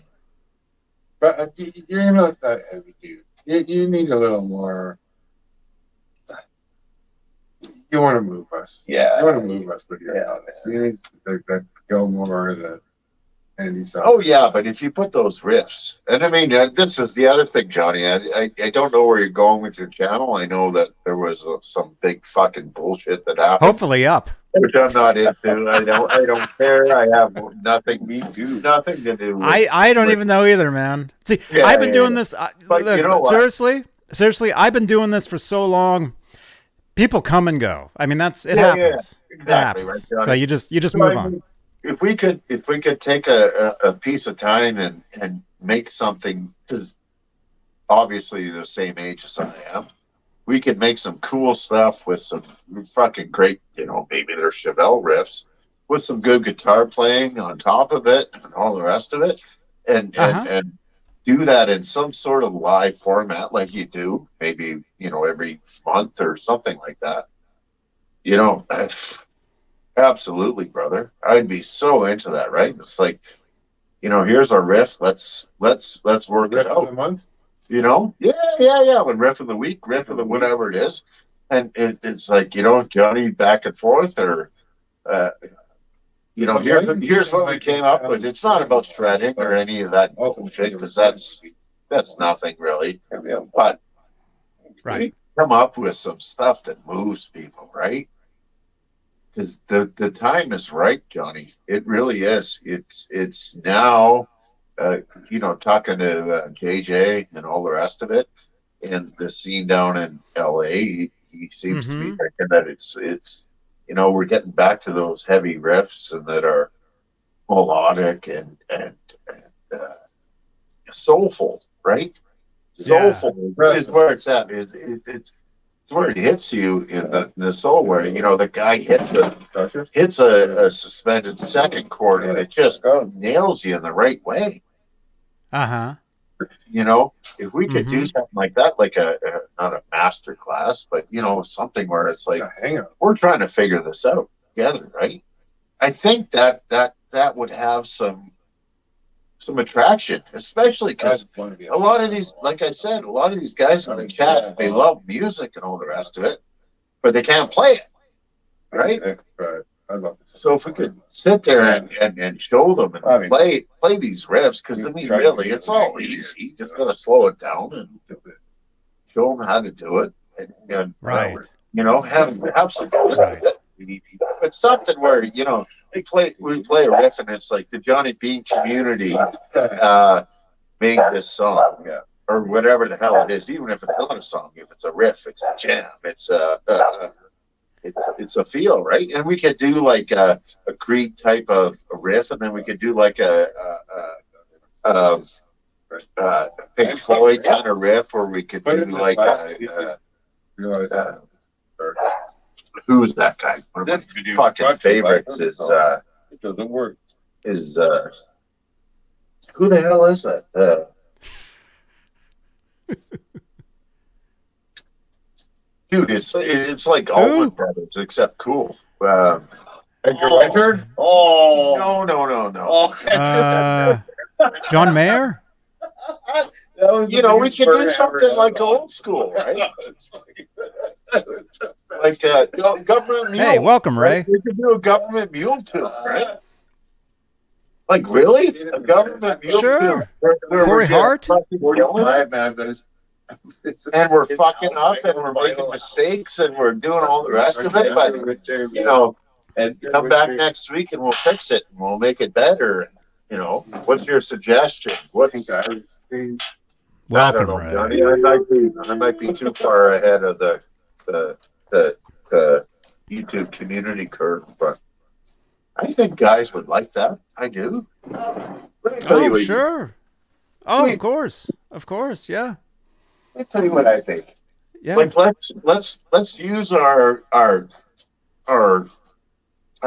But you're not that heavy, dude. You need a little more. You want to move us. Yeah. You want to move us with your Yeah. You need to go more the Andy stuff. Oh yeah, but if you put those riffs, and I mean, this is the other thing, Johnny. I don't know where you're going with your channel. I know that there was some big fucking bullshit that happened, Hopefully up. which I'm not into. I don't care. I have nothing. Me too. Nothing to do with. I don't even know either, man. See, Yeah, I've been yeah, doing yeah. this. But Look, you know what? seriously, I've been doing this for so long. People come and go. I mean, it Yeah, happens. yeah, It exactly, happens. right, Johnny? So you just So, move I on. mean, if we could take a piece of time and make something, because obviously you're the same age as I am, we could make some cool stuff with some fucking great, maybe they're Chevelle riffs with some good guitar playing on top of it and all the rest of it, and do that in some sort of live format like you do, maybe every month or something like that. Absolutely, brother. I'd be so into that, right? It's like, here's our riff. Let's work it of the out. month. Yeah. When riff of the week, riff of the whatever it is, and it's like Johnny back and forth, or here's what we came up with. It's not about shredding or any of that bullshit, because that's nothing really. But we come up with some stuff that moves people, right? Because the time is right, Johnny. It really is. It's now talking to JJ and all the rest of it, and the scene down in LA, he seems to be thinking that it's we're getting back to those heavy riffs and that are melodic and soulful, right? Soulful is where it's at. It's where it hits you in the soul, where the guy hits a suspended second chord and it just nails you in the right way. If we could do something like that, like not a master class, but something where it's like we're trying to figure this out together, right? I think that would have some attraction, especially because a lot of these, like I said, a lot of these guys in the chat, they love music and all the rest of it, but they can't play it, right? I love this. So if we could sit there and show them and play these riffs, because really, it's all easy. You just gotta slow it down and show them how to do it, and have some fun with it. But something where we play a riff and it's like the Johnny Beane community made this song, or whatever the hell it is. Even if it's not a song, if it's a riff, it's a jam, it's a feel, right? And we could do like a Creed type of a riff, and then we could do like a Pink Floyd kind of riff, or we could do like who's that guy? One of my fucking favorites is it doesn't work. Is who the hell is that? Dude, it's like Allman Brothers except cool. Edgar Winter? Oh no. John Mayer? We can do something like old school, right? Like government mule. Hey, welcome, Ray. Right? We could do a government mule tune, right? Like, really? A government mule Sure. tune? Corey Hart? And we're fucking up and we're making mistakes and we're doing all the rest of it, but and come back next week and we'll fix it and we'll make it better. What's your suggestions? Welcome, I Ray. don't know, Johnny. I might be too far ahead of the YouTube community curve, but I think guys would like that. I do. Let me tell you Oh, what sure. Oh, of course, yeah. Let me tell you what I think. Yeah. Like let's use our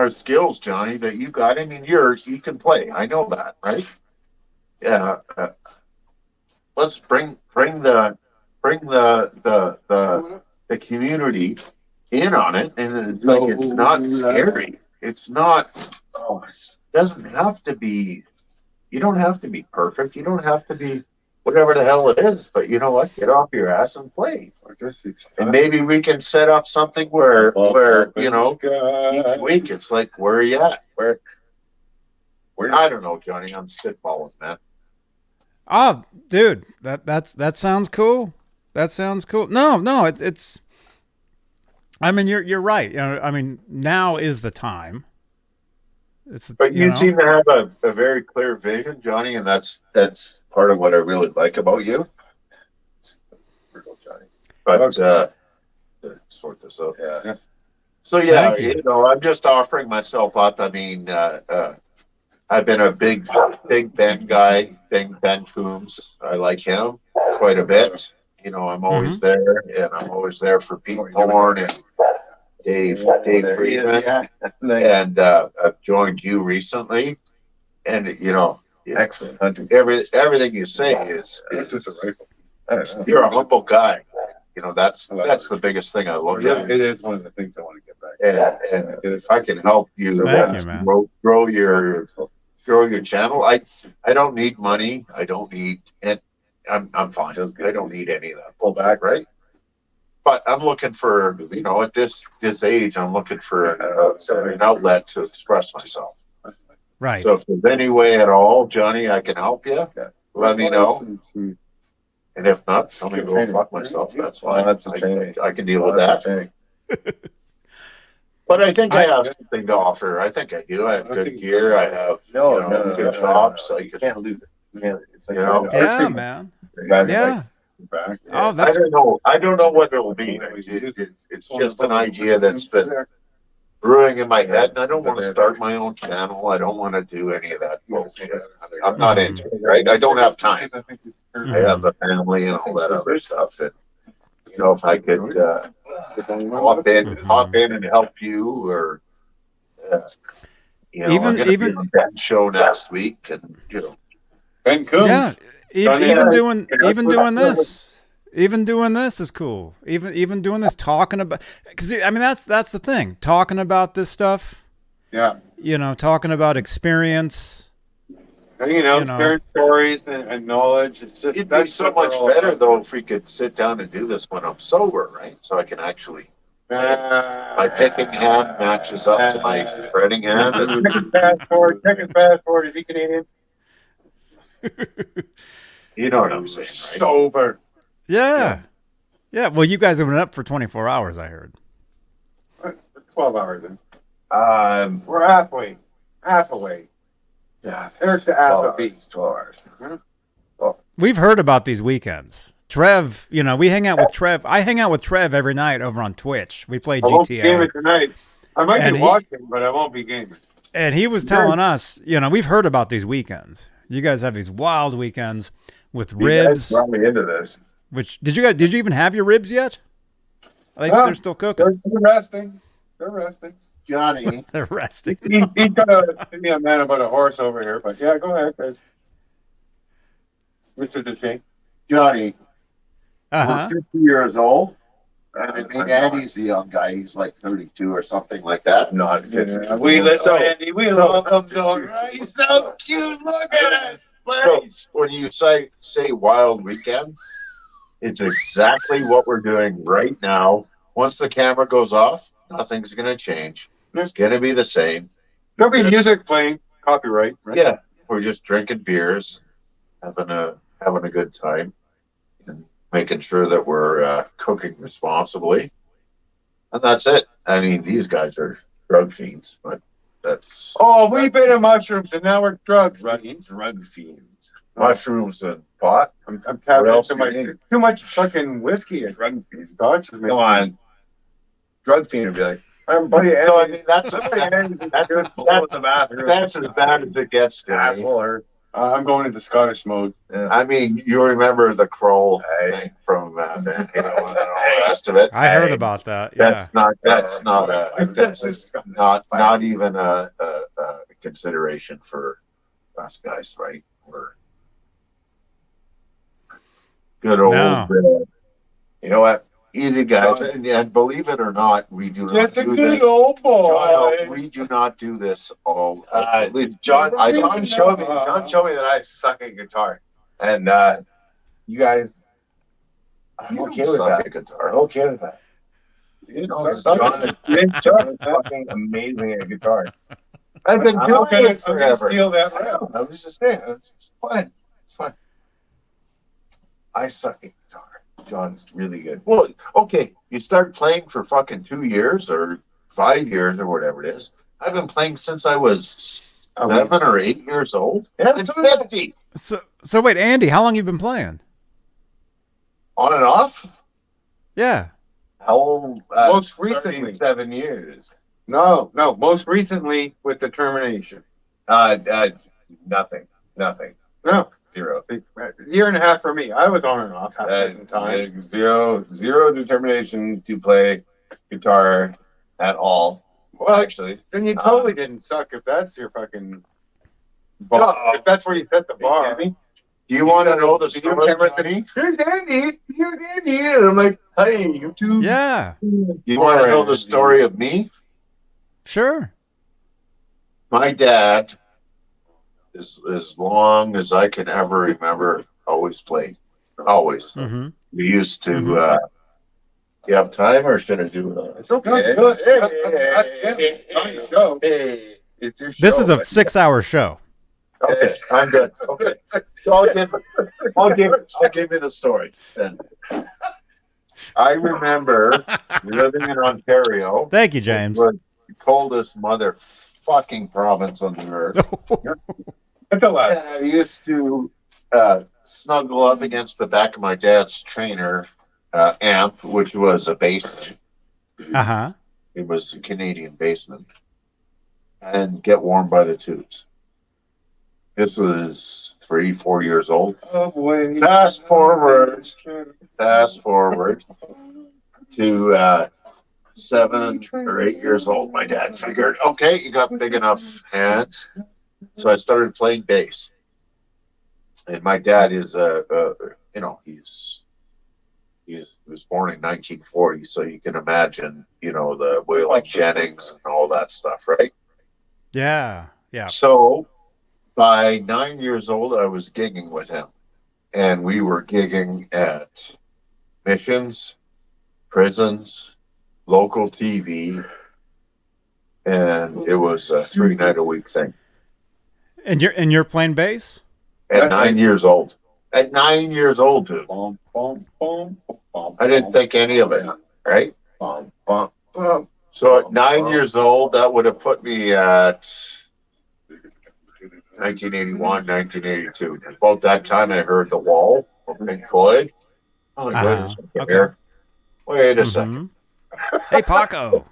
skills, Johnny, that you got. I mean, you can play. I know that, right? Yeah. Let's bring the community in on it, and it's like it's not scary. It's not. It doesn't have to be. You don't have to be perfect. You don't have to be whatever the hell it is. But you know what? Get off your ass and play. And maybe we can set up something where each week it's like, where are you at? Where I don't know, Johnny. I'm spitballing, man. Oh, dude, that sounds cool. That sounds cool. No, it's. I mean, you're right. I mean, now is the time. But you seem to have a very clear vision, Johnny, and that's part of what I really like about you. But sort this out. Yeah. So yeah, I'm just offering myself up. I mean, I've been a big Ben guy, Ben Coombs. I like him quite a bit. I'm always there, and I'm always there for Pete Thorne and Dave Friedman. And I've joined you recently, and Excellent hunting. everything you say is just a rifle. you're a humble guy. That's the biggest thing I look at. It is one of the things I want to get back. And if I can help you, Thank you, man. grow your channel. I don't need money. I don't need it. I'm fine. I don't need any of that. Pull back, right? But I'm looking for, at this age, I'm looking for an outlet to express myself. Right. So if there's any way at all, Johnny, I can help you. Let me know. And if not, I'm going to go fuck myself. That's fine. I can deal with that. But I think I have something to offer. I think I do. I have good gear. I have good chops. You can't lose it. Yeah, it's like, You know? Yeah, man. That's Yeah. Back. Oh, I that's don't know. I don't know what it will be. It's just an idea that's been brewing in my head, and I don't want to start my own channel. I don't want to do any of that bullshit. I'm not into it, right? I don't have time. I have a family and all that other stuff, and you know, if I could hop in and help you, or you know, I'm going to be on Ben's show next week, and you know, Ben Coons. Yeah, Johnny, even doing this, even doing this is cool. Even doing this, talking about, because I mean that's the thing, talking about this stuff. Yeah. You know, talking about experience. You know, sharing stories and knowledge. It's just it'd be so much better though if we could sit down and do this when I'm sober, right? So I can actually. My picking hand matches up to my fretting hand. Chicken passport. Is he Canadian? You know what I'm saying, right? Sober. Yeah. Well, you guys have been up for 24 hours, I heard. 12 hours in. We're Half away. Yeah. There's the Applebee's. 12 hours. We've heard about these weekends. Trev, you know, we hang out with Trev. I hang out with Trev every night over on Twitch. We play GTA. I won't be gaming tonight. I might And be watching, but I won't be gaming. And he was telling us, you know, we've heard about these weekends. You guys have these wild weekends with ribs. brought me into this. Which did you even have your ribs yet? They're still cooking. They're resting. Johnny. They're resting. He's got to give me a man about a horse over here, but yeah, go ahead, guys. Mr. DeShay. Johnny, Uh-huh. we're 50 years old. I mean, Andy's the young guy. He's like 32 or something like that. Not 50. Yeah, we listen, Andy. We love him. Going, he's so cute. Look at us. So when you say wild weekends, it's exactly what we're doing right now. Once the camera goes off, nothing's going to change. It's going to be the same. There'll be music playing. Copyright, right? Yeah, we're just drinking beers, having a good time, and making sure that we're cooking responsibly. And that's it. I mean, these guys are drug fiends, but that's We bit of mushrooms and now we're drug fiends. Drug fiends. mushrooms and pot. I'm tapping else into do you too much fucking whiskey and Drug fiends. scotch. Come on. Drug fiend would be like, Buddy, So I mean, that's as bad as it gets. To me. asshole. I'm going into Scottish mode. I mean, you remember the Kroll thing from Vineham and all the rest of it. I heard about that. Yeah. That's not even a consideration for us guys, right? We're good old. No. You know what? Easy guys, and believe it or not, we do not Just a do good this. old boy. John, we do not do this all. John I showed me that I suck at guitar. And you guys, I'm okay with suck that. at guitar. I'm okay with that. John is fucking amazing at guitar. I've been I'm doing okay. it forever. Steal that round. I was just saying, it's fun. It's fun. I suck at guitar. John's really good. Well, okay, you start playing for fucking 2 years or 5 years or whatever it is. I've been playing since I was 7 or 8 years old. Yeah, I'm 50. So wait, Andy, how long you been playing? On and off? Yeah. How Most recently. 7 years. No. Most recently with determination. Nothing. No. 0. Year and a half for me. I was on and off half a dozen times. Zero determination to play guitar at all. Well, actually, then you totally didn't suck if that's your fucking bar. If that's where you set the bar. Do you want to know the story? Here's Andy. And I'm like, hey, YouTube. Yeah. You want to know the story of me? Sure. My dad, as long as I can ever remember, always played. Always. Mm-hmm. We used to. You have time, or should I do it? It's okay. It's your show. This is a 6-hour show. Okay, I'm good. Okay, so I'll give you the story then. I remember living in Ontario. Thank you, James. The coldest motherfucking province on the earth. That's a lot. And I used to snuggle up against the back of my dad's trainer amp, which was a Bassman. Uh-huh. It was a Canadian Bassman, and get warm by the tubes. This was 3-4 years old. Fast forward to 7 or 8 years old. My dad figured, okay, you got big enough hands, so I started playing bass. And my dad is he was born in 1940, so you can imagine, the Waylon Jennings and all that stuff, right? Yeah. Yeah. So by 9 years old, I was gigging with him, and we were gigging at missions, prisons, local TV, and it was a 3-night-a-week thing. And you're playing bass? At 9 years old. At 9 years old, dude. I didn't think any of it, right? So at 9 years old, that would have put me at 1981, 1982. About that time, I heard The Wall from Pink Floyd. Oh, my goodness. Okay. Wait a second. Hey, Paco.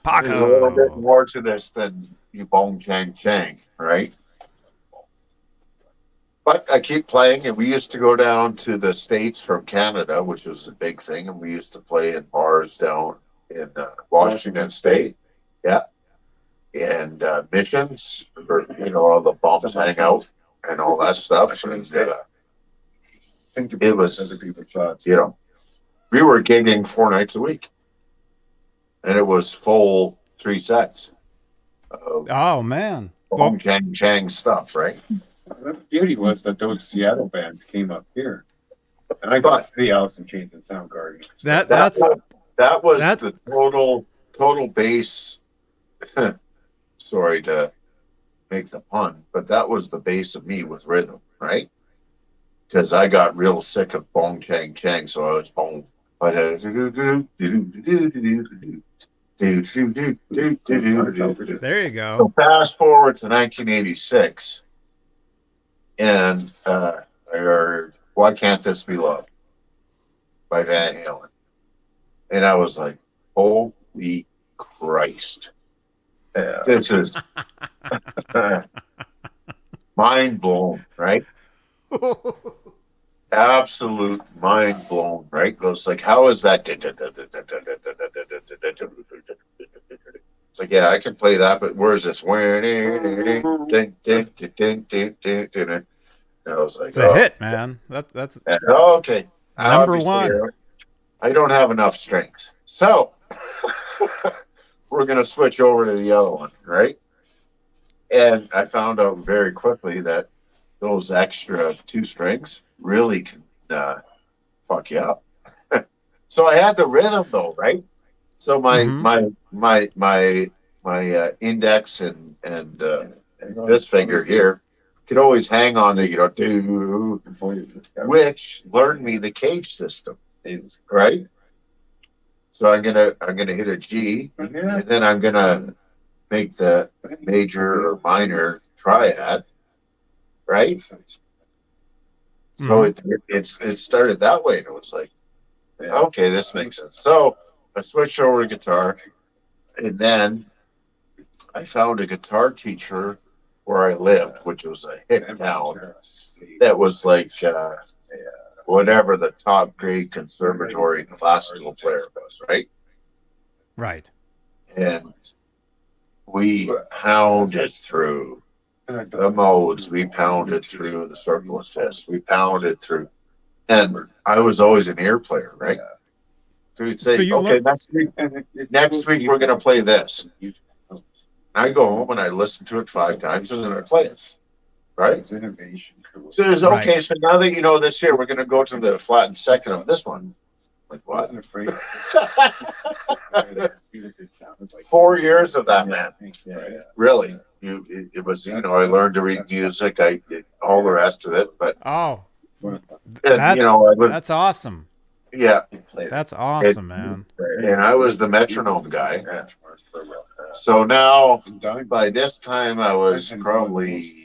There's a little bit more to this than you bong chang chang, right? But I keep playing, and we used to go down to the States from Canada, which was a big thing, and we used to play in bars down in Washington State. Yeah. And missions, or, all the bums hang out and all that stuff. And it was, we were gigging 4 nights a week. And it was full 3 sets. Oh, man. Bong chang chang stuff, right? The beauty was that those Seattle bands came up here, and I got to see Alice in Chains and Soundgarden. That was the total bass. Sorry to make the pun, but that was the base of me with rhythm, right? Because I got real sick of bong chang chang, so I was bong. There you go. So fast forward to 1986. And I heard, "Why Can't This Be Love?" by Van Halen. And I was like, holy Christ. This is mind blown, right? Absolute mind blown, right? Goes like, how is that? It's like, yeah, I can play that, but where's this? I was like, it's a hit, man. That's okay. Number one. I don't have enough strength, so we're gonna switch over to the other one, right? And I found out very quickly that those extra 2 strings really can fuck you up. So I had the rhythm though, right? So my index and this finger here could always hang on the do, which learned me the cage system, right? So I'm gonna hit a G, and then I'm gonna make the major or minor triad, right? So it started that way, and it was like, okay, this makes sense. So I switched over to guitar, and then I found a guitar teacher where I lived, which was a hick town that was like whatever the top grade conservatory classical player was, right? right. And we pounded through the modes, we pounded through the circle of fifths, we pounded through, and I was always an ear player, right? So we'd say, okay, next week we're gonna play this. I go home and I listen to it 5 times and then I play it, right? So there's, okay, so now that you know this here, we're going to go to the flattened second of this one. Like, what? 4 years of that, man. Really. It was, I learned to read music, I did all the rest of it, but. Oh, and, that's awesome. Yeah. That's awesome, man. And I was the metronome guy. So now, by this time, I was probably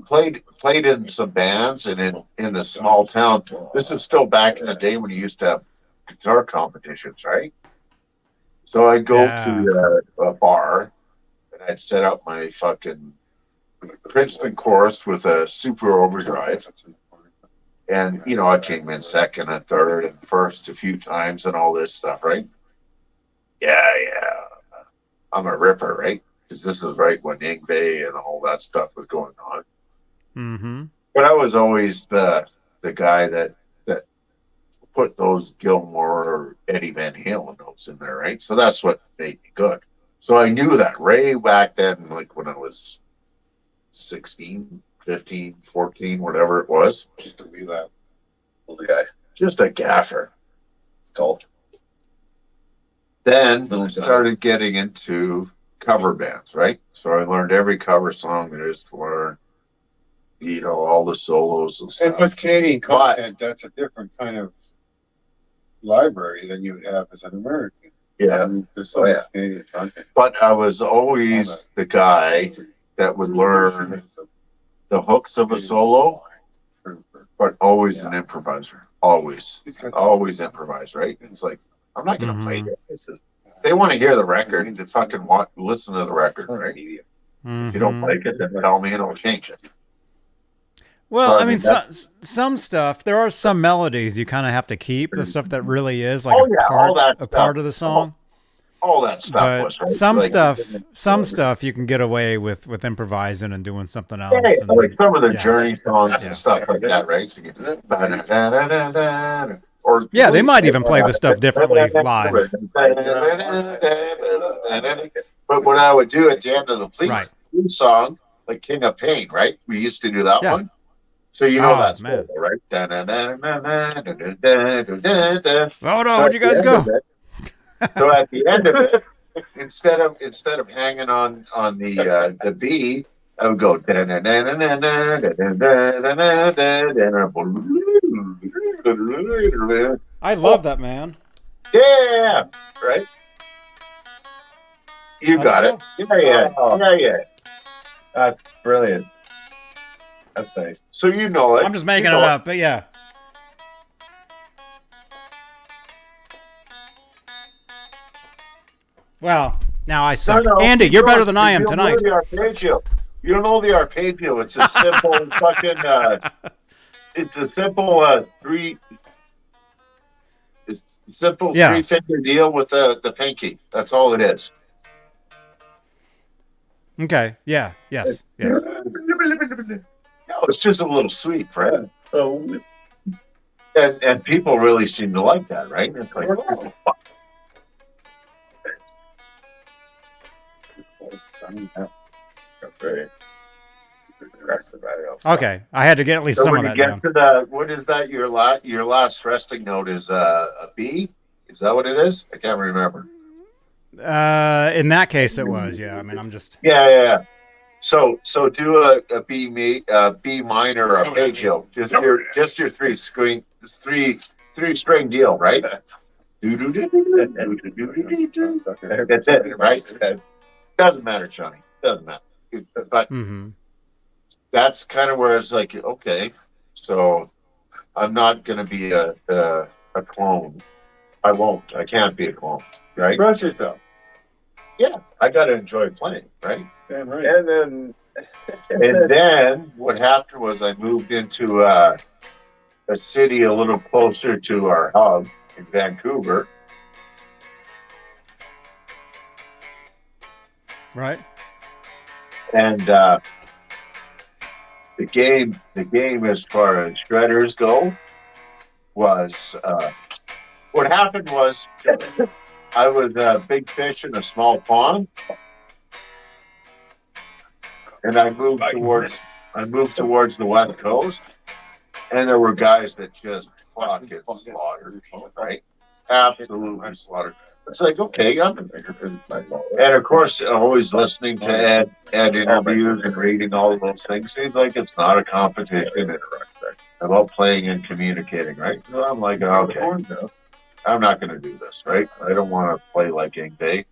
played in some bands and in the small town. This is still back in the day when you used to have guitar competitions, right? So I'd go to a bar and I'd set up my fucking Princeton chorus with a super overdrive. And, you know, I came in second and third and first a few times and all this stuff, right? Yeah. I'm a ripper, right? Because this is right when Yngwie and all that stuff was going on. Mm-hmm. But I was always the guy that put those Gilmore or Eddie Van Halen notes in there, right? So that's what made me good. So I knew that way back then, like when I was 16, 15, 14, whatever it was. Just to be that little guy. Just a gaffer. Called. Then I started getting into cover bands, right? So I learned every cover song there is to learn, you know, all the solos and stuff. And with Canadian content, that's a different kind of library than you would have as an American. Yeah. There's so much Canadian content. But I was always the guy that would learn the hooks of a solo, but always an improviser. Always improvise, right? It's like, I'm not going to play this. They want to hear the record. They fucking listen to the record, right? Mm-hmm. If you don't like it, then tell me and I'll change it. Well, So, I mean, some stuff, there are some melodies you kind of have to keep, the stuff that really is like a part of the song. All that stuff But was right? some stuff you can get away with improvising and doing something else. Yeah, and, like some of the Journey songs and stuff like that, right? So you get, or they might even play the stuff differently live. But what I would do at the end of the Right. Please song, like King of Pain, right? We used to do that one. So you know that's cool, right? Oh no, where'd you guys go? So at the end of it, instead of hanging on the B, I would go. I love that, man. Yeah, right. You got it. Yeah. That's brilliant. That's nice. So you know it. I'm just making it up, but yeah. Well, now I suck. No, Andy, you're better than I am tonight. You don't know the arpeggio. It's a simple fucking. It's a simple three. It's a simple 3-finger deal with the pinky. That's all it is. Okay. Yeah. Yes. No, it's just a little sweet, right? And people really seem to like that, right? It's like, oh, fuck. Okay, I had to get at least So some when of you that get down. to what is that? Your last resting note is a B. Is that what it is? I can't remember. In that case, it was. Yeah, I mean, I'm just. Yeah. So do a B minor arpeggio. Just your three string deal, right? That's it, right? Doesn't matter, Johnny. Doesn't matter. But that's kind of where it's like, okay, so I'm not going to be a clone. I won't. I can't be a clone, right? Express yourself. Yeah, I got to enjoy playing, right? Damn right. And then what happened was I moved into a city a little closer to our hub in Vancouver. Right. And the game as far as shredders go was what happened was I was a big fish in a small pond, and I moved towards the West Coast, and there were guys that just fucking slaughtered people, right? Absolutely slaughtered. It's like, okay, and of course, always listening to Ed interviews and reading all of those things. Seems like it's not a competition about playing and communicating, right? So I'm like, okay, I'm not going to do this, right? I don't want to play like Yngwie.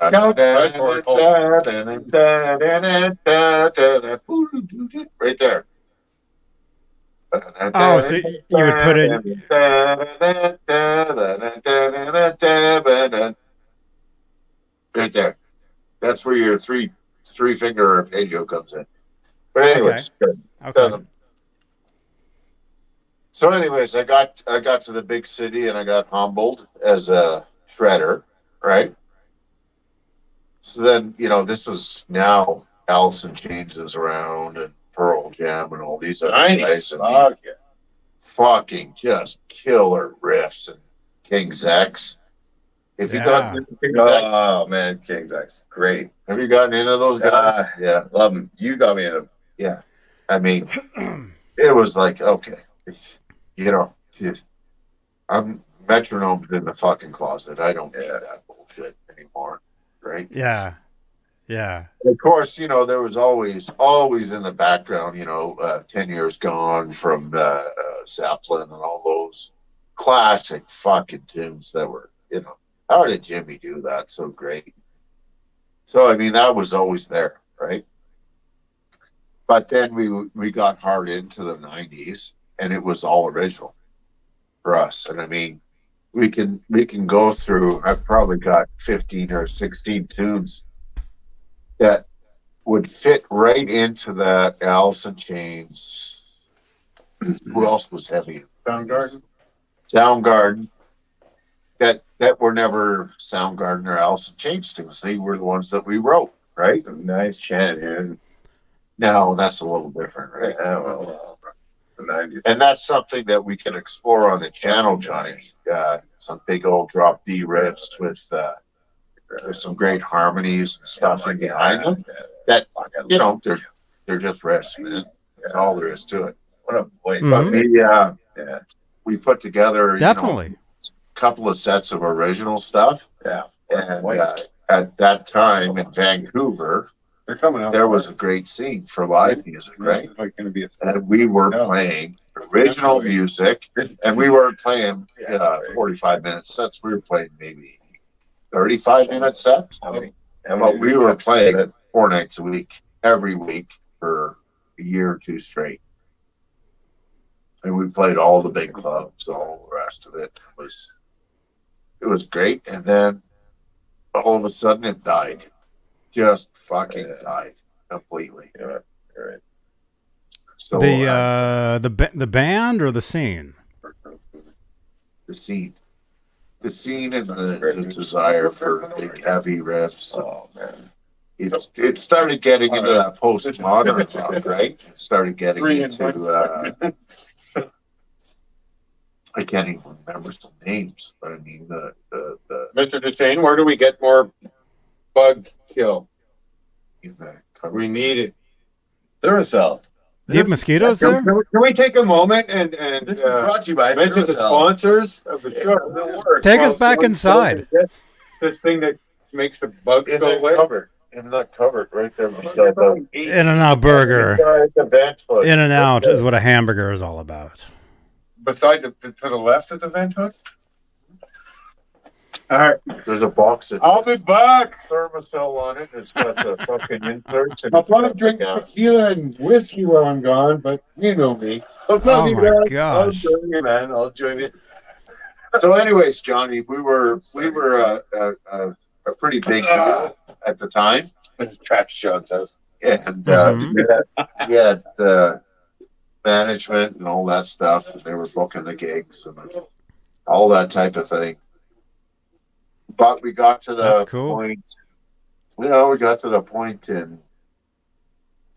Right there. Oh, so you would put in. Right there. That's where your three finger arpeggio comes in. But anyways, Okay. So anyways, I got to the big city and I got humbled as a shredder, right? So then, this was now Allison Chains is around and Pearl Jam and all these other guys and fucking just killer riffs and King's X. If you got into King's X, Oh man, King's X, great. have you gotten into those guys? Yeah, love them. You got me into them. Yeah, I mean, it was like okay, I'm metronomes in the fucking closet. I don't need that bullshit anymore, right? Yeah. Of course, there was always in the background, 10 Years Gone from Zeppelin and all those classic fucking tunes that were, how did Jimmy do that so great? So, I mean, that was always there, right? But then we got hard into the 90s and it was all original for us. And I mean, we can go through, I've probably got 15 or 16 tunes that would fit right into that Alice in Chains. Who else was heavy? Soundgarden. That were never Soundgarden or Alice in Chains tunes. They were the ones that we wrote, right? Nice chant here. No, that's a little different, right? Yeah, well, the 90s. And that's something that we can explore on the channel, Johnny. Some big old drop D riffs with some great harmonies and stuff in behind them. That they're just riffs, man. That's all there is to it. What a voice. But we put together Definitely. a couple of sets of original stuff. Yeah. And at that time in Vancouver, They're coming out. there was a great scene for live music, right? Like going to be And we were playing original music, and we weren't playing 45-minute sets. We were playing maybe 35-minute sets. But we were playing 4 nights a week, every week for a year or two straight. And we played all the big clubs, all the rest of it. It was great. And then all of a sudden it died. Just fucking died completely. Yeah, right. So The band or the scene? the scene and the desire for big heavy riffs. Oh man, It started getting into that postmodern rock, right? It started getting into I can't even remember some names, but I mean the Mr. Detain, where do we get more bug kill? We need it. Duracell. Do you have mosquitoes there? Can we take a moment and This is brought to you by mention the Duracell. sponsors of the show? Take us back inside. This thing that makes the bugs in go away. that cupboard right there beside the In-N-Out burger. beside the bench hook. In-N-Out is what a hamburger is all about. Beside to the left of the vent hook. All right, There's a box that's I'll be back. thermocell on it. It's got the fucking inserts. And I'll probably drink tequila and whiskey while I'm gone, but you know me. Oh my gosh. I'll join you, man. I'll join you. So, anyways, Johnny, we were a pretty big deal at the time, Trash John's house. and Mhm. we had management and all that stuff, and they were booking the gigs and all that type of thing. But we got to the That's cool. point. We got to the point in,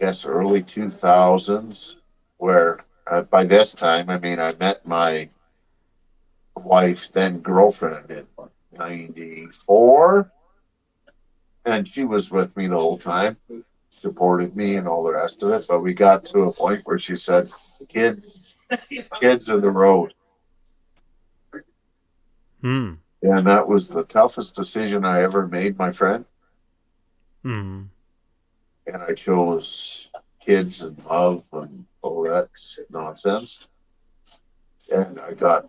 I guess, early 2000s where by this time, I mean, I met my wife, then girlfriend, in 94, and she was with me the whole time, supported me and all the rest of it. But we got to a point where she said, kids are the road. Hmm. And that was the toughest decision I ever made, my friend. Hmm. And I chose kids and love and all that nonsense. And I got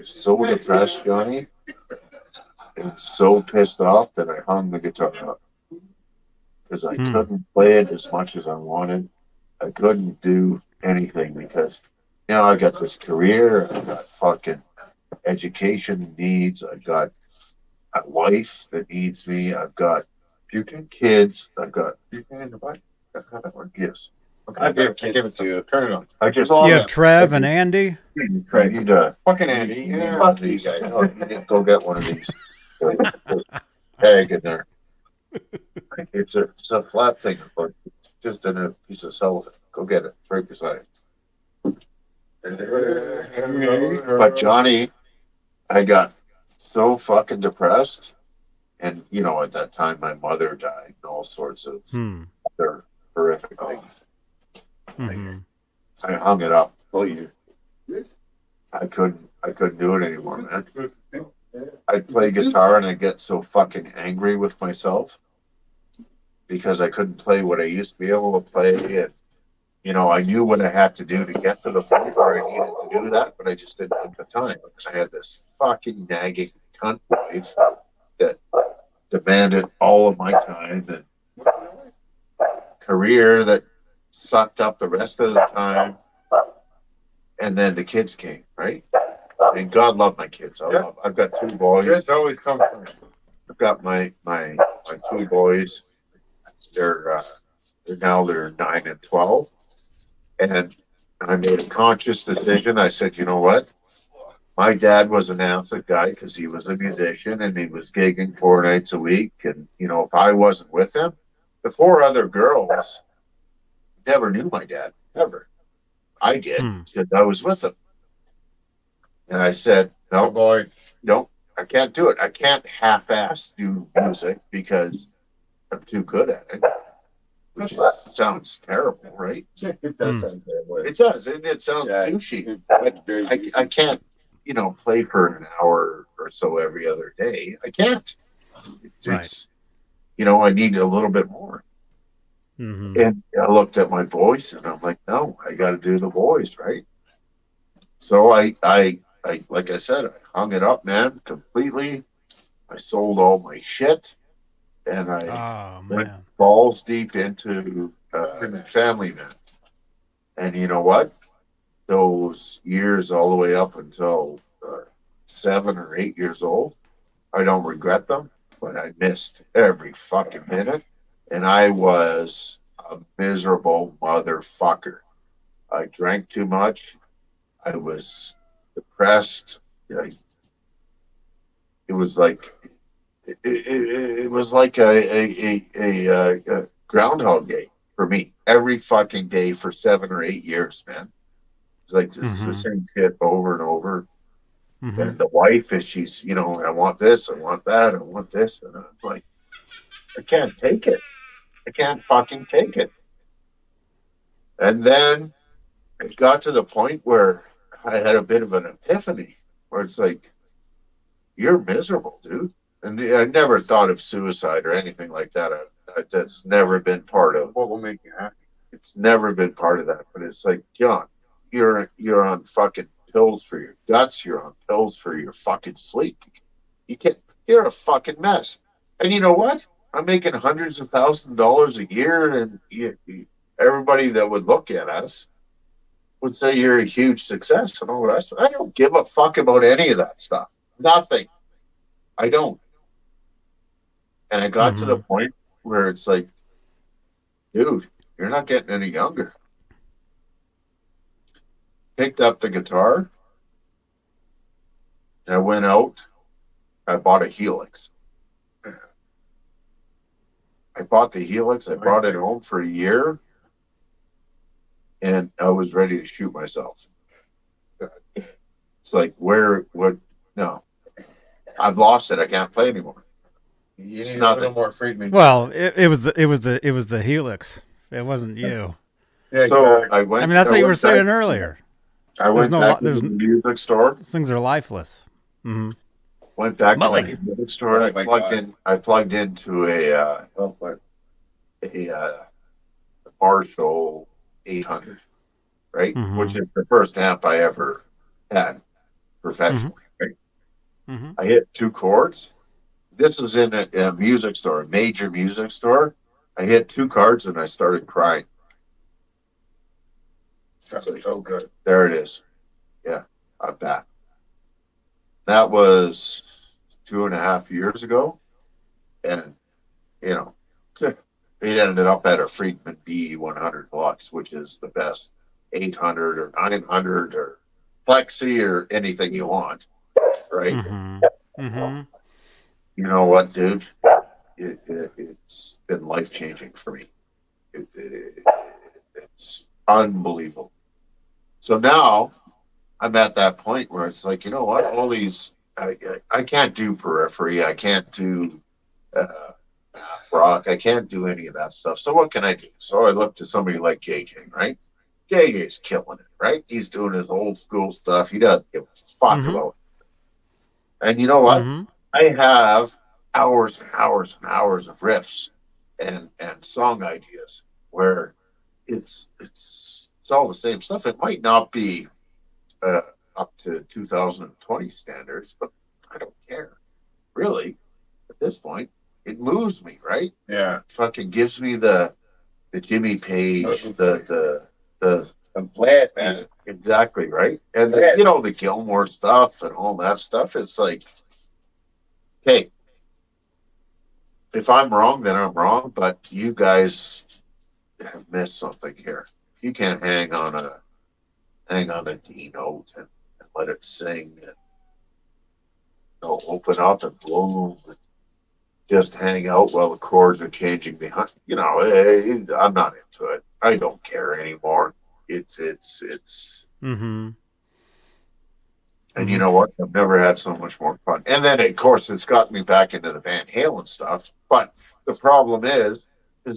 so depressed, Johnny. and so pissed off that I hung the guitar up because I couldn't play it as much as I wanted. I couldn't do anything because, I got this career, I got fucking education needs, I got a wife that needs me, I've got kids, I've got gifts. Okay, I give it to you. Turn it on. I just You have Trev and Andy. I need to Fucking Andy. Yeah. fuck these guys. Oh, you need to go get one of these. Tag in there. It's a flat thing, but just in a piece of cellophane. Go get it. It's right beside it. But Johnny, I got so fucking depressed, and at that time my mother died, and all sorts of other horrific things. I hung it up. I couldn't do it anymore, man. I'd play guitar and I'd get so fucking angry with myself because I couldn't play what I used to be able to play, and I knew what I had to do to get to the point where I needed to do that, but I just didn't have the time. I had this fucking nagging cunt wife that demanded all of my time, and career that sucked up the rest of the time, and then the kids came, right? And God love my kids. I've got 2 boys. Kids always come first. I've got my 2 boys. They're 9 and 12, and I made a conscious decision. I said, you know what? My dad was an outfit guy because he was a musician and he was gigging 4 nights a week. And if I wasn't with him, the 4 other girls never knew my dad, ever. I did because I was with him. And I said, no, boy, no, I can't do it. I can't half-ass do music because I'm too good at it. Which sounds terrible, right? It does sound terrible. It does. It sounds douchey. I can't, play for an hour or so every other day. I can't. It's I need a little bit more. And I looked at my voice and I'm like, no, I got to do the voice, right? So I like I said, I hung it up, man, completely. I sold all my shit, and I went balls deep into family man. And you know what? Those years all the way up until 7 or 8 years old, I don't regret them, but I missed every fucking minute. And I was a miserable motherfucker. I drank too much. I was depressed. It was like it was like a Groundhog Day for me. Every fucking day for 7 or 8 years, man. It's like this the same shit over and over. And the wife is she's I want this, I want that, I want this, and I'm like, I can't take it. I can't fucking take it. And then it got to the point where I had a bit of an epiphany where it's like, you're miserable, dude. And I never thought of suicide or anything like that. That's never been part of what will make you happy. It's never been part of that. But it's like, John, you're on fucking pills for your guts. You're on pills for your fucking sleep. You're a fucking mess. And you know what? I'm making hundreds of thousands of dollars a year, and everybody that would look at us would say you're a huge success and all the rest. I don't give a fuck about any of that stuff. Nothing. I don't. And I got to the point where it's like, dude, you're not getting any younger. Picked up the guitar, and I went out. I bought a Helix. I bought the Helix. I brought it home for a year, and I was ready to shoot myself. It's like, no. I've lost it. I can't play anymore. You need a little more freedom. Well, it was the Helix. It wasn't you. Yeah, so I went. I mean, that's what you were saying earlier. I went back to the music store. These things are lifeless. Went back to the music store. And I plugged into a Marshall 800, right? Which is the first amp I ever had professionally. Right? I hit 2 chords, this is in a music store, a major music store. I hit 2 cards and I started crying. So good. There it is. Yeah, I'm back. That was 2.5 years ago. And, you know, it ended up at a Friedman B100 Deluxe, which is the best 800 or 900 or Plexi or anything you want, right? Mm-hmm. Mm-hmm. You know what, dude? It's been life-changing for me. It's unbelievable. So now I'm at that point where it's like, you know what? All these, I can't do periphery. I can't do rock. I can't do any of that stuff. So what can I do? So I look to somebody like JJ, right? JJ's killing it, right? He's doing his old school stuff. He doesn't give a fuck Mm-hmm. about it. And you know what? Mm-hmm. I have hours and hours and hours of riffs and song ideas where it's all the same stuff. It might not be up to 2020 standards, but I don't care. Really, at this point, it moves me, right? Yeah. It fucking gives me the Jimmy Page, the And play it, man. exactly, right? And Yeah. you know, the Gilmore stuff and all that stuff. It's like, okay, if I'm wrong, then I'm wrong, but you guys have missed something here. If you can't hang on a D note and let it sing and open up and bloom and just hang out while the chords are changing behind, you know, I'm not into it. I don't care anymore. It's Mm-hmm. and you know what? I've never had so much more fun. And then, of course, it's got me back into the Van Halen stuff. But the problem is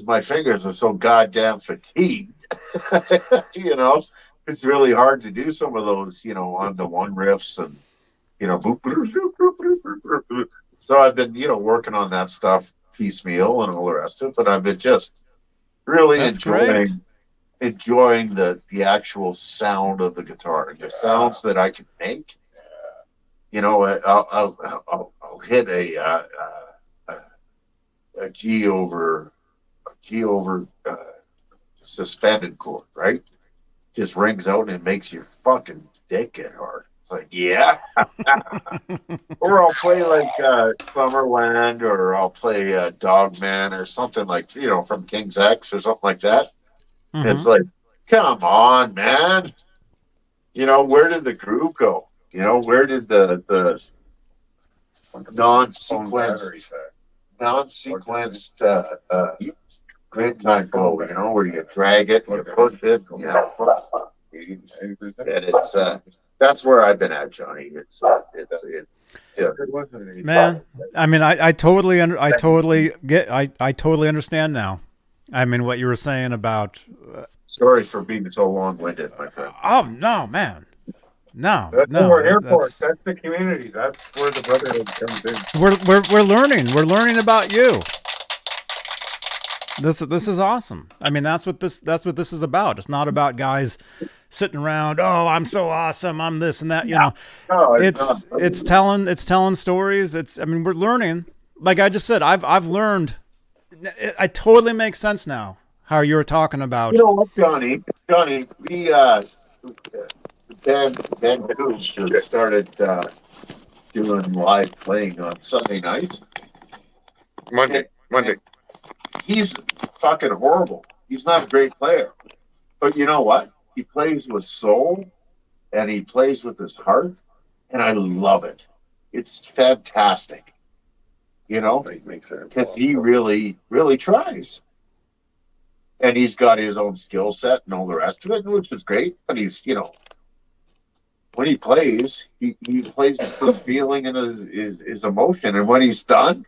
my fingers are so goddamn fatigued. You know, it's really hard to do some of those, you know, on the one riffs and, you know, so I've been, you know, working on that stuff piecemeal and all the rest of it. But I've been just really That's great. enjoying the actual sound of the guitar, the sounds that I can make. You know, I'll hit a G over suspended chord, right? Just rings out and makes your fucking dick get hard. It's like, yeah. Or I'll play like Summerland, or I'll play Dogman or something like, you know, from King's X or something like that. Mm-hmm. It's like, come on, man. You know, where did the groove go? You know, where did the non-sequenced grid time go? You know, where you drag it, you push it, you know, and it's that's where I've been at, Johnny. It's yeah. Man, I mean, I totally understand now. I mean, what you were saying about. Sorry for being so long-winded, my friend. Oh no, man, no, That's no. our airport. That's the community. That's where the brotherhood comes in. We're learning. We're learning about you. This is awesome. I mean, that's what this is about. It's not about guys sitting around. Oh, I'm so awesome. I'm this and that. You know, No, it's telling stories. I mean, we're learning. Like I just said, I've learned. It totally makes sense now how you were talking about. You know what, Johnny, we Ben Coombs just started doing live playing on Sunday nights. Monday. He's fucking horrible. He's not a great player. But you know what? He plays with soul and he plays with his heart, and I love it. It's fantastic. You know? Because he really, really tries. And he's got his own skill set and all the rest of it, which is great. But he's, you know, when he plays, he plays with his feeling and his emotion. And when he's done,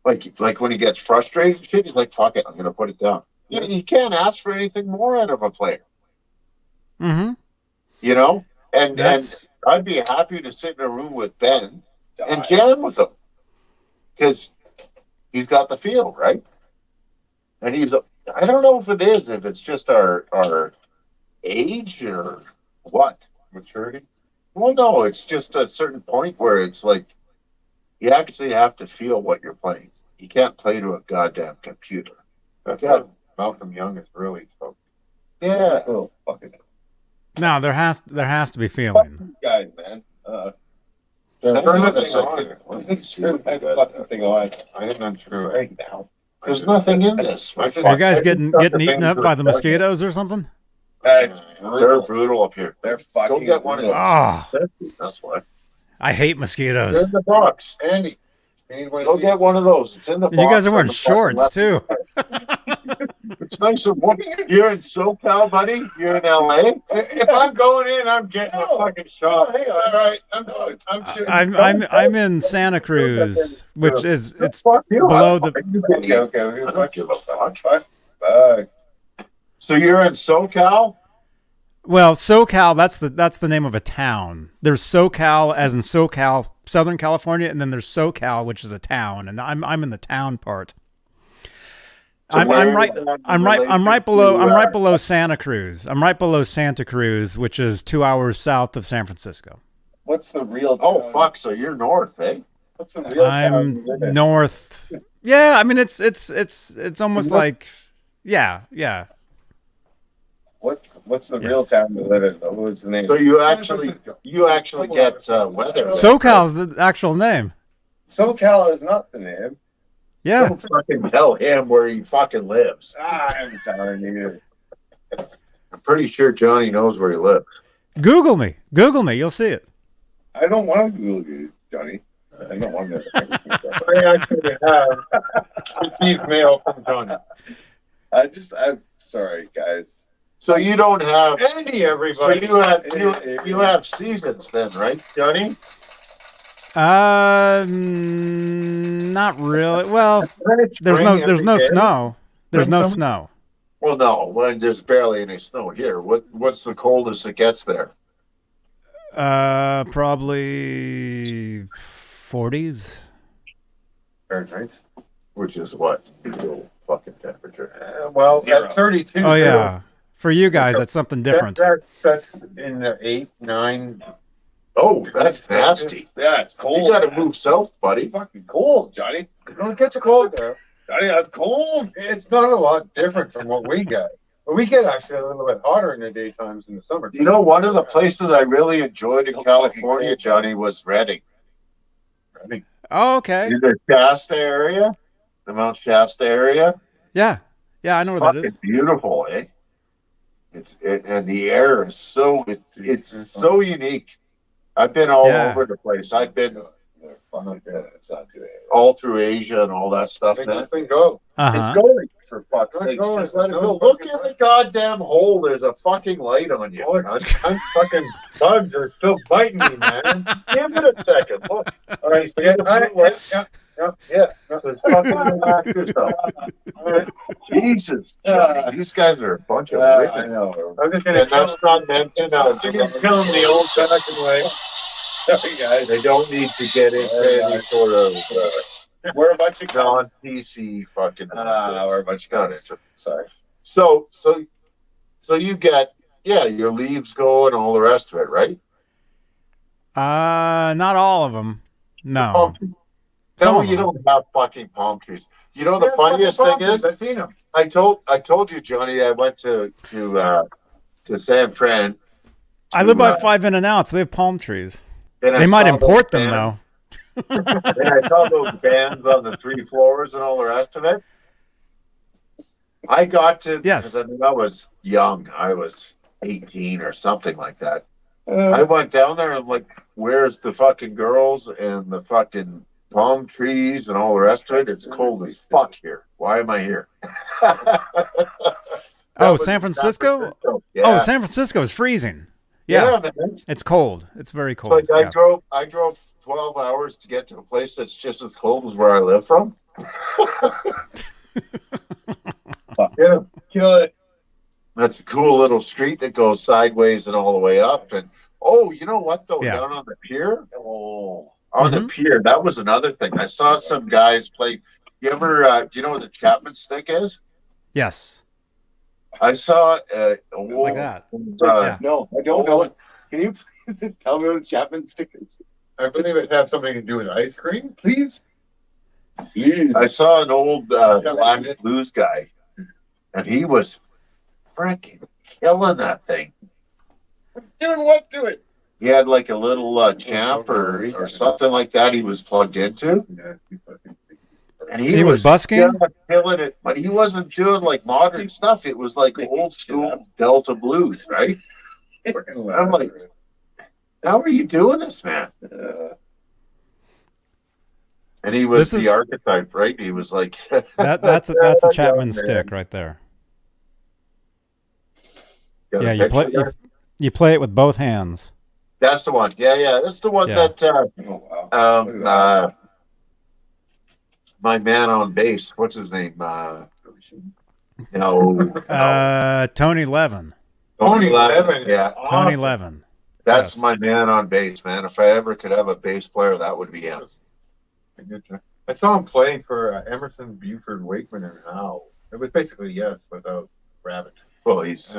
like when he gets frustrated and shit, he's like, fuck it, I'm going to put it down. You can't ask for anything more out of a player. Mm-hmm. You know? And I'd be happy to sit in a room with Ben and jam with him. Because he's got the feel, right? And I don't know if it's just our age or what. Maturity. Well, no, it's just a certain point where it's like, You actually have to feel what you're playing. You can't play to a goddamn computer. That's Yeah. what Malcolm Young is really spoke. Yeah. Oh, fucking No, there has to be feeling. guys, man. Turn the the thing thing on. on. Let's turn that fucking thing on I didn't unscrew it. right now. There's nothing in this. I just- Are you guys I just getting stuck the eaten thing up to by a the plug. mosquitoes or something? That's They're brutal. brutal up here. They're fucking Go get one of those. Oh, That's why. I hate They're mosquitoes. in the box. Andy, you need one of Go these? get one of those. It's in the box. You guys are on wearing the fucking shorts left. too. It's nice and warm. You're in SoCal, buddy. You're in LA. If I'm going in, I'm getting a fucking shot. Hey, all right. I'm sure. I'm in Santa Cruz, which is it's Fuck you. below the. Okay. I don't give a fuck. Fuck. So you're in SoCal? Well, SoCal, that's the name of a town. There's SoCal as in SoCal, Southern California, and then there's SoCal, which is a town, and I'm in the town part. So I'm where right is that I'm right related below Santa Cruz. I'm right below Santa Cruz, which is 2 hours south of San Francisco. What's the real? Oh town? fuck! So you're north, eh? What's the real? I'm town you live in? north. Yeah, I mean it's almost like yeah. What's the Yes. real town you live in? What's the name? So you actually get weather. SoCal's the actual name. SoCal is not the name. Yeah. Don't fucking tell him where he fucking lives. I'm telling you. I'm pretty sure Johnny knows where he lives. Google me. You'll see it. I don't want to Google you, Johnny. I don't want to. I actually have received mail from Johnny. I'm sorry, guys. So you don't have. Andy, So everybody. you have seasons then, right, Johnny? Not really. Well, there's no snow. There's no snow. Well, no. When there's barely any snow here. What's the coldest it gets there? Probably 40s. Fahrenheit. Which is what? Real fucking temperature. Well, Zero. at 32. Oh yeah. For you guys, that's something different. That's in the 8, 9. Oh, that's nasty. Yeah, it's cold. You got to move south, It's buddy. fucking cold, Johnny. Don't get too cold there. Johnny, that's cold. It's not a lot different from what we get. But we get actually a little bit hotter in the daytimes in the summer. You know, one of the places I really enjoyed in California, Johnny, was Redding. Oh, okay. In the Shasta area, the Mount Shasta area. Yeah. Yeah, I know where that is. Fucking beautiful, eh? And the air is so it's so unique. I've been all Yeah. over the place. I've been It's not today. all through Asia and all that stuff. Make Man. this thing go. It's Uh-huh. going, for fuck's Let it sake. go, Just let let it it go. go. Look in the goddamn hole. There's a fucking light on you. Boy, I'm fucking bugs are still biting me, man. Give it a second. Look. All right, so Just fucking relax yourself. Jesus. These guys are a bunch of I wicked. know. I'm just gonna And that's not meant to know. kill them the old fashioned way. Sorry, guys. They don't need to get into any sort of We're a bunch of cons. non-PC fucking We're nonsense. a bunch of Got cons. it. Sorry. So you get, your leaves go and all the rest of it, right? Not all of them. No. Palm trees. Some No, of you them. don't have fucking palm trees. You know the funniest thing is, I've seen them. I told you, Johnny, I went to San Fran. I live by 5 in and outs. They have palm trees. and I They might saw import those them though. bands, and I saw those bands on the 3 floors and all the rest of it. I got to, Yes. 'cause I mean, I was young. I was 18 or something like that. I went down there and I'm like, where's the fucking girls and the fucking palm trees and all the rest of it? It's cold as fuck here. Why am I here? Oh, San Francisco? Yeah. Oh, San Francisco is freezing. Yeah. Man. It's cold. It's very So cold. I Yeah. drove 12 hours to get to a place that's just as cold as where I live from. Yeah, kill it. That's a cool little street that goes sideways and all the way up. And oh, you know what though? Yeah. Down on the pier. On the Mhm. pier, that was another thing. I saw some guys play. You ever? Do you know what the Chapman stick is? Yes. I saw Like that. Uh, Yeah. No, I don't know. Can you please tell me what Chapman stick is? I believe it has something to do with ice cream. Please. Please. I saw an old Black Blues guy, and he was freaking killing that thing. Doing what to it? He had like a little champ or something like that he was plugged into. And He was busking? Killing it, but he wasn't doing like modern stuff. It was like old school Delta blues, right? I'm like, how are you doing this, man? And he was the archetype, right? He was like that's a Chapman stick right there. Yeah, you play it with both hands. That's the one. Yeah. That's the one that my man on bass, what's his name? Tony Levin. Tony Levin. Yeah. Awesome. Tony Levin. That's my man on bass, man. If I ever could have a bass player, that would be him. I saw him playing for Emerson, Buford, Wakeman, and Howe. It was basically Yes without Rabbit. Well, he's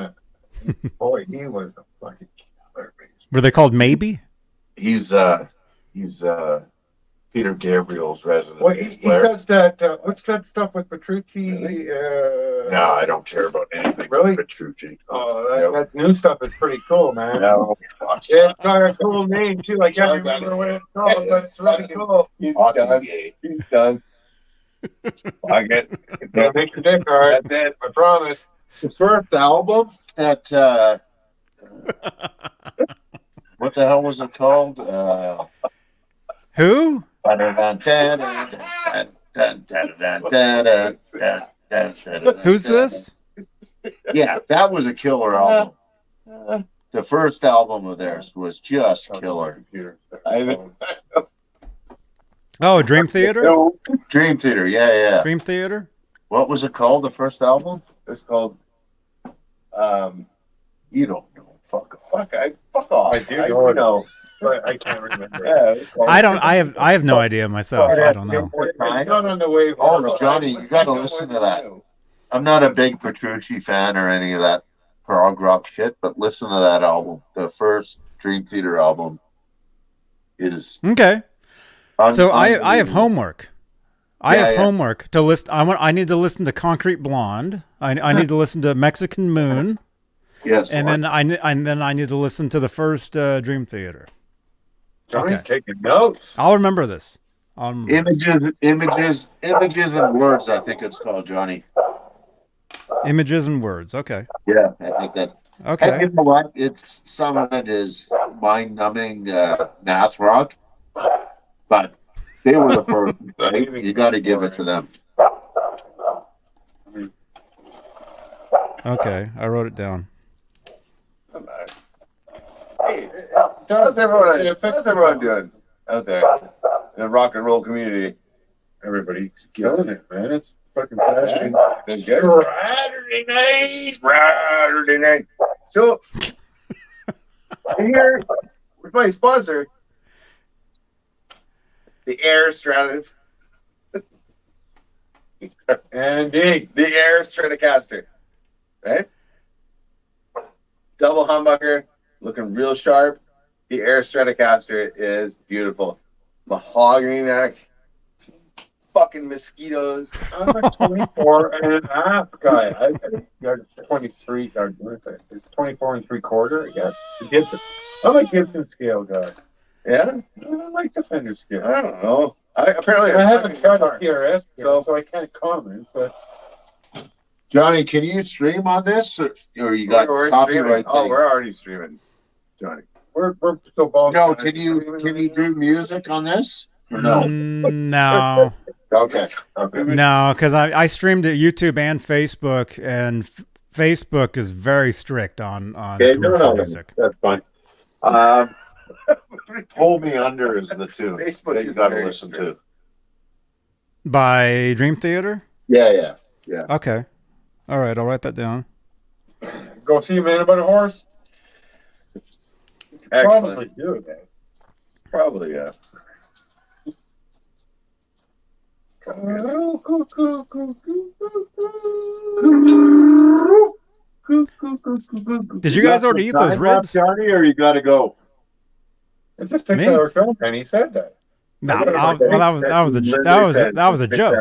boy, he was a fucking killer bass. Were they called Maybe? He's Peter Gabriel's resident. Well, he does that. What's that stuff with Petrucci? No, I don't care about anything. Really? Petrucci. Oh, that new stuff is pretty cool, man. No. It's got a cool name too. I can't remember what it's called, but it's really cool. He's done. He's done. Fuck it. Don't make your dick hard. That's it. I promise. The first album that what the hell was it called? Who? Who's this? Yeah, that was a killer album. The first album of theirs was just killer. Oh, Dream Theater? Dream Theater, yeah. Dream Theater? What was it called, the first album? It's called. You don't know. Fuck off. Fuck off. I do know. But I can't remember. Yeah, I have no idea myself. I don't know. It's not on the wave. Oh, Johnny, you got to listen to that. I'm not a big Petrucci fan or any of that prog rock shit, but listen to that album. The first Dream Theater album is Okay. So I have homework. I have homework to list. I need to listen to Concrete Blonde. I need to listen to Mexican Moon. Yes. And then I need to listen to the first Dream Theater. Johnny's taking notes. I'll remember this. Images and words, I think it's called, Johnny. Images and words. Okay. Yeah, I think that. Okay. And you know what? Some of it is mind-numbing math rock, but they were the first. Right? You got to give it to them. Okay, I wrote it down. Hey, how's everyone doing out there in the rock and roll community? Everybody's killing it, man. It's fucking fascinating. Saturday night. So, here with my sponsor, the Air Straturday. Indeed. The Air Stratocaster. Right? Double humbucker, looking real sharp. The Air Stratocaster is beautiful. Mahogany neck, fucking mosquitoes. I'm a 24 and a half guy. I got 23. It's 24 and 3/4. I guess. Gibson. I'm a Gibson scale guy. Yeah? I like the Fender scale. I don't know. I haven't tried a PRS scale, so I can't comment. But Johnny, can you stream on this, or you got copyright? We're already streaming, Johnny. we're so bald. No, can you do music on this? Or no. No. Okay. No, because I streamed to YouTube and Facebook, and Facebook is very strict on commercial music. That's fine. Hold Me Under is the tune that you got to listen to. By Dream Theater? Yeah. Okay. All right, I'll write that down. Go see a man about a horse. Probably Excellent. do that. Probably, yeah. Did you guys already eat those ribs? Johnny, or you got to go? It's a 6-hour show, and he said that. No, that was a joke.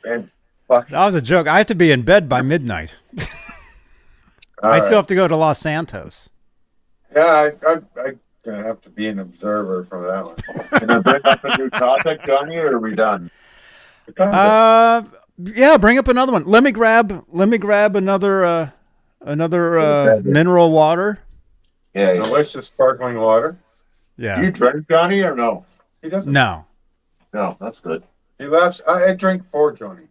And fuck. That was a joke. I have to be in bed by midnight. I still have to go to Los Santos. Yeah, I'm gonna have to be an observer from that one. Can I bring up a new topic, Johnny, or are we done? Yeah, bring up another one. Let me grab another mineral water. Yeah. Delicious sparkling water. Yeah. Do you drink, Johnny, or no? He doesn't. No. No, that's good. He laughs. I drink for Johnny.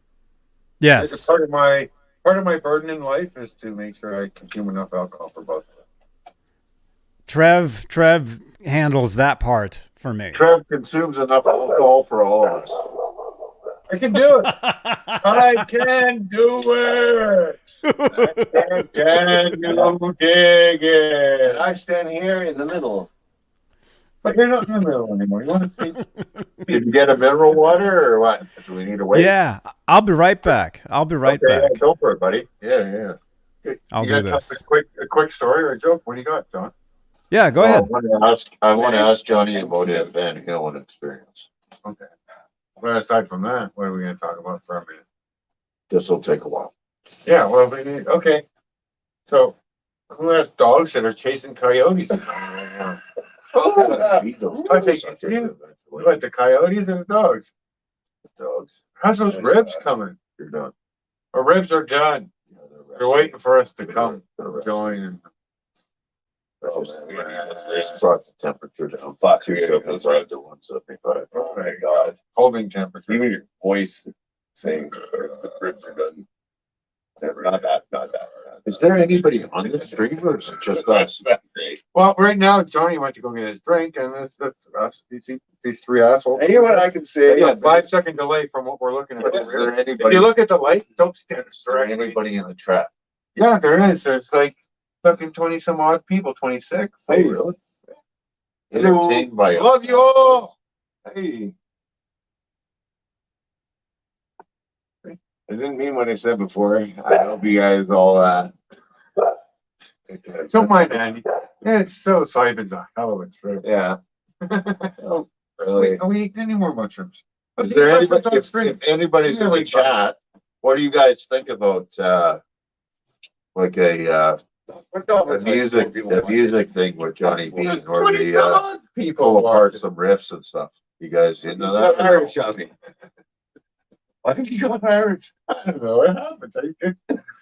Yes. Like part of my burden in life is to make sure I consume enough alcohol for both of us. Trev handles that part for me. Trev consumes enough alcohol for all of us. I can do it. I can do it. I can dig it. I stand here in the middle. But you're not in the middle anymore. You want to see? Did you get a mineral water or what? Do we need to wait? Yeah, I'll be right back. I'll be right back. Yeah, go for it, buddy. Yeah. I'll you do got this. A quick story or a joke? What do you got, John? Yeah, go ahead. I want to ask Johnny about his Van Halen experience. Okay. Well, aside from that, what are we going to talk about for a minute? This will take a while. Yeah, well, okay. So, who has dogs that are chasing coyotes? I think it's you. What, the coyotes and the dogs? Dogs. How's those ribs coming? You're done. Our ribs are done. Yeah, They're waiting for us to come join. And They just brought the temperature down. Fuck, 275 to 175. Oh my God. Holding temperature. Even your voice saying the ribs are done. Not that. Is there anybody on the stream or is it just us? That's great. Well, right now, Johnny went to go get his drink, and that's us. These three assholes. Hey, you know what I can say? Yeah, 5-second delay from what we're looking at. But is there If anybody? you look at the light, don't stand Is there directly. anybody in the trap? Yeah, there is. There's like fucking 20 some odd people, 26. Hey, really? Entertained by Love you all. Hey. I didn't mean what I said before. I hope you guys all Don't mind Andy. Yeah, it's so Simon's a hell of a trip. yeah. Oh, Really? are we eating any more mushrooms? Is there anybody, if anybody's in the chat, what do you guys think about like a music thing with Johnny Beane where we pull apart some riffs and stuff? You guys into that? Irish on me. Why have you got Irish? I don't know what happened.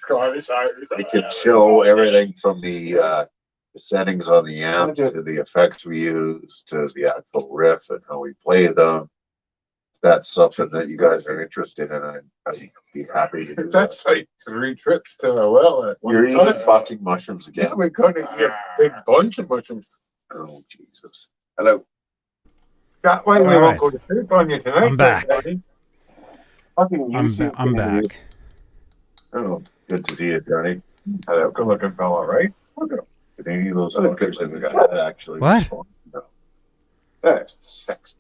Scottish, Irish. We could show everything from the settings on the amp to the effects we use to the actual riff and how we play them. That's something that you guys are interested in. I'd be happy to do that. That's like 3 trips to a well at one You're time. eating fucking mushrooms again. Yeah, we're gonna get a big bunch of mushrooms. Oh, Jesus. Hello. That way we All won't right. go to sleep on you tonight. I'm back. buddy. I'm back. Oh, good to see you, Johnny. Hello, good looking fella, right? Did any of those Other fuckers pictures in we the got. chat actually? What? No. That's sexy.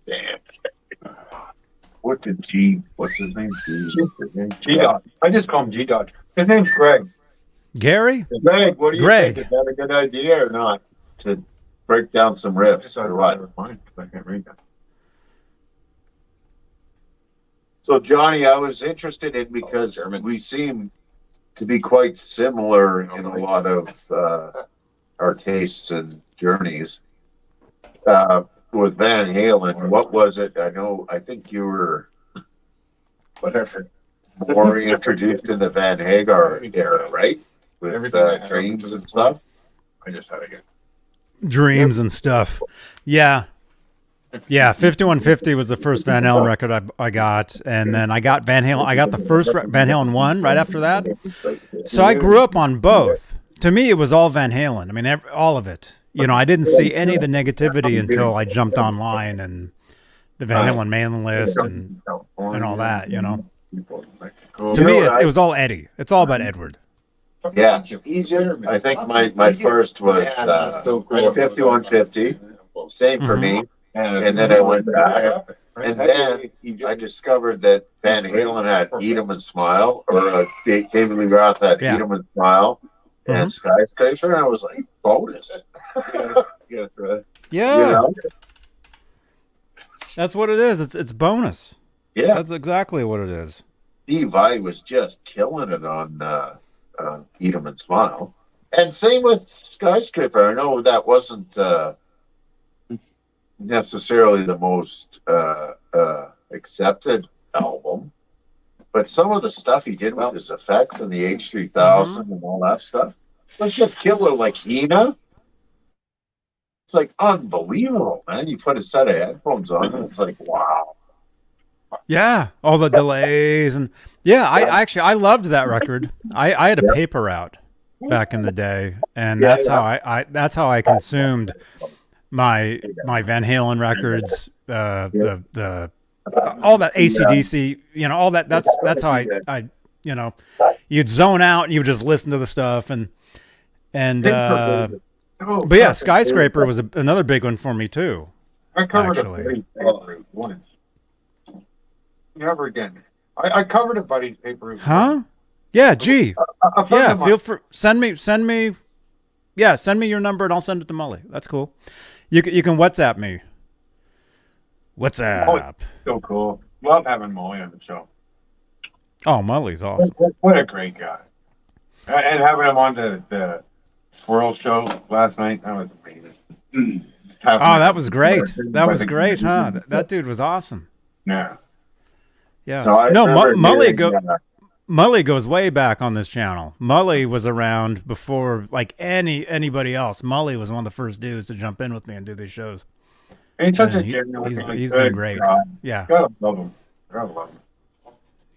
Damn. What's his name? G-Dot. I just call him G-Dot. His name's Greg. Gary? Greg, what do you Greg. think? Is that a good idea or not? To break down some riffs or what? I can't read that. So Johnny, I was interested in because we seem to be quite similar in a lot of our tastes and journeys. With Van Halen, what was it? I think you were Whatever. more introduced in the Van Hagar era, right? With Everything I have dreams to and the stuff. I just had to get. Dreams and stuff. Yeah. Yeah, 5150 was the first Van Halen record I got, and then I got Van Halen. I got the first Van Halen 1 right after that. So I grew up on both. To me, it was all Van Halen. I mean, all of it. You know, I didn't see any of the negativity until I jumped online and the Van Halen mailing list and all that. You know, to me, it was all Eddie. It's all about Edward. Yeah. I think my first was 5150. Same for me. And then I went back. And then I discovered that Van Halen had Eat 'em and Smile, or David Lee Roth had Eat 'em and Smile and Skyscraper. And I was like, bonus. Yes, right. Yeah, You know? that's what it is. It's bonus. Yeah. That's exactly what it is. Steve Vai was just killing it on Eat 'em and Smile. And same with Skyscraper. I know that wasn't necessarily the most accepted album, but some of the stuff he did with his effects and the H3000 and all that stuff was just killer. Like Ina, it's like unbelievable, man. You put a set of headphones on, and it's like, wow. Yeah, all the delays and I loved that record. I had a paper route back in the day, and that's how I consumed my Van Halen records, the all that AC/DC, all that. That's how I you'd zone out and you would just listen to the stuff and but yeah, Skyscraper was another big one for me too. I covered actually. a paper route once. Never again. I covered a buddy's paper route. Huh? Yeah, gee. A friend of mine. Send me your number and I'll send it to Mully. That's cool. You can WhatsApp me. WhatsApp. So cool. Love having Molly on the show. Oh, Mully's awesome. What a great guy. And having him on the Swirl show last night, that was amazing. Oh, that was great. That was great, huh? That dude was awesome. Yeah. Yeah. No, Mully goes way back on this channel. Mully was around before like anybody else. Mully was one of the first dudes to jump in with me and do these shows. He's such a And genuine. he's been great. guy. Yeah. Gotta love him. Gotta love him.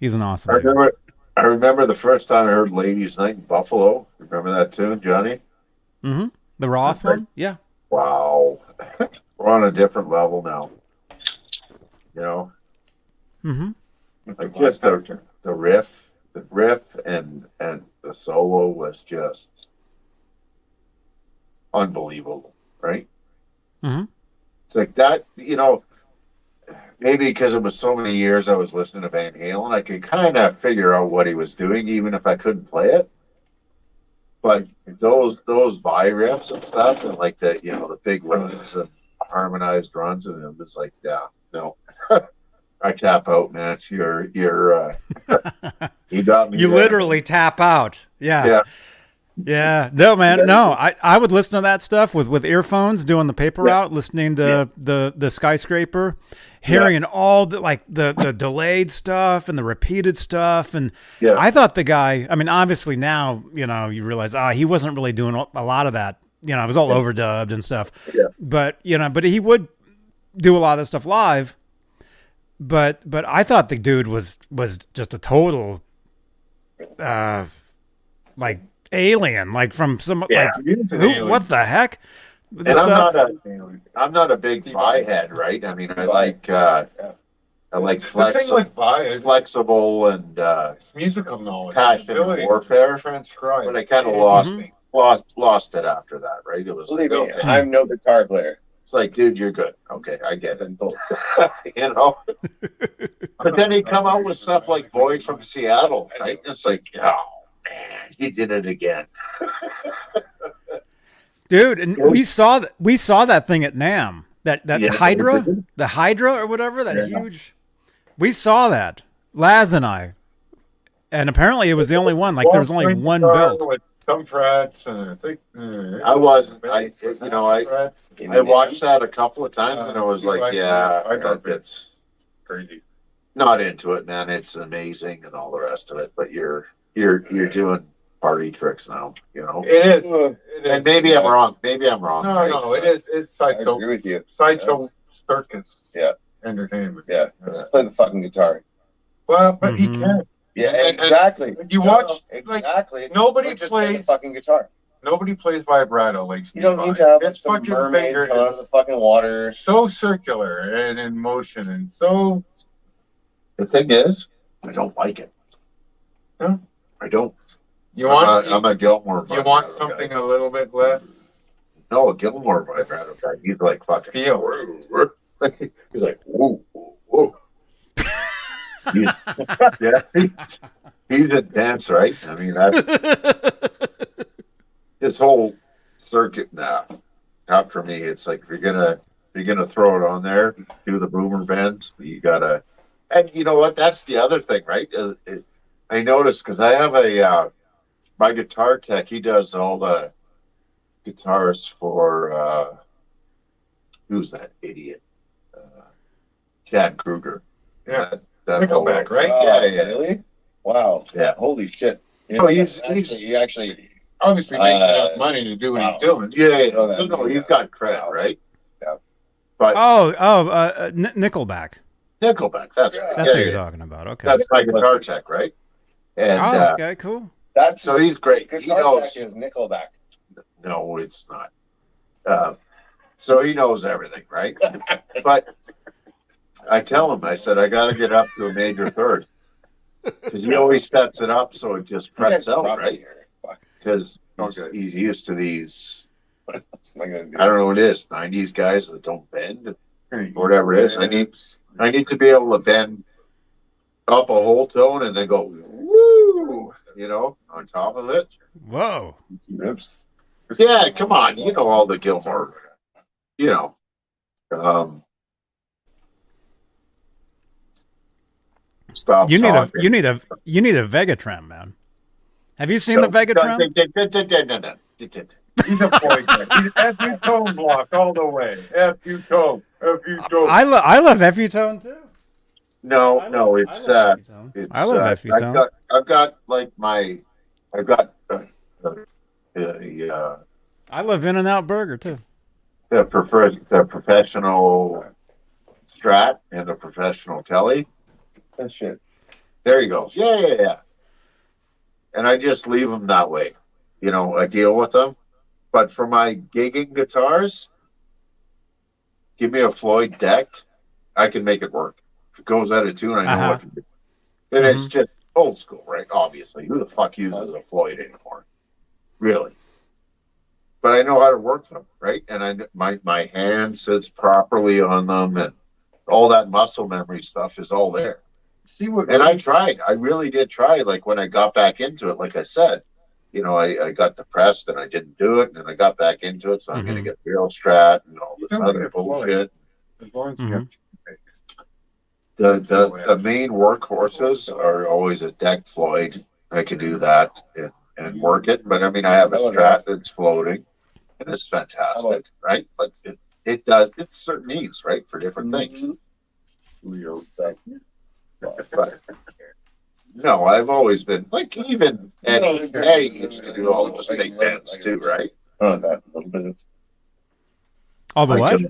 He's an awesome dude. I remember the first time I heard Ladies Night in Buffalo. Remember that tune, Johnny? Mm-hmm. The Roth one? Yeah. Wow. We're on a different level now. Mm-hmm. Like just the riff and the solo was just unbelievable, right? Mm-hmm. It's like that, maybe because it was so many years I was listening to Van Halen, I could kind of figure out what he was doing, even if I couldn't play it. But those Vai riffs and stuff, and like the big runs and harmonized runs, and it was like, yeah, no. I tap out, man. You're you got me. You there. literally tap out. Yeah. Yeah. No, man. No, I would listen to that stuff with earphones, doing the paper route, listening to the Skyscraper, hearing all the delayed stuff and the repeated stuff. And I thought the guy, I mean, obviously now, you realize, he wasn't really doing a lot of that. It was all overdubbed and stuff. Yeah. But he would do a lot of that stuff live. But I thought the dude was just a total like alien, like from some what the heck? And I'm not a big Vai head, right? I mean, I like flexible and It's musical knowledge. passion and warfare, Transcribe. but I kind of lost it after that, right? It was Believe me, okay. I'm no guitar player. It's like, dude, you're good. Okay, I get it. But then he come out with stuff like Boy from Seattle, right? It's like, oh man, he did it again. Dude, and we saw that thing at NAMM. That Hydra, the Hydra or whatever, that huge. We saw that, Laz and I, and apparently it was the only one. Like there was only one built. With some frets, and I think I watched that a couple of times, and I was like, it's crazy. Not into it, man. It's amazing and all the rest of it, but you're doing party tricks now, It is. And maybe I'm wrong. No, it is. It's sideshow. I agree with you. Sideshow circus. Yeah. Entertainment. Yeah. Just play the fucking guitar. Well, but he can. Yeah, And exactly. You watch, exactly. nobody Just plays- play the fucking guitar. Nobody plays vibrato like Steve You don't Vai. need to have It's some fucking mermaid finger come out of is the fucking water. so circular and in motion and so. The thing is, I don't like it. No? I don't. I'm a Gilmore. You want vibrato something guy. a little bit less No, a Gilmore vibrato guy. He's like fucking feel. He's like, whoa, whoa. He's intense, right? I mean, that's his whole circuit now. not for me. It's like if you're gonna throw it on there, do the boomer bends. You gotta, and you know what? That's the other thing, right? I noticed because I have my guitar tech. He does all the guitars for who's that idiot? Chad Kruger. Yeah. That Nickelback, right? Yeah. Really? Wow. Yeah. Holy shit. No, he's He actually. Obviously makes enough money to do what he's doing. yeah. Oh, So no, he's got credit, wow. right? Yeah. But Nickelback. Nickelback. That's Yeah. That's what you're talking about. Okay. That's my guitar tech, right? And okay, cool. That's so he's great. He guitar knows. tech is Nickelback. No, it's not. So he knows everything, right? But I tell him, I said, I got to get up to a major third because he always sets it up so it just frets out, right? Because he's used to these. I don't know what it is. 90s guys that don't bend, or whatever it is. I need to be able to bend up a whole tone and then go woo, on top of it. Whoa. Yeah, come on, all the Gilmore, stop. You need a Vega-Trem, man. Have you seen the Vega-Trem? He's a boy. He's FU tone block all the way. FU tone. FU tone. I love FU tone too. No, I love FU tone. I've got like I love In-N-Out Burger too. the professional Strat and the professional Telly. That shit. There you go. Yeah. And I just leave them that way. I deal with them. But for my gigging guitars, give me a Floyd deck. I can make it work. If it goes out of tune, I know what to do. And it's just old school, right? Obviously. Who the fuck uses a Floyd anymore? Really? But I know how to work them, right? And my hand sits properly on them, and all that muscle memory stuff is all there. And I tried. I really did try. Like when I got back into it, like I said, I got depressed and I didn't do it, and then I got back into it. So I'm going to get real Strat and all this other bullshit. The main workhorses are always a deck Floyd. I can do that and work it. But I mean, I have a Strat that's floating, and it's fantastic, right? But it does. It's certain needs, right, for different things. But, no, I've always been like even Eddie used to do all those big bends too, right? Oh, that little bit. All the what?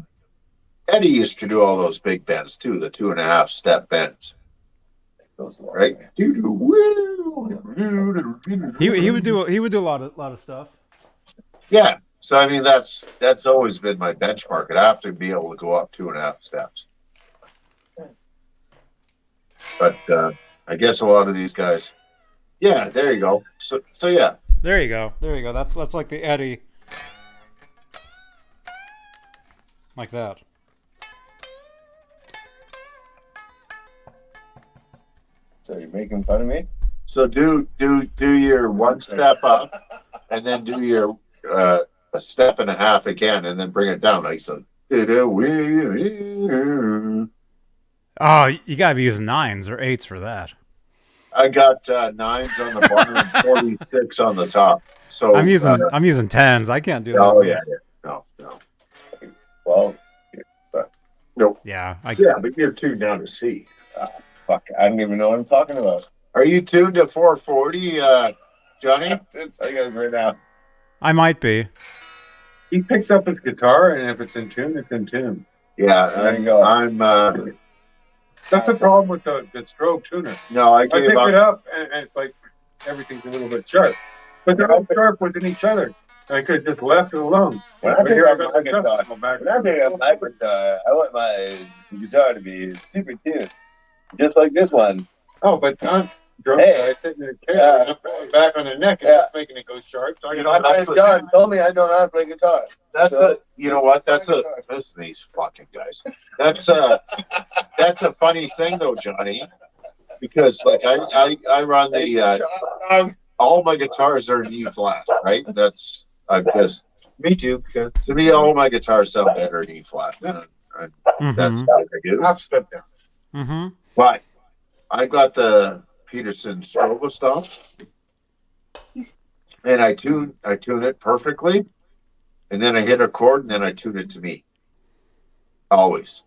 Eddie used to do all those big bends too, the 2.5 step bends, right? He would do a lot of stuff. Yeah. So I mean, that's always been my benchmark. I have to be able to go up 2.5 steps. But I guess a lot of these guys, yeah, there you go. So yeah. There you go. That's like the Eddie, like that. So you're making fun of me? So do your 1 step up, and then do your a step and a half again, and then bring it down. Like so. Oh, you gotta be using 9s or 8s for that. I got 9s on the bottom and 46 on the top. So I'm using 10s. I can't do that. Oh yeah. No. Well, Nope. Yeah. But you're tuned down to C. fuck, I don't even know what I'm talking about. Are you tuned to 440, Johnny? I got it right now. I might be. He picks up his guitar, and if it's in tune, it's in tune. Yeah, There you go. I'm. That's the problem with the strobe tuner. No, I I gave pick it up. up, and it's like everything's a little bit sharp. But they're all sharp within each other. I could have just left it alone. When I But pick here I up got my my guitar, guitar. Go back. when I pick up my guitar, I want my guitar to be super tuned, just like this one. Oh, but on drum Hey. side, sitting in the chair, and I'm pulling back on the neck, and it's making it go sharp. So I You can know, My John told me I don't know how to play guitar. That's So, you know what? Listen, these fucking guys. That's a funny thing though, Johnny, because like I run the all my guitars are in E flat, right? I'm just Me too, because To me, all of my guitars sound better in E flat. That's what I do. half step down. Mm-hmm. But I got the Peterson Strova stuff, and I tune it perfectly, and then I hit a chord, and then I tune it to me. Always.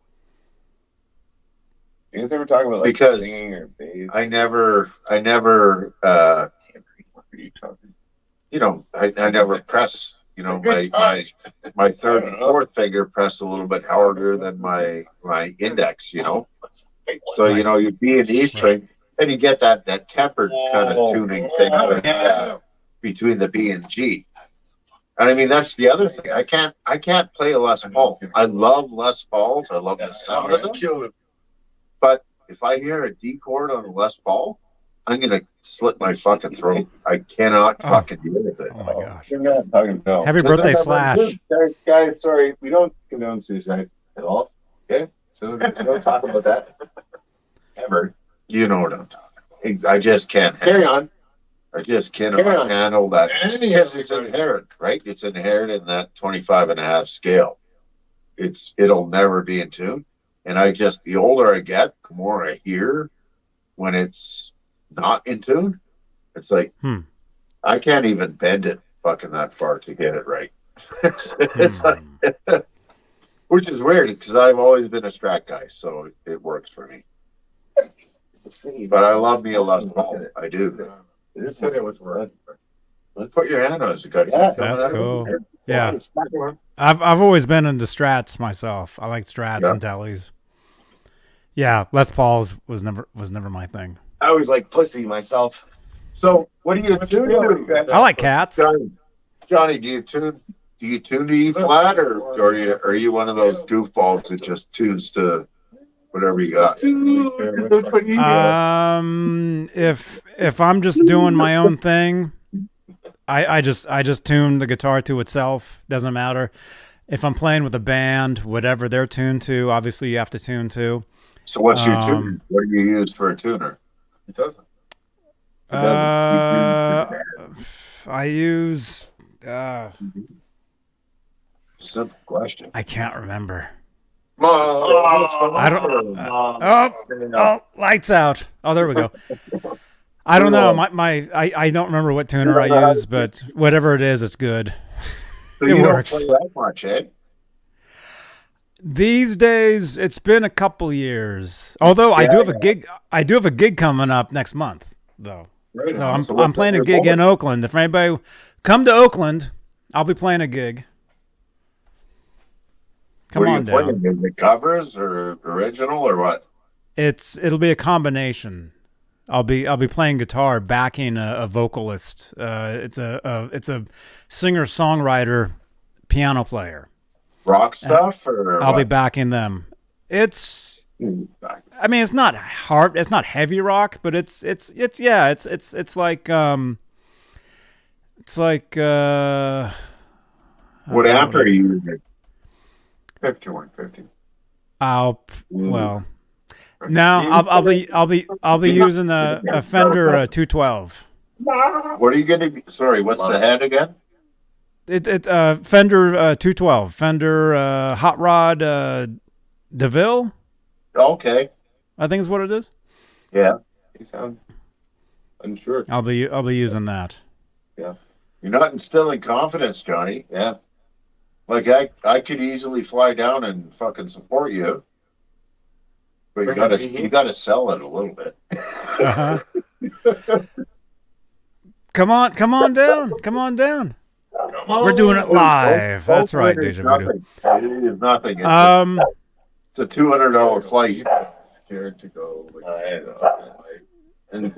You guys ever talk about like Because singing or bass? I never you know, I never press, you know, my third and fourth finger press a little bit harder than my index, you know. So, you know, you B and E string, and you get that tempered kind of tuning thing between the B and G. And I mean, that's the other thing. I can't play a Les Paul. I love Les Pauls. I love the sound of them. But if I hear a D chord on a Les Paul, I'm gonna slit my fucking throat. I cannot fucking deal with it. Oh my gosh. We're not talking about. Happy birthday, Slash. Guys, sorry, we don't condone suicide at all. Okay, so don't talk about that ever. You know what I'm talking about. I just can't. Carry on. I just cannot handle that. Because it's inherent, right? It's inherent in that 25.5 scale. It'll never be in tune. And the older I get, the more I hear when it's not in tune. It's like, I can't even bend it fucking that far to get it right. It's like, which is weird because I've always been a Strat guy, so it works for me. But I love me a Les Paul. I do. Let's put it with word. Let's put your hand on it. That's cool. Yeah. I've always been into Strats myself. I like Strats and Teles. Yeah, Les Paul's was never my thing. I always like pussy myself. So what do you do? I like cats. Johnny, do you tune to E flat, or are you one of those goofballs that just tunes to whatever you got? If I'm just doing my own thing, I just tune the guitar to itself. Doesn't matter. If I'm playing with a band, whatever they're tuned to, obviously you have to tune to. So what's your tuner? What do you use for a tuner? It doesn't. I use. Simple question. I can't remember. I I don't. Oh, lights out. Oh, there we go. I don't know. I don't remember what tuner I use, but whatever it is, it's good. So it you works. don't play that much, eh? These days, it's been a couple years. Although I do have a gig. I do have a gig coming up next month, though. Right. So I'm playing a gig in Oakland. If anybody come to Oakland, I'll be playing a gig. Come on down. Is it covers or original or what? It'll be a combination. I'll be playing guitar, backing a vocalist. It's a singer songwriter, piano player. Rock stuff, or I'll be backing them. It's it's not hard. It's not heavy rock, but it's like what amp are you using? 5150. I'll be using a Fender 212. What are you gonna be? Sorry, what's the head again? Fender 212, Fender Hot Rod DeVille. Okay. I think is what it is. Yeah. You sound unsure. I'll be using that. Yeah. You're not instilling confidence, Johnny. Yeah. Like I could easily fly down and fucking support you, but you gotta sell it a little bit. Uh-huh. Come on down. We're doing it live. That's right, Deja Voodoo. It is nothing. It's a $200 flight. Scared to go.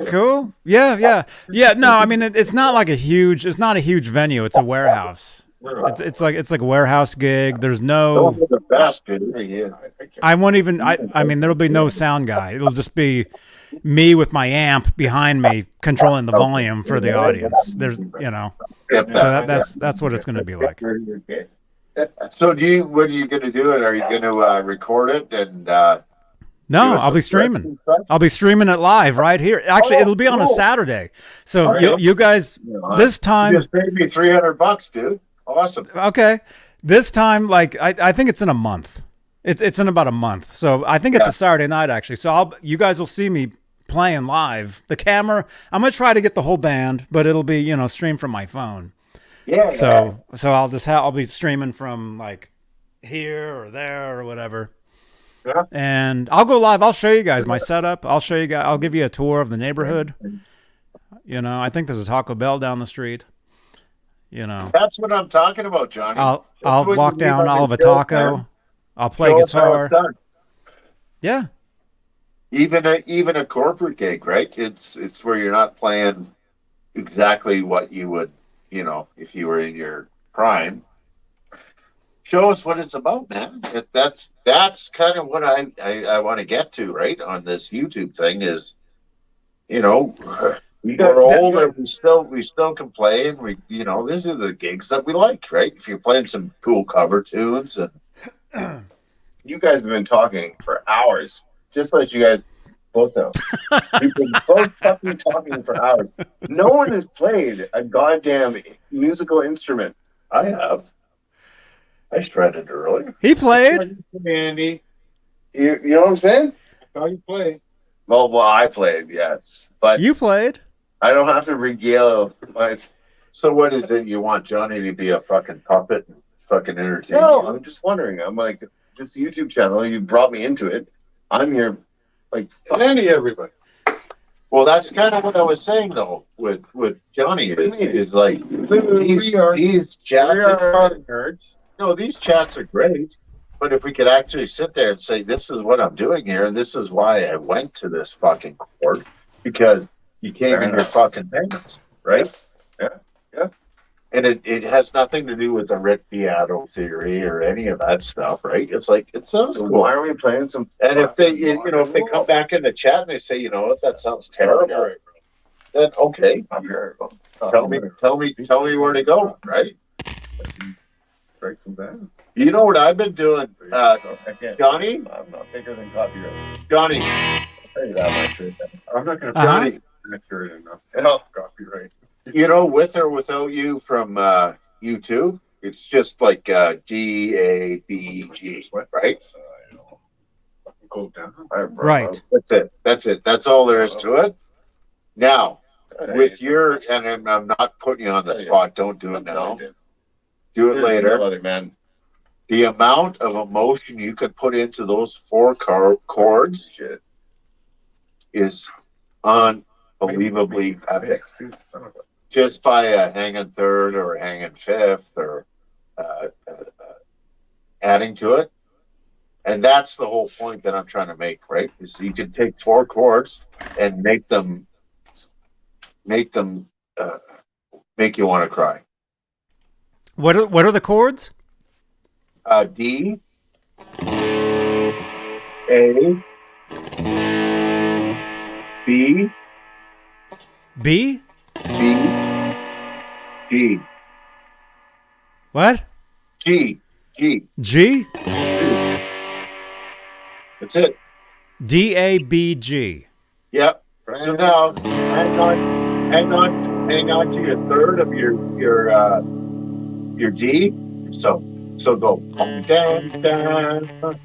Cool. Yeah. No, I mean it's not a huge venue. It's a warehouse. It's like a warehouse gig. There's no. The best. I won't even. I mean there'll be no sound guy. It'll just be me with my amp behind me controlling the volume for the audience. There's So that's what it's going to be like. So what are you going to do? Are you going to record it and? No, I'll be streaming. I'll be streaming it live right here. Actually, it'll be on a Saturday. So you guys, this time. You just paid me $300, dude. Awesome. Okay. This time, like, I think it's in a month. It's in about a month. So I think it's a Saturday night, actually. So you guys will see me playing live. The camera, I'm going to try to get the whole band, but it'll be, streamed from my phone. Yeah. So I'll be streaming from, like, here or there or whatever. Yeah. And I'll go live. I'll show you guys my setup. I'll show you guys. I'll give you a tour of the neighborhood. I think there's a Taco Bell down the street. That's what I'm talking about, Johnny. I'll what walk you down. need on I'll have a your show, taco. man. I'll play Show us how it's guitar. done. Yeah. Even a corporate gig, right? It's where you're not playing exactly what you would, if you were in your prime. Show us what it's about, man. That's kind of what I want to get to, right? On this YouTube thing is, we're older. We still can play, and these are the gigs that we like, right? If you're playing some cool cover tunes, and You guys have been talking for hours. Just like you guys both know. You've been both fucking talking for hours. No one has played a goddamn musical instrument. I have. I shredded earlier. He played. Andy. You know what I'm saying? How you play? Well, I played, yes. But You played. I don't have to regale my... So what is it? You want Johnny to be a fucking puppet and fucking entertain No, you? I'm just wondering. I'm like, this YouTube channel, you brought me into it. I'm here, like, Andy, everybody. Well, that's kind of what I was saying though with Johnny is like these chats are nerds. no, these chats are great, but if we could actually sit there and say this is what I'm doing here, this is why I went to this fucking court because you came in your fucking pants, right? Yeah. And it has nothing to do with the Rick Beato theory or any of that stuff, right? It's like it sounds So cool. why are we playing some? And if they, if they come back in the chat and they say, if that sounds terrible, then okay, tell me where to go, right? Strike some down. You know what I've been doing, Johnny? I'm not bigger than copyright. Johnny, I'll tell you that much right now. I'm not going to Johnny, accurate enough. Oh. Copyright. with or without you from YouTube, it's just like GABG, right? Go down. Right. That's it. That's all there is to it. Now, with your, and I'm not putting you on the spot. Don't do it now. Do it later. Man. The amount of emotion you could put into those four chords is unbelievably epic. Just by a hanging third or a hanging fifth or adding to it. And that's the whole point that I'm trying to make, right? Is you can take four chords and make them make you want to cry. What are the chords? D, A, B, B? B, G, What? G. G? That's it. DABG. Yep. So now hang on to your third of your D. So go down.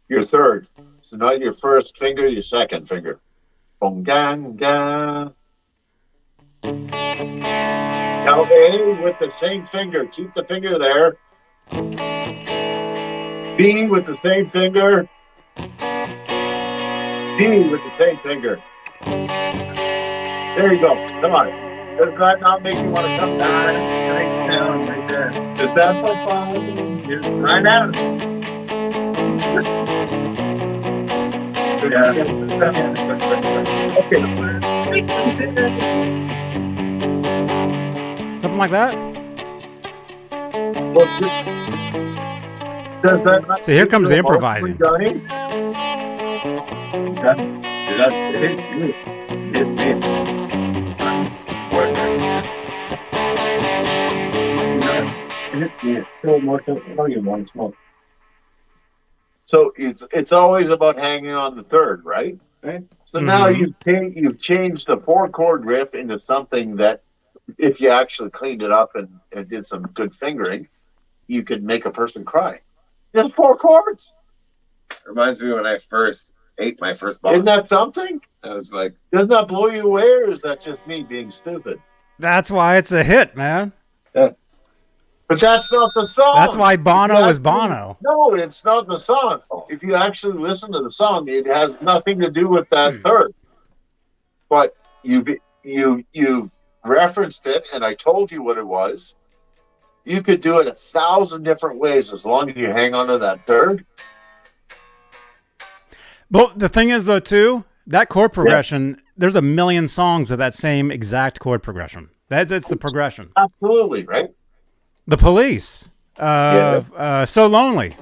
Your third. So not your first finger, your second finger. Down. Now A with the same finger. Keep the finger there. B with the same finger. D with the same finger. There you go. Come on. Does that not make you want to come down? Nice down right there. Does that so fun? Just right out. Okay. Something like that? Well, does that not So here comes the make you improvising. emotionally, Johnny? That's it's still more to you want to smoke. So it's always about hanging on the third, right? So now Mhm. you've changed the four chord riff into something that if you actually cleaned it up and did some good fingering, you could make a person cry. Just 4 chords. Reminds me when I first ate my first bong. Isn't that something? I was like, Doesn't that blow you away, or is that just me being stupid? That's why it's a hit, man. But that's not the song. That's why Bono is Bono. No, it's not the song. If you actually listen to the song, it has nothing to do with that third. But you referenced it, and I told you what it was. You could do it 1,000 different ways as long as you hang on to that third. But the thing is, though, too, that chord progression, there's a million songs of that same exact chord progression. It's the progression. Absolutely, right? The Police. So Lonely.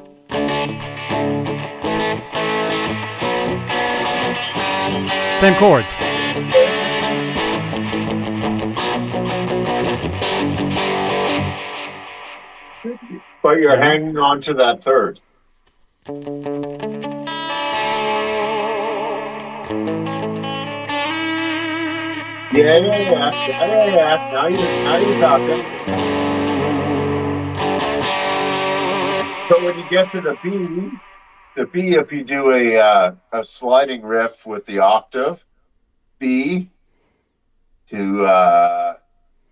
Same chords. But you're hanging on to that third. Yeah. Now you're talking. So when you get to the B, if you do a sliding riff with the octave, B to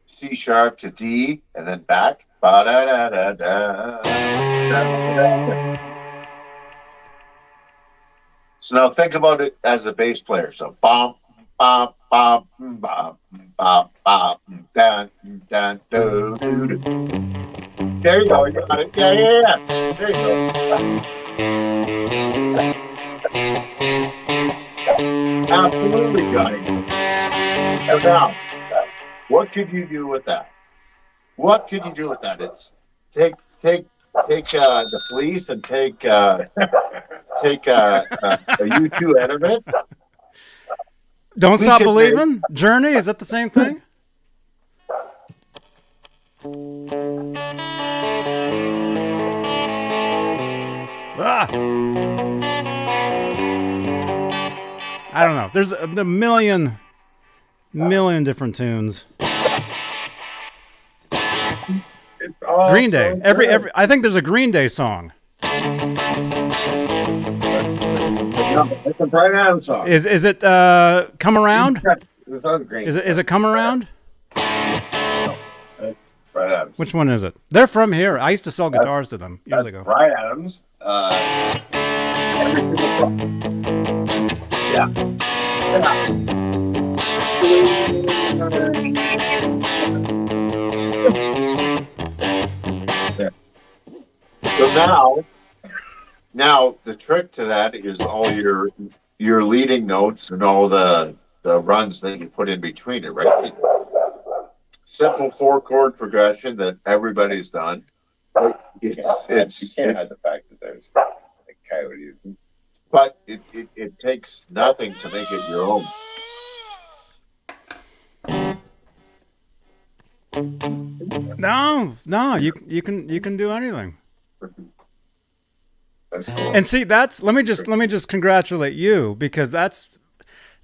C sharp to D, and then back. Ba-da-da-da-da. So now think about it as a bass player. So bum, bum, bum, bum, bum, bum, dun, dun, do, do, do. There you go. You got it. Yeah. There you go. Absolutely, Johnny. And now, what could you do with that? What could you do with that? It's take the Police and take a U2 out of it. Don't Stop Believing? Journey? Is that the same thing? I don't know. There's a million different tunes. Green Day. Every I think there's a Green Day song. It's a Brian Adams song. Is it Come Around? The song's great. Is it Come Around? That's Brian Adams. Which one is it? They're from here. I used to sell guitars to them years ago. Brian Adams. Every single song. Yeah. So now the trick to that is all your leading notes and all the runs that you put in between it, right? Simple 4-chord progression that everybody's done. you can't hide the fact that there's like coyotes. But it takes nothing to make it your own. No, you can do anything. That's cool. And see, let me just congratulate you, because that's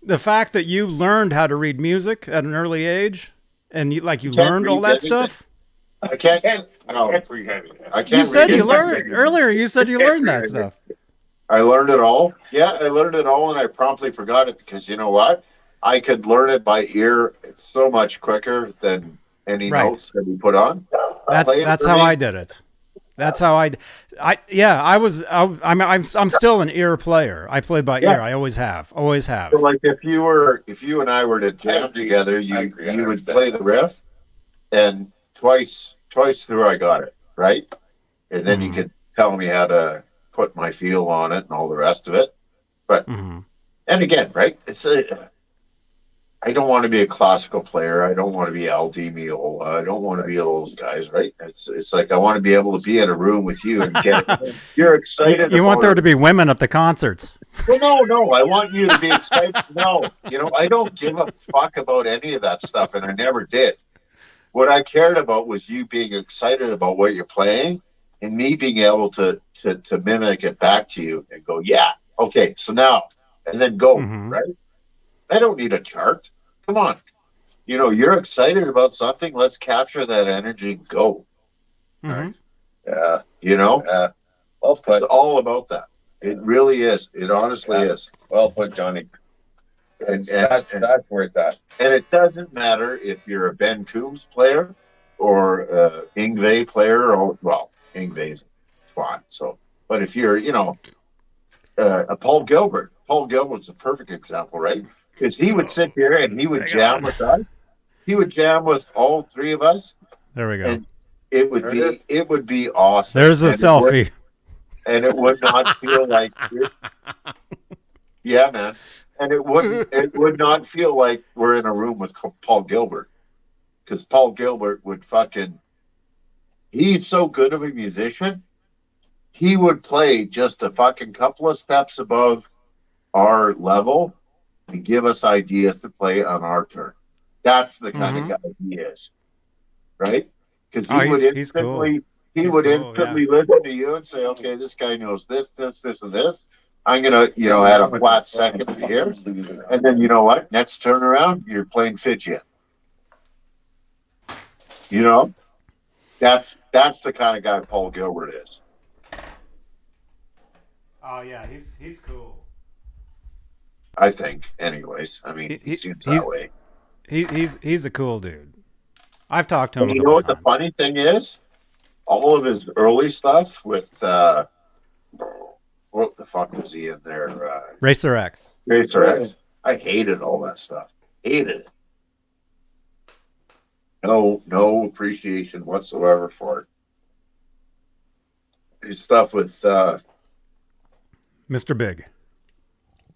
the fact that you learned how to read music at an early age, and you learned all that stuff. I can't. No, I can't. You said you learned earlier. You said you learned that stuff. I learned it all. Yeah, I learned it all, and I promptly forgot it because you know what? I could learn it by ear so much quicker than any notes that we put on. That's how I did it. That's how I'm still an ear player. I play by ear. I always have. So like if you and I were to jam together, you would play the riff, and twice through I got it, right? And then you could tell me how to put my feel on it and all the rest of it. But and again, right? I don't want to be a classical player. I don't want to be Al Di Meola. I don't want to be those guys, right? It's like I want to be able to be in a room with you and get you're excited. You want there to be women at the concerts. Well, no. I want you to be excited. No, I don't give a fuck about any of that stuff, and I never did. What I cared about was you being excited about what you're playing, and me being able to mimic it back to you and go, yeah, okay, so now, and then go, right? I don't need a chart. Come on. you're excited about something. Let's capture that energy and go. Mhm. Nice. Yeah. Well It's put. all about that. It really is. It honestly is. Well put, Johnny. That's where it's at. And it doesn't matter if you're a Ben Coombs player or a Ingve player, or Ingve's fine. So, but if you're, a Paul Gilbert's a perfect example, right? Because he would sit here and he would Hang jam on. with us. He would jam with all three of us, There we go. and it would be awesome. There's a And selfie. it would not feel like, yeah, man. And it would not feel like we're in a room with Paul Gilbert, because Paul Gilbert would he's so good of a musician. He would play just a fucking couple of steps above our level and give us ideas to play on our turn. That's the kind of guy he is, right? Because he's cool. He would instantly listen to you and say, okay, this guy knows this, and this. I'm going to, add a flat second here. And then you know what? Next turn around, you're playing Fidget. That's the kind of guy Paul Gilbert is. Oh yeah, he's cool. I think, anyways. I mean, he seems that way. He's a cool dude. I've talked to him. And you know what the funny thing is? All of his early stuff with what the fuck was he in there? Racer X. Racer X. I hated all that stuff. Hated it. No appreciation whatsoever for it. His stuff with Mr. Big.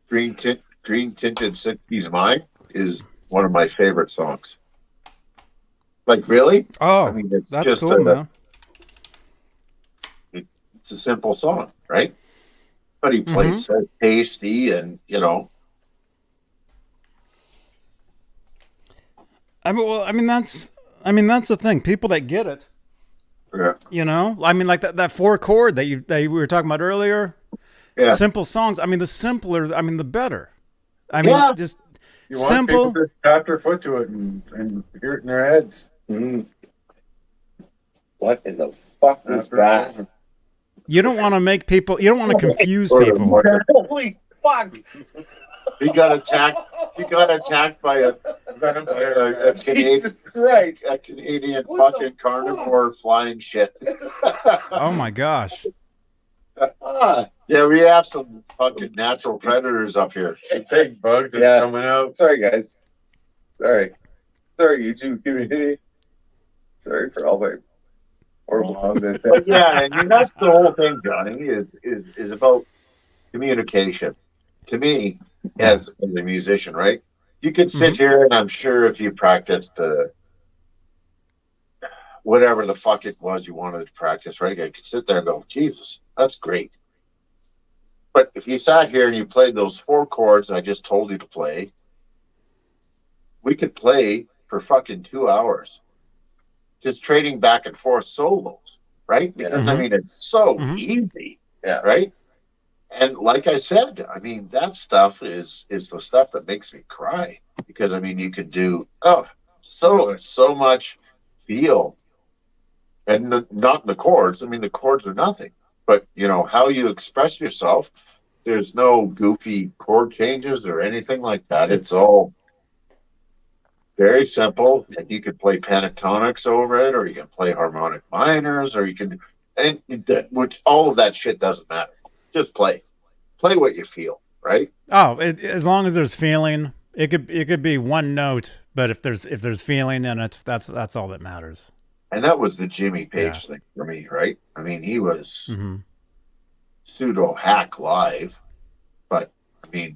Green Tinted 60s Mine is one of my favorite songs. Like, really? Oh, I mean, it's that's just cool, man. It's a simple song, right? But he played so tasty, and I mean that's the thing. People that get it, yeah. I mean, like that 4 chord that we were talking about earlier. Yeah. Simple songs. I mean, the simpler, the better. I mean, just You want simple. people to tap their foot to it and hear it in their heads. What in the fuck is that? You don't want to make people. You don't want to confuse people. Holy fuck! He got attacked by a Canadian, a Canadian fucking carnivore flying shit. Oh my gosh. Yeah, we have some fucking natural predators up here. Big bugs are coming out. Sorry, guys. Sorry, YouTube community. Sorry for all my horrible comments. But yeah, and that's the whole thing, Johnny, is about communication. To me, as a musician, right? You could sit here, and I'm sure if you practiced whatever the fuck it was you wanted to practice, right? I could sit there and go, Jesus, that's great. But if you sat here and you played those 4 chords I just told you to play, we could play for fucking 2 hours. Just trading back and forth solos, right? Because, I mean, it's so easy, right? And like I said, I mean, that stuff is the stuff that makes me cry. Because, I mean, you can do, so much feel. And not in the chords. I mean, the chords are nothing. But, how you express yourself, there's no goofy chord changes or anything like that. It's all very simple. And you can play pentatonics over it, or you can play harmonic minors, or you can, which all of that shit doesn't matter. Just play. Play what you feel, right? Oh, as long as there's feeling, it could be one note, but if there's feeling in it, that's all that matters. And that was the Jimmy Page thing for me, right? I mean, he was pseudo hack live, but I mean,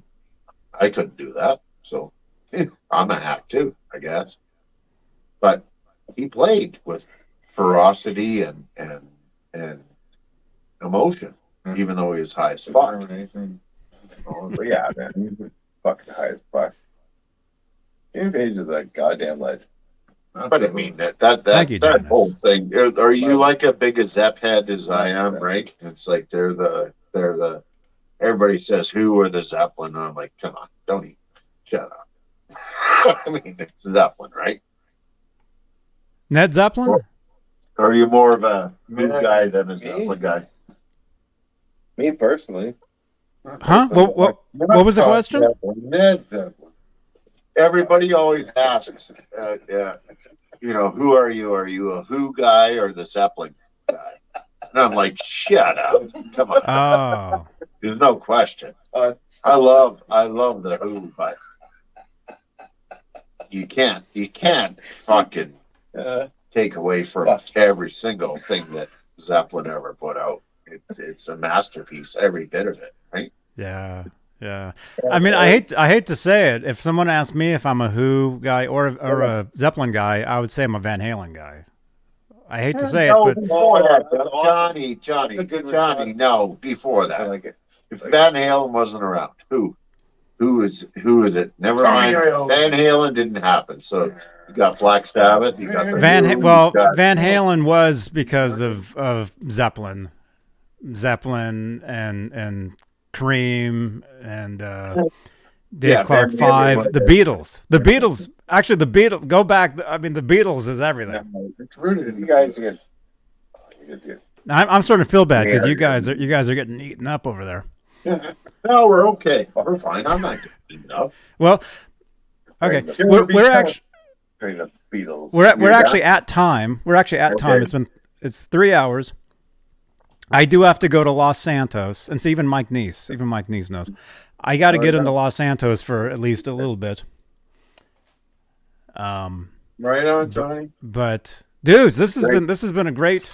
I couldn't do that. So I'm a hack too, I guess. But he played with ferocity and emotion, even though he was high as fuck. Yeah, man, he's fucking high as fuck. Jimmy Page is a goddamn legend. But I mean that whole thing. Are you like a big a Zepp head as I am, right? It's like they're the everybody says who are the Zeppelin, and I'm like, come on, don't even shut up. I mean, it's Zeppelin, right? Ned Zeppelin? Or are you more of a Who guy than a Zeppelin guy? Me personally. Huh? What was the question? Ned Zeppelin. Everybody always asks, who are you? Are you a Who guy or the Zeppelin guy? And I'm like, shut up. Come on. Oh. There's no question. I love the Who, but you can't fucking take away from every single thing that Zeppelin ever put out. It's a masterpiece, every bit of it, right? Yeah. Yeah. I mean, I hate to say it. If someone asked me if I'm a Who guy or a Zeppelin guy, I would say I'm a Van Halen guy. I hate to say it, but Johnny, no, before that. I like it. If Van Halen wasn't around, who is it? Never mind. Van Halen didn't happen. So you got Black Sabbath, you got the Van Who, you got- Halen was because of Zeppelin and Cream and Dave Clark Van Halen 5, was the Beatles. Actually, the Beatles. Go back. I mean, the Beatles is everything. You guys are good. I'm starting to feel bad because you guys are getting eaten up over there. No, we're okay. We're fine. I'm not getting enough. Well, okay, we're actually The Beatles. we're actually at time. We're actually at time. It's 3 hours. I do have to go to Los Santos, and see, even Mike Neese knows. I got to get into Los Santos for at least a little bit. Right on, Johnny. But dudes, this has been a great.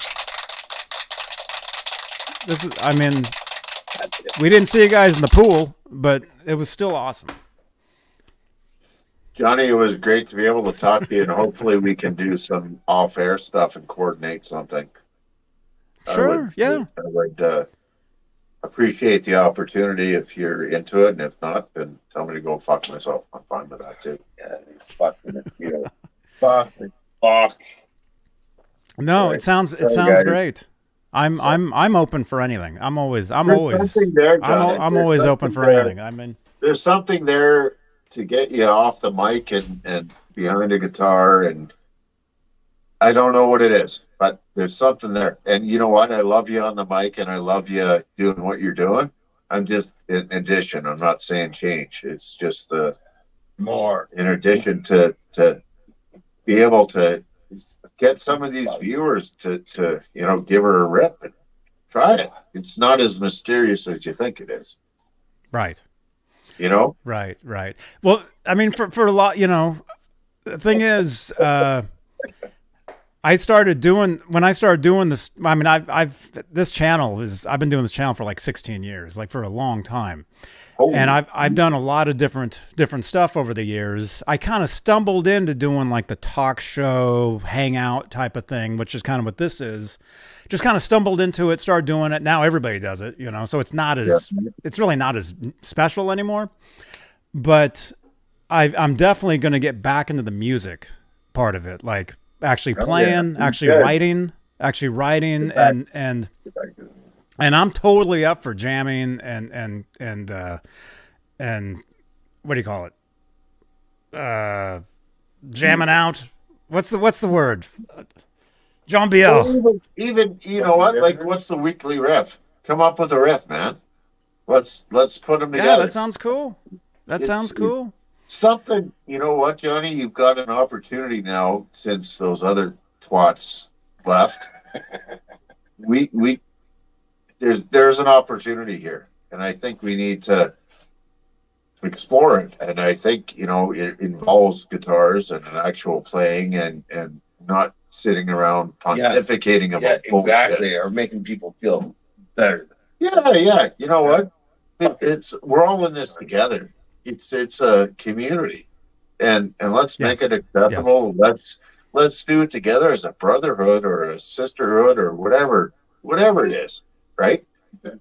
I mean, we didn't see you guys in the pool, but it was still awesome. Johnny, it was great to be able to talk to you, and hopefully we can do some off-air stuff and coordinate something. Sure, I would appreciate the opportunity if you're into it, and if not, then tell me to go fuck myself. I'm fine with that too. Yeah, he's fucking mosquito. Fuck. No, it sounds guys. great. I'm open for anything. I'm always something there, Johnny. I'm always open for anything. I mean, There's something there to get you off the mic and behind a guitar, and I don't know what it is, but there's something there. And you know what? I love you on the mic, and I love you doing what you're doing. I'm just in addition. I'm not saying change. It's just more in addition to be able to get some of these viewers to give her a rip and try it. It's not as mysterious as you think it is. right. Right. Well, I mean, for a lot, the thing is, when I started doing this. I mean, I've been doing this channel for like 16 years, like for a long time. And I've done a lot of different stuff over the years. I kind of stumbled into doing like the talk show hangout type of thing, which is kind of what this is. Just kind of stumbled into it, started doing it. Now everybody does it, so it's it's really not as special anymore. But I'm definitely going to get back into the music part of it, like actually playing, writing, and I'm totally up for jamming and what do you call it? Jamming out. What's the word? John Biel. Even you know what? Like, what's the weekly riff? Come up with a riff, man. Let's put them together. Yeah, that sounds cool. Sounds cool. Something. You know what, Johnny? You've got an opportunity now since those other twats left. There's an opportunity here, and I think we need to explore it. And I think it involves guitars and an actual playing and not sitting around pontificating about exactly, bullshit. or making people feel better. Yeah. You know what? We're all in this together. It's a community, and let's make it accessible. Let's do it together as a brotherhood or a sisterhood or whatever it is. Right? And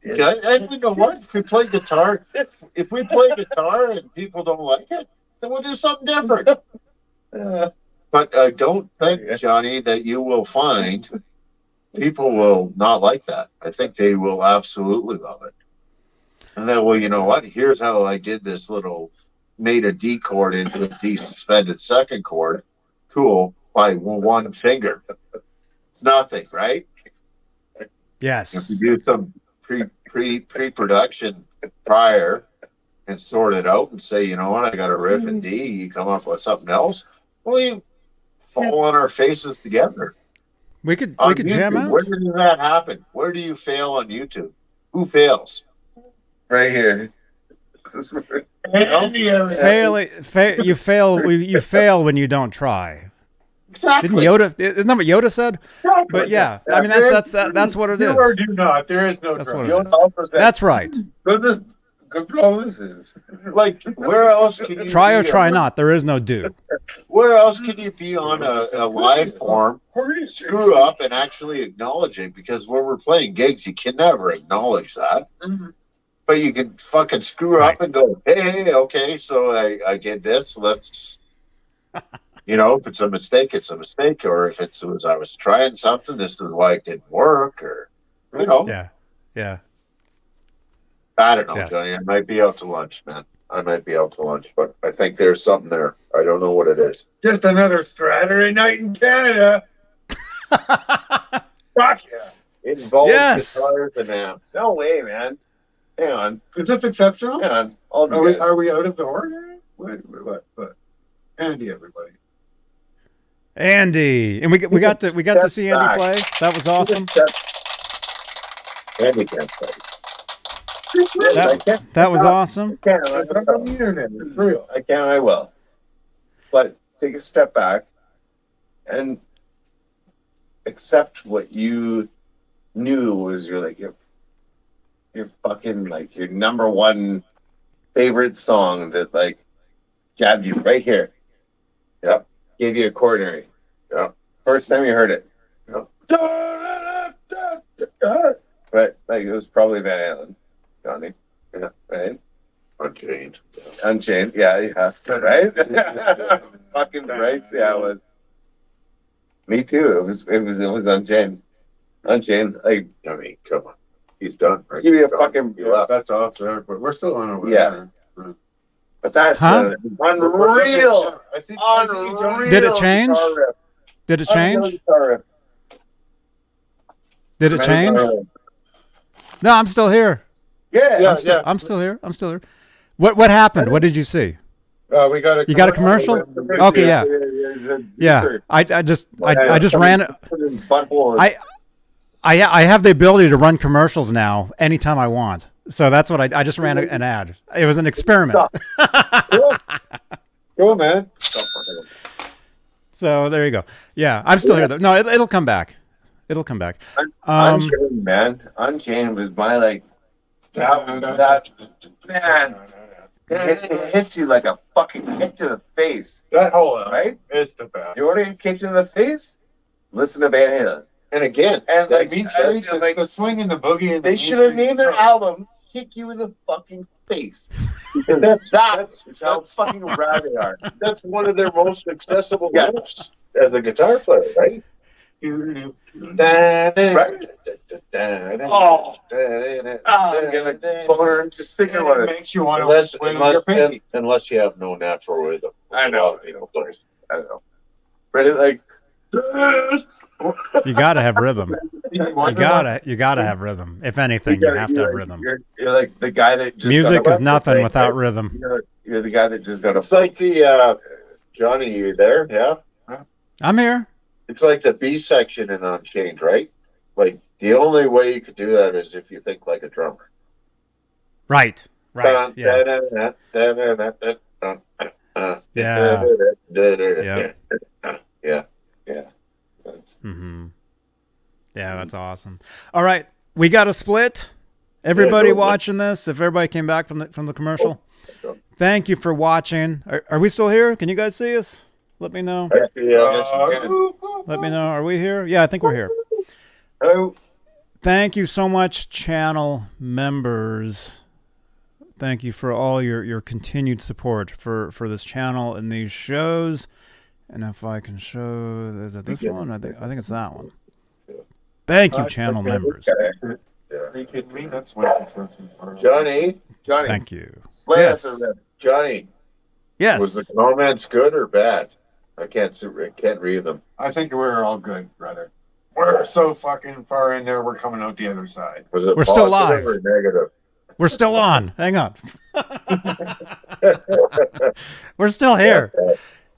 you know what? If we play guitar and people don't like it, then we'll do something different. But I don't think, Johnny, that you will find people will not like that. I think they will absolutely love it. And then, well, you know what? Here's how I did this little made a D chord into a D suspended second chord. Cool. By one finger. It's nothing, right? Yes. If you do some pre-production prior and sort it out and say, you know what, I got a riff in D, you come up with something else. Well, you fall on our faces together. We could YouTube, jam out. where does that happen? Where do you fail on YouTube? Who fails? Right here. You fail when you don't try. Exactly. Didn't Yoda? Isn't that what Yoda said? Exactly. But yeah, I mean that's what it Do is. or do not. There is no That's try. what it Yoda is. also said, That's right. good promises. Like, where else can you Try or be try on- not. There is no do. Where else can you be on a live form, screw up, and actually acknowledge it? Because when we're playing gigs, you can never acknowledge that. But you can fucking screw Right. up and go, hey, okay, so I did this. Let's, you know, if it's a mistake, it's a mistake. Or if it was I was trying something, this is why it didn't work. Or, you know, Yeah. I don't know, Yes. Johnny. I might be out to lunch, man. I might be out to lunch, but I think there's something there. I don't know what it is. Just another Straturday night in Canada. Fuck yeah. It involves Yes. guitars and amps. No way, man. Hang on. Is this exceptional? Hang on. I'll do Are we, this. are we out of the order? What? Andy, everybody. Andy, and we got to see Andy play. That was awesome. Andy can't play. That was awesome. I can't. I'm on the internet. It's real. I can. I will. But take a step back and accept what you knew was your fucking like your number one favorite song that like jabbed you right here. Yep. Gave you a coronary. Yep. First time you heard it. Yep. But like it was probably Van Halen, Johnny. Yeah, right? Unchained. Unchained. Yeah. Right? Fucking right. Yeah, it was. Me too. It was Unchained. Unchained. Like, I mean, come on. He's done. Right? give me a He's fucking. He left. That's off there, but we're still on our way. Yeah. But that's Huh? unreal. I see Unreal. Did it change? guitar riff. Did it Unreal change? guitar riff. Did it change? No, I'm still here. Yeah. I'm still here. What happened? What did you see? We got a You got a commercial? Okay, yeah. Yeah. I just ran. I have the ability to run commercials now anytime I want. So that's what I just ran an ad. It was an experiment. Cool, man. So there you go. Yeah, I'm still here though. No, it'll come back. It'll come back. Unchained, man. Unchained was my like that man. It hits you like a fucking kick to the face. That whole Right? is the best. You want to get kicked in the face? Listen to Van Halen. And again, And Like, like, like the swing and the boogie. And they should have named their album "Kick You in the Fucking Face." that's How fucking rad they are. that's one of their most accessible Yeah. riffs as a guitar player, right? Right? Oh. I'm gonna burn just thinking about It it. makes you want to swing with your pinky. Unless you have no natural rhythm. I know. You know, players. I don't know. But it like You gotta have rhythm. You You gotta have rhythm. If anything, you have to have rhythm. You're like the guy that just Music got a is nothing thing, without right? rhythm. You're the guy that just got a. It's like the Johnny, you there? Yeah. I'm here. It's like the B section in Unchained, right? Like the only way you could do that is if you think like a drummer. Right. Right. Yeah. Yeah. Yeah. Mm-hmm. Yeah, that's awesome. All right, we got a split. Everybody Yeah, go ahead. watching this, if everybody came back from the commercial, thank you for watching. Are we still here? Can you guys see us? Let me know. Let me know. Are we here? Yeah, I think we're here. Oh, Thank you so much, channel members. Thank you for all your continued support for this channel and these shows. And if I can show, is it this one? I think it's that one. Thank you, channel members. Are you kidding me? That's way Johnny, Thank you. Play Yes. us a riff. Johnny, Yes. Was the comments good or bad? I can't read them. I think we're all good, brother. We're so fucking far in there. We're coming out the other side. Was it We're still positive live. or negative? We're still on. Hang on. We're still here.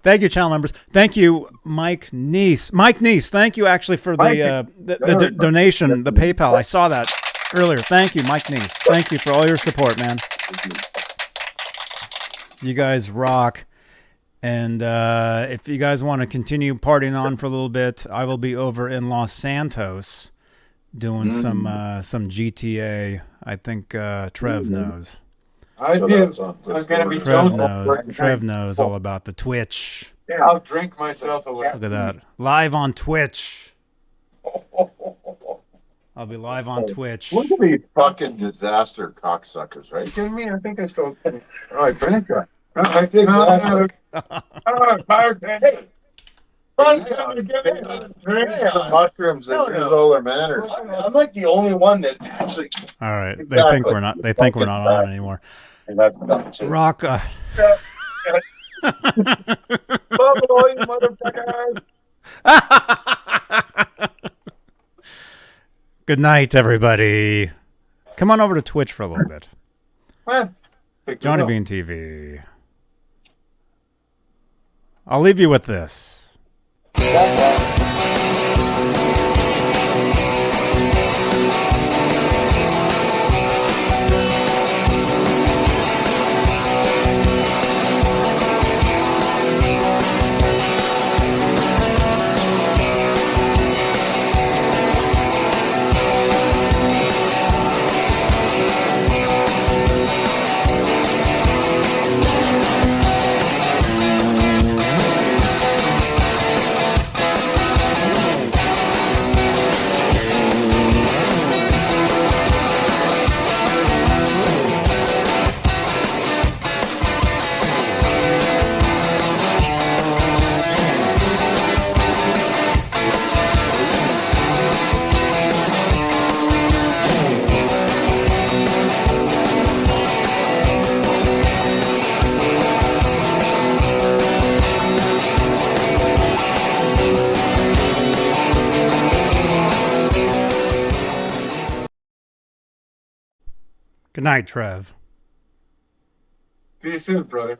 Thank you, channel members. Thank you, Mike Neese. Mike Neese, thank you actually for the donation, the PayPal. I saw that earlier. Thank you, Mike Neese. Thank you for all your support, man. You guys rock. And if you guys want to continue partying on for a little bit, I will be over in Los Santos doing some GTA. I think Trev knows. I'm gonna be Trev knows all about the Twitch. I'll drink myself away. Look at that. Live on Twitch. I'll be live on Twitch. Look at these fucking disaster cocksuckers, right? You kidding me? I think I still. All right, drink that. I think Some mushrooms that lose all their manners. I'm like the only one that actually. All right. Exactly. They think we're not. They think we're not on anymore. And that's dumb shit. Rock. Bubble, you motherfuckers. Good night, everybody. Come on over to Twitch for a little bit. Johnny Beane TV. I'll leave you with this. Good night, Trev. See you soon, brother.